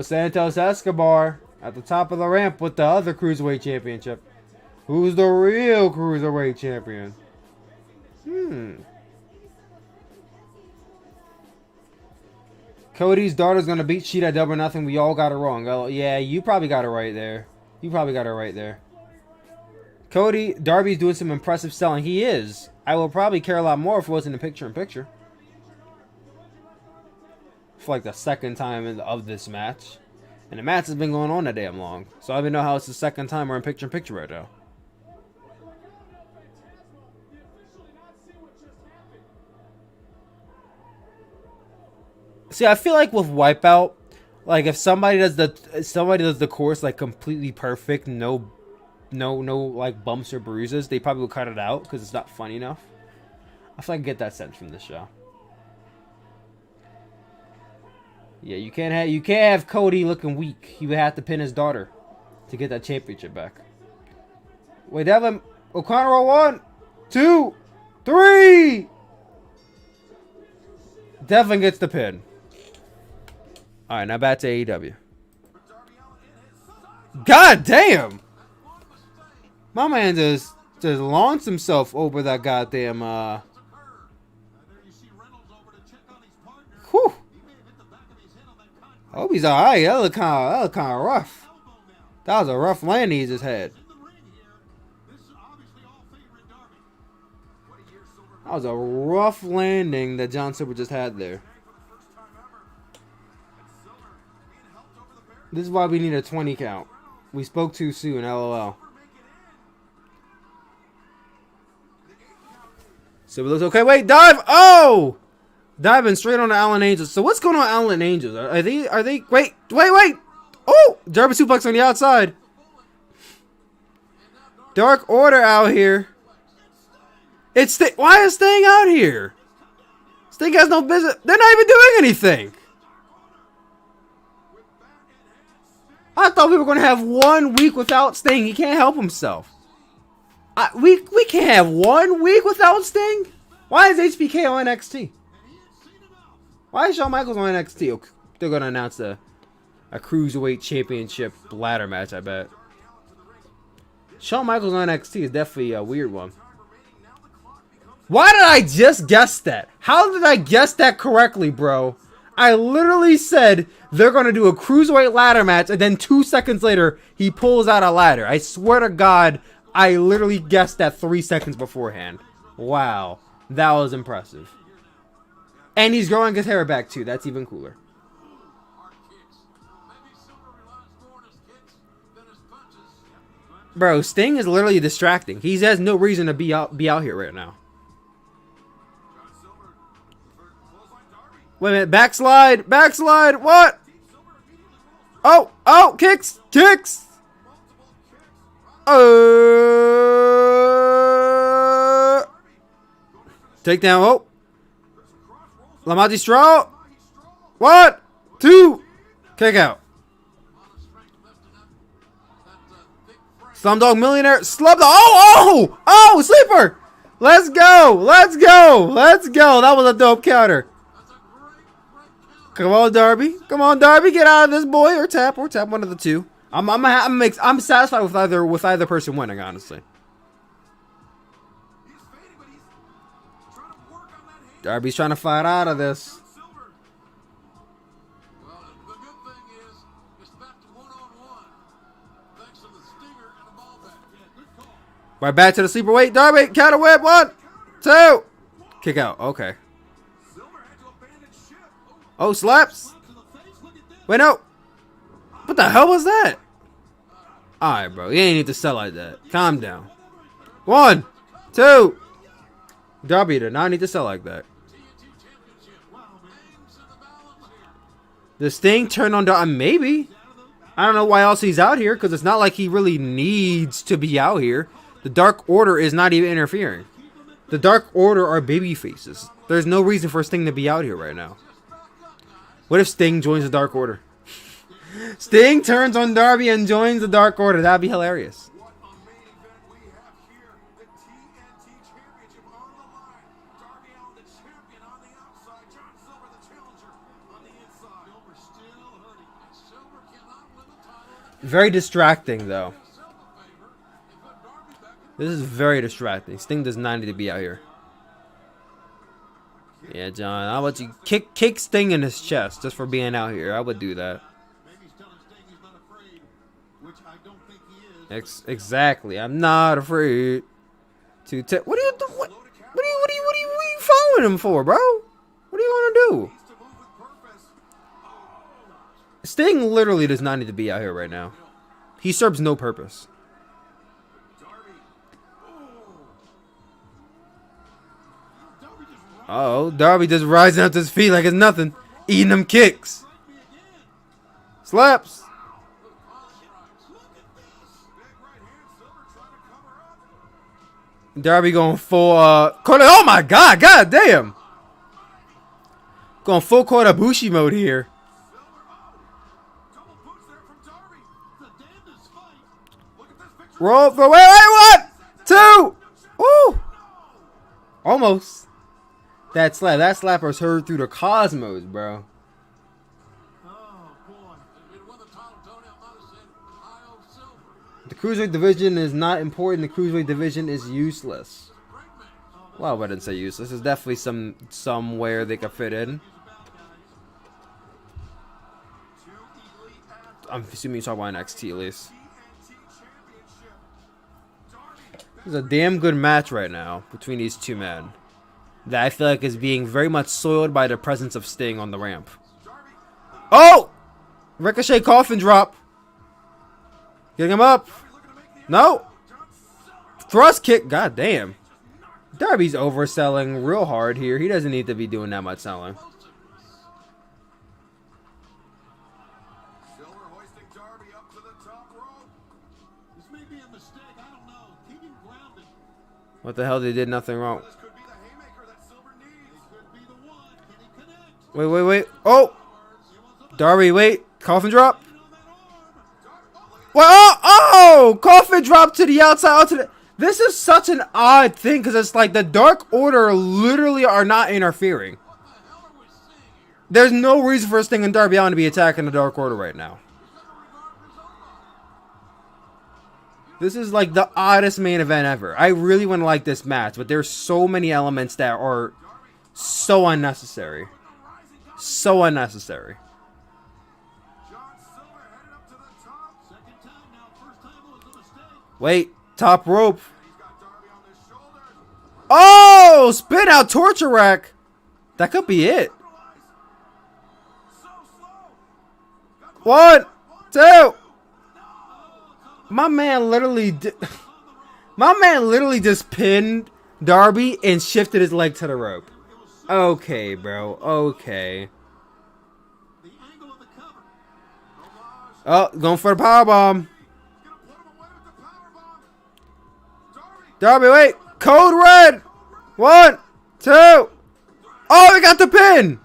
[SPEAKER 1] Santos Escobar at the top of the ramp with the other Cruiserweight Championship. Who's the real Cruiserweight Champion? Cody's daughter's gonna beat Sheeta at Double or Nothing. We all got it wrong. Oh, yeah, you probably got it right there. Darby's doing some impressive selling. He is. I will probably care a lot more if it wasn't a picture-in-picture. For like the second time of this match. And the match has been going on that damn long. So I don't even know how it's the second time we're in picture-in-picture right now. See, I feel like with Wipeout, like if somebody does the course like completely perfect, no like bumps or bruises, they probably will cut it out because it's not funny enough. I feel like I get that sense from this show. Yeah, you can't have Cody looking weak. He would have to pin his daughter to get that championship back. Wait, Devlin O'Connor roll 1, 2, 3. Devlin gets the pin. All right, now back to AEW. God damn! My man just launched himself over that goddamn whew. I hope he's alright. That looked kind of rough. That was a rough landing he just had. That was a rough landing that John Silver just had there. This is why we need a 20 count. We spoke too soon, LOL. So it looks okay. Wait, dive! Oh! Diving straight on the Allin Angels. So what's going on with Allin Angels? Are they wait! Oh! Darby suplex on the outside. Dark Order out here. Why is Sting out here? Sting has no business. They're not even doing anything. I thought we were going to have 1 week without Sting. He can't help himself. We can't have 1 week without Sting? Why is HBK on NXT? Why is Shawn Michaels on NXT? Oh, they're going to announce a Cruiserweight Championship ladder match, I bet. Shawn Michaels on NXT is definitely a weird one. Why did I just guess that? How did I guess that correctly, bro? I literally said they're going to do a Cruiserweight ladder match, and then 2 seconds later, he pulls out a ladder. I swear to God, I literally guessed that 3 seconds beforehand. Wow. That was impressive. And he's growing his hair back, too. That's even cooler. Bro, Sting is literally distracting. He has no reason to be out here right now. Wait a minute, backslide, what? Oh, kicks. Takedown, oh. Lamati Straw. 1, 2, kick out. Slumdog Millionaire, Slumdog, oh, sleeper. Let's go. That was a dope counter. Come on, Darby, get out of this, boy, or tap one of the two. I'm satisfied with either person winning, honestly. Darby's trying to fight out of this. Right back to the sleeper weight. Darby, counter whip. 1, 2. Kick out. Okay. Oh, slaps. Wait, no. What the hell was that? Alright, bro. You ain't need to sell like that. Calm down. 1, 2. Darby did not need to sell like that. The Sting turned on Darby. Maybe. I don't know why else he's out here, because it's not like he really needs to be out here. The Dark Order is not even interfering. The Dark Order are baby faces. There's no reason for Sting to be out here right now. What if Sting joins the Dark Order? Sting turns on Darby and joins the Dark Order. That'd be hilarious. Very distracting, though. This is very distracting. Sting does not need to be out here. Yeah, John, how about you kick Sting in his chest just for being out here? I would do that. Exactly. I'm not afraid to take. What are you doing? What are you following him for, bro? What do you want to do? Sting literally does not need to be out here right now. He serves no purpose. Uh-oh, Darby just rising up to his feet like it's nothing. Eating them kicks. Slaps. Darby going full, oh my god, god damn. Going full Kodabushi mode here. Roll for, wait, 1, 2. Woo. Almost. That slapper's heard through the cosmos, bro. The Cruiserweight division is not important. The Cruiserweight division is useless. Well, I didn't say useless. There's definitely somewhere they could fit in. I'm assuming you're talking about NXT at least. There's a damn good match right now between these two men that I feel like is being very much soiled by the presence of Sting on the ramp. Oh! Ricochet coffin drop. Getting him up. No. Thrust kick. God damn. Darby's overselling real hard here. He doesn't need to be doing that much selling. What the hell? They did nothing wrong. Wait. Oh! Darby, wait. Coffin drop. Well, oh! Coffin drop to the outside. This is such an odd thing because it's like the Dark Order literally are not interfering. There's no reason for Sting and Darby Allin to be attacking the Dark Order right now. This is like the oddest main event ever. I really want to like this match, but there's so many elements that are so unnecessary. So unnecessary. Wait, top rope. Oh, spin out torture rack. That could be it. 1, 2. My man literally just pinned Darby and shifted his leg to the rope. Okay, bro. Okay. Oh, going for the powerbomb. Darby, wait. Code red. 1, 2. Oh, we got the pin.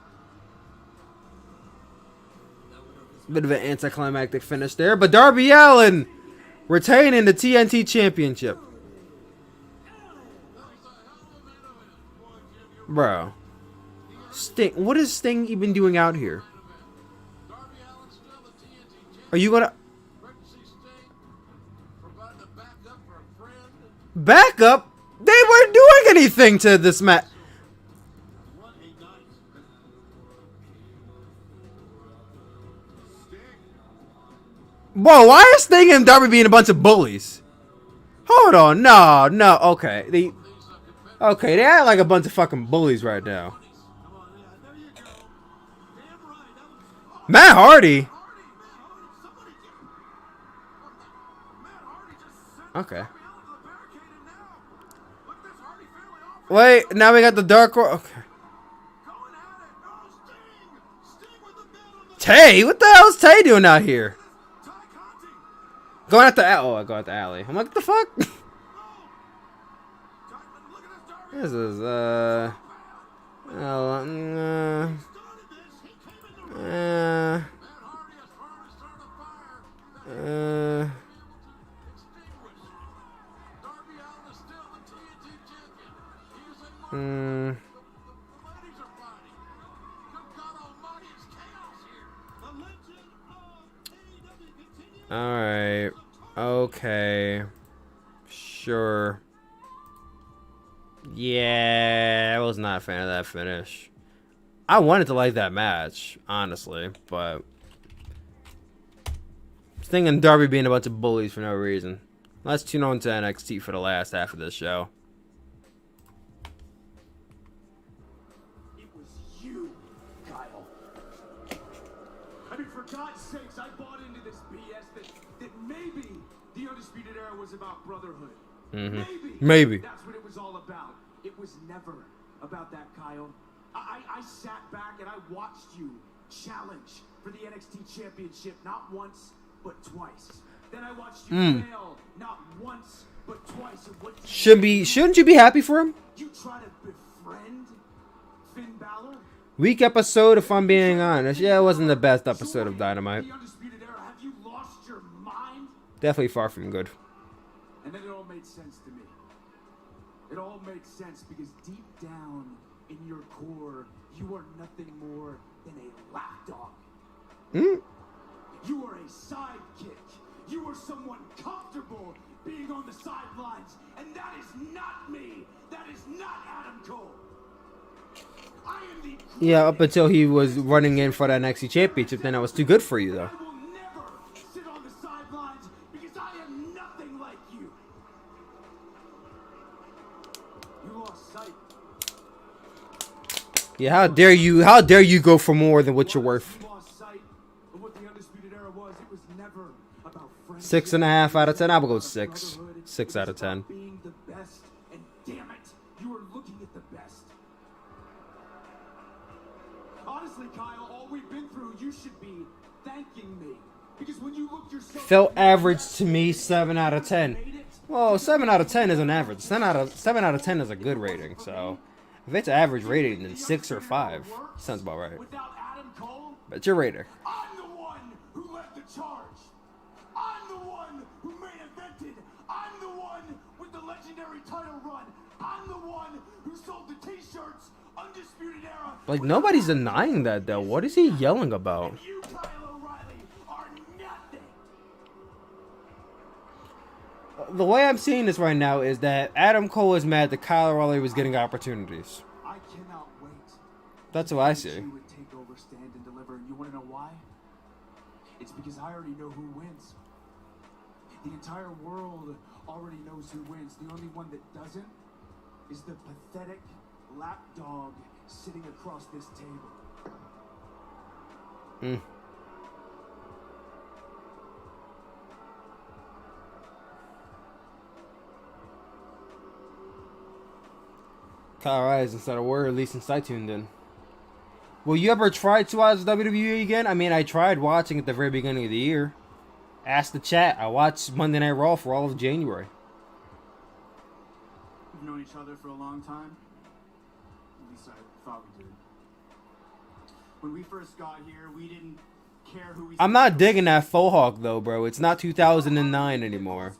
[SPEAKER 1] Bit of an anticlimactic finish there, but Darby Allin retaining the TNT Championship. Bro. Sting. What is Sting even doing out here? Are you gonna... Backup? They weren't doing anything to this match. Whoa, why are Sting and Darby being a bunch of bullies? Hold on, no, okay. They act like a bunch of fucking bullies right now. Matt Hardy? Okay. Wait, now we got the Dark Horse. Okay. Tay? What the hell is Tay doing out here? Going at the alley. Oh, I go at the alley. I'm like, what the fuck? This is, Alright. Okay. Sure. Yeah, I was not a fan of that finish. I wanted to like that match, honestly, but I was thinking Darby being a bunch of bullies for no reason. Let's tune on to NXT for the last half of this show.
[SPEAKER 2] It was you, Kyle. I mean, for God's sakes, I bought into this BS that maybe the Undisputed Era was about brotherhood.
[SPEAKER 1] Maybe.
[SPEAKER 2] That's what it was all about. It was never about that, Kyle. I sat back and I watched you challenge for the NXT Championship not once, but twice. Then I watched you fail not once, but twice.
[SPEAKER 1] Shouldn't you be happy for him?
[SPEAKER 2] You try to befriend Finn Balor?
[SPEAKER 1] Weak episode, if I'm being honest. Yeah, it wasn't the best episode of Dynamite.
[SPEAKER 2] The Undisputed Era, have you lost your mind?
[SPEAKER 1] Definitely far from good.
[SPEAKER 2] And then it all made sense to me. It all made sense because deep down in your core, you are nothing more than a lapdog. You are a sidekick. You are someone comfortable being on the sidelines. And that is not me. That is not Adam Cole. I am the
[SPEAKER 1] Yeah, up until he was running in for that NXT Championship, then that was too good for you, though.
[SPEAKER 2] I will never sit on the sidelines because I am nothing like you. You lost sight.
[SPEAKER 1] Yeah, how dare you go for more than what you're worth.
[SPEAKER 2] You lost sight of what the Undisputed Era was. It was never about friendship.
[SPEAKER 1] 6.5 out of 10. I will go 6. 6 out of 10.
[SPEAKER 2] Being the best, and damn it, you are looking at the best. Honestly, Kyle, all we've been through, you should be thanking me. Because when you look yourself
[SPEAKER 1] Felt average to me, 7 out of 10. Well, 7 out of 10 isn't average. 7 out of 10 is a good rating, so if it's average rating, then 6 or 5 sounds about right.
[SPEAKER 2] without Adam Cole,
[SPEAKER 1] But your rater.
[SPEAKER 2] I'm the one who led the charge. I'm the one who main evented. I'm the one with the legendary title run. I'm the one who sold the t-shirts. Undisputed Era.
[SPEAKER 1] Like, nobody's denying that, though. What is he yelling about?
[SPEAKER 2] You, Kyle O'Reilly, are nothing.
[SPEAKER 1] The way I'm seeing this right now is that Adam Cole is mad that Kyle O'Reilly was getting opportunities.
[SPEAKER 2] I cannot wait.
[SPEAKER 1] That's what I see.
[SPEAKER 2] You would take over, stand, and deliver. And you want to know why? It's because I already know who wins. The entire world already knows who wins. The only one that doesn't is the pathetic lapdog sitting across this table. Kyle O'Reilly hasn't said a word, at least since I tuned in. Will you ever try to watch WWE again? I mean, I tried watching at the very beginning of the year. Ask the chat. I watched Monday Night Raw for all of January. We've known each other for a long time. At least I thought we did. When we first got here, we didn't care who we...
[SPEAKER 1] I'm not digging that faux hawk, though, bro. It's not 2009 anymore.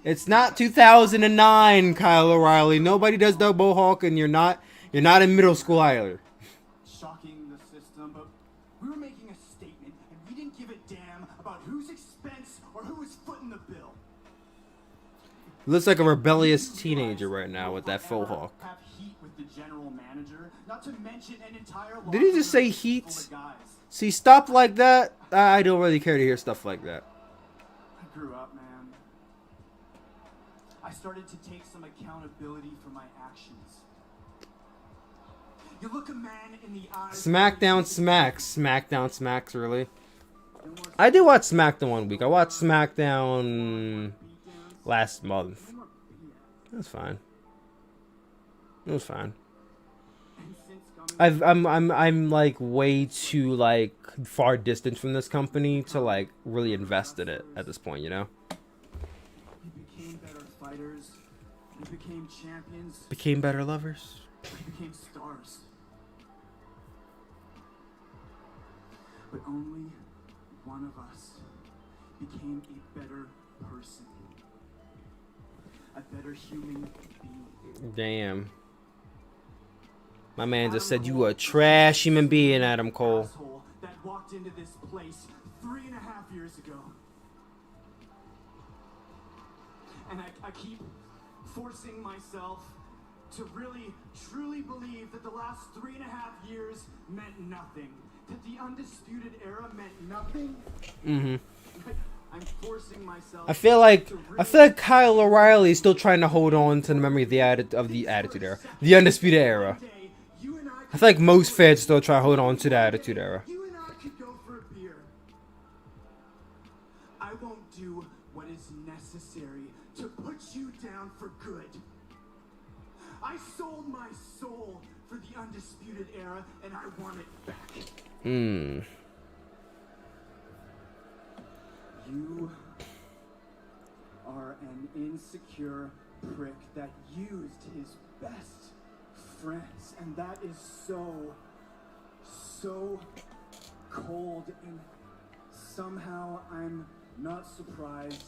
[SPEAKER 1] It's not 2009, Kyle O'Reilly. Nobody does the mohawk, and you're not in middle school either.
[SPEAKER 2] Shocking the system, but we were making a statement, and we didn't give a damn about whose expense or who was footing the bill.
[SPEAKER 1] Looks like a rebellious teenager right now with that faux hawk.
[SPEAKER 2] Have heat with the general manager, not to mention an entire...
[SPEAKER 1] Did he just say heat? See, stuff like that, I don't really care to hear stuff like that.
[SPEAKER 2] I grew up, man. I started to take some accountability for my actions. You look a man in the eyes.
[SPEAKER 1] SmackDown smacks, really. I did watch SmackDown one week. I watched SmackDown last month. It was fine. It was fine. I'm like way too like far distant from this company to like really invest in it at this point, you know?
[SPEAKER 2] We became better fighters. We became champions.
[SPEAKER 1] Became better lovers.
[SPEAKER 2] We became stars. But only one of us became a better person. A better human being.
[SPEAKER 1] Damn. My man just said you a trash human being, Adam Cole.
[SPEAKER 2] That walked into this place 3.5 years ago. And I keep forcing myself to really, truly believe that the last 3.5 years meant nothing. That the Undisputed Era meant nothing.
[SPEAKER 1] Mm-hmm.
[SPEAKER 2] I'm forcing myself.
[SPEAKER 1] I feel like Kyle O'Reilly is still trying to hold on to the memory of the Attitude Era, the Undisputed Era. I feel like most fans still try to hold on to the Attitude Era.
[SPEAKER 2] You and I could go for a beer. I won't do what is necessary to put you down for good. I sold my soul for the Undisputed Era, and I want it back.
[SPEAKER 1] Hmm.
[SPEAKER 2] You are an insecure prick that used his best friends, and that is so cold, and somehow I'm not surprised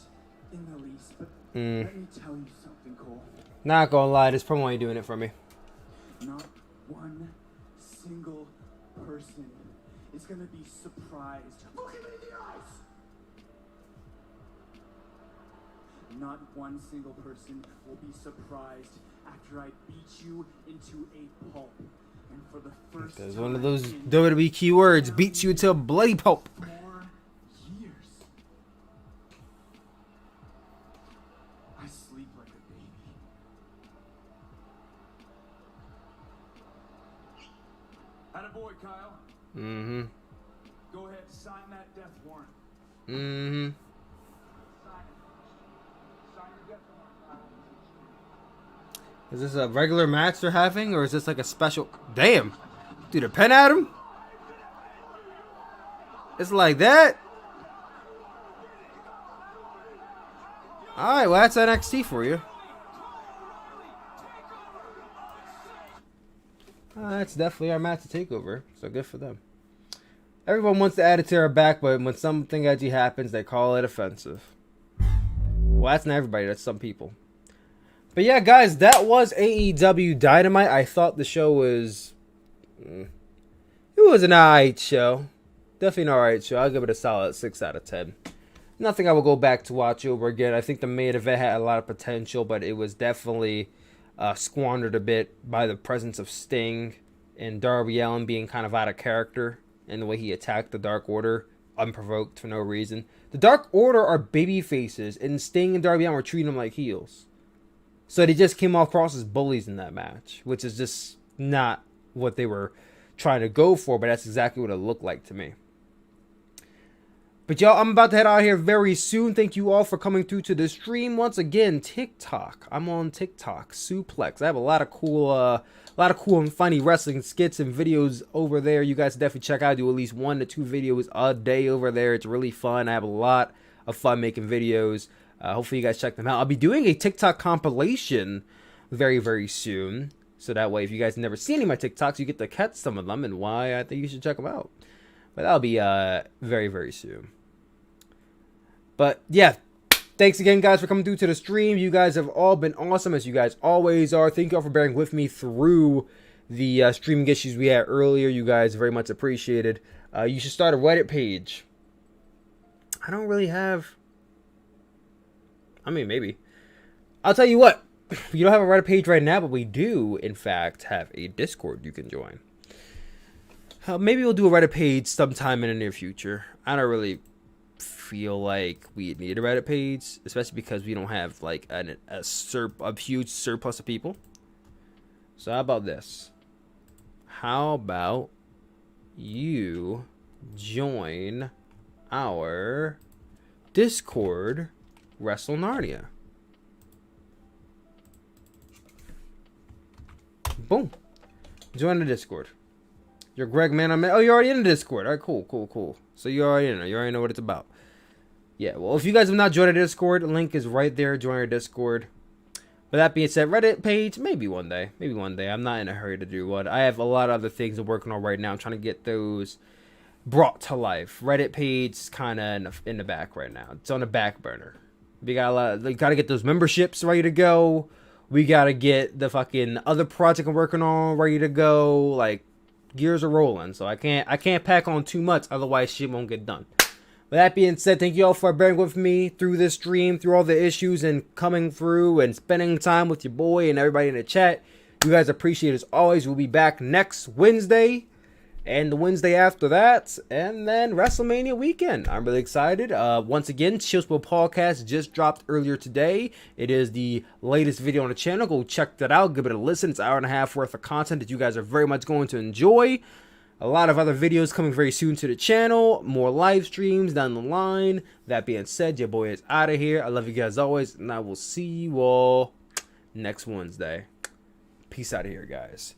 [SPEAKER 2] in the least. But let me tell you something, Cole.
[SPEAKER 1] Not gonna lie, this promo ain't doing it for me.
[SPEAKER 2] Not one single person is gonna be surprised. Look him in the eyes! Not one single person will be surprised after I beat you into a pulp. And for the first
[SPEAKER 1] There's
[SPEAKER 2] time
[SPEAKER 1] one of those WWE keywords, beats you to a bloody pulp.
[SPEAKER 2] 4 years. I sleep like a baby. Attaboy, Kyle.
[SPEAKER 1] Mm-hmm.
[SPEAKER 2] Go ahead, sign that death warrant.
[SPEAKER 1] Mm-hmm. Is this a regular match they're having, or is this like a special? Damn, dude, a pen at him? It's like that? Alright, well that's NXT for you. That's definitely our match to TakeOver, so good for them. Everyone wants the Attitude Era back, but when something edgy happens, they call it offensive. Well, that's not everybody, that's some people. But yeah, guys, that was AEW Dynamite. I thought the show was... it was an alright show. Definitely an alright show. I'll give it a solid 6 out of 10. Nothing I will go back to watch over again. I think the main event had a lot of potential, but it was definitely squandered a bit by the presence of Sting and Darby Allin being kind of out of character in the way he attacked the Dark Order unprovoked for no reason. The Dark Order are baby faces, and Sting and Darby Allin were treating them like heels. So they just came across as bullies in that match, which is just not what they were trying to go for, but that's exactly what it looked like to me. But y'all, I'm about to head out of here very soon. Thank you all for coming through to the stream. Once again, TikTok. I'm on TikTok. Suplex. I have a lot of cool and funny wrestling skits and videos over there. You guys definitely check out. I do at least 1 to 2 videos a day over there. It's really fun. I have a lot of fun making videos. Hopefully you guys check them out. I'll be doing a TikTok compilation very, very soon. So that way, if you guys never see any of my TikToks, you get to catch some of them and why I think you should check them out. But that'll be very, very soon. But yeah, thanks again, guys, for coming through to the stream. You guys have all been awesome, as you guys always are. Thank you all for bearing with me through the streaming issues we had earlier. You guys very much appreciated. You should start a Reddit page. I don't really have... I mean, maybe. I'll tell you what. We don't have a Reddit page right now, but we do, in fact, have a Discord you can join. Maybe we'll do a Reddit page sometime in the near future. I don't really feel like we need a Reddit page, especially because we don't have like a huge surplus of people. So how about this? How about you join our Discord, Wrestle Narnia? Boom. Join the Discord. You're Greg, man. Oh, you're already in the Discord. All right, cool. So you're already in there. You already know what it's about. Yeah, well, if you guys have not joined the Discord, the link is right there. Join our Discord. With that being said, Reddit page, maybe one day. I'm not in a hurry to do one. I have a lot of other things I'm working on right now. I'm trying to get those brought to life. Reddit page is kind of in the back right now. It's on the back burner. We got to get those memberships ready to go. We got to get the fucking other project I'm working on ready to go. Like, gears are rolling. So I can't pack on too much, otherwise shit won't get done. With that being said, thank you all for bearing with me through this stream, through all the issues and coming through and spending time with your boy and everybody in the chat. You guys appreciate it as always. We'll be back next Wednesday and the Wednesday after that, and then WrestleMania weekend. I'm really excited. Once again, Chillspill Podcast just dropped earlier today. It is the latest video on the channel. Go check that out. Give it a listen. It's an hour and a half worth of content that you guys are very much going to enjoy. A lot of other videos coming very soon to the channel. More live streams down the line. That being said, your boy is out of here. I love you guys always, and I will see you all next Wednesday. Peace out of here, guys.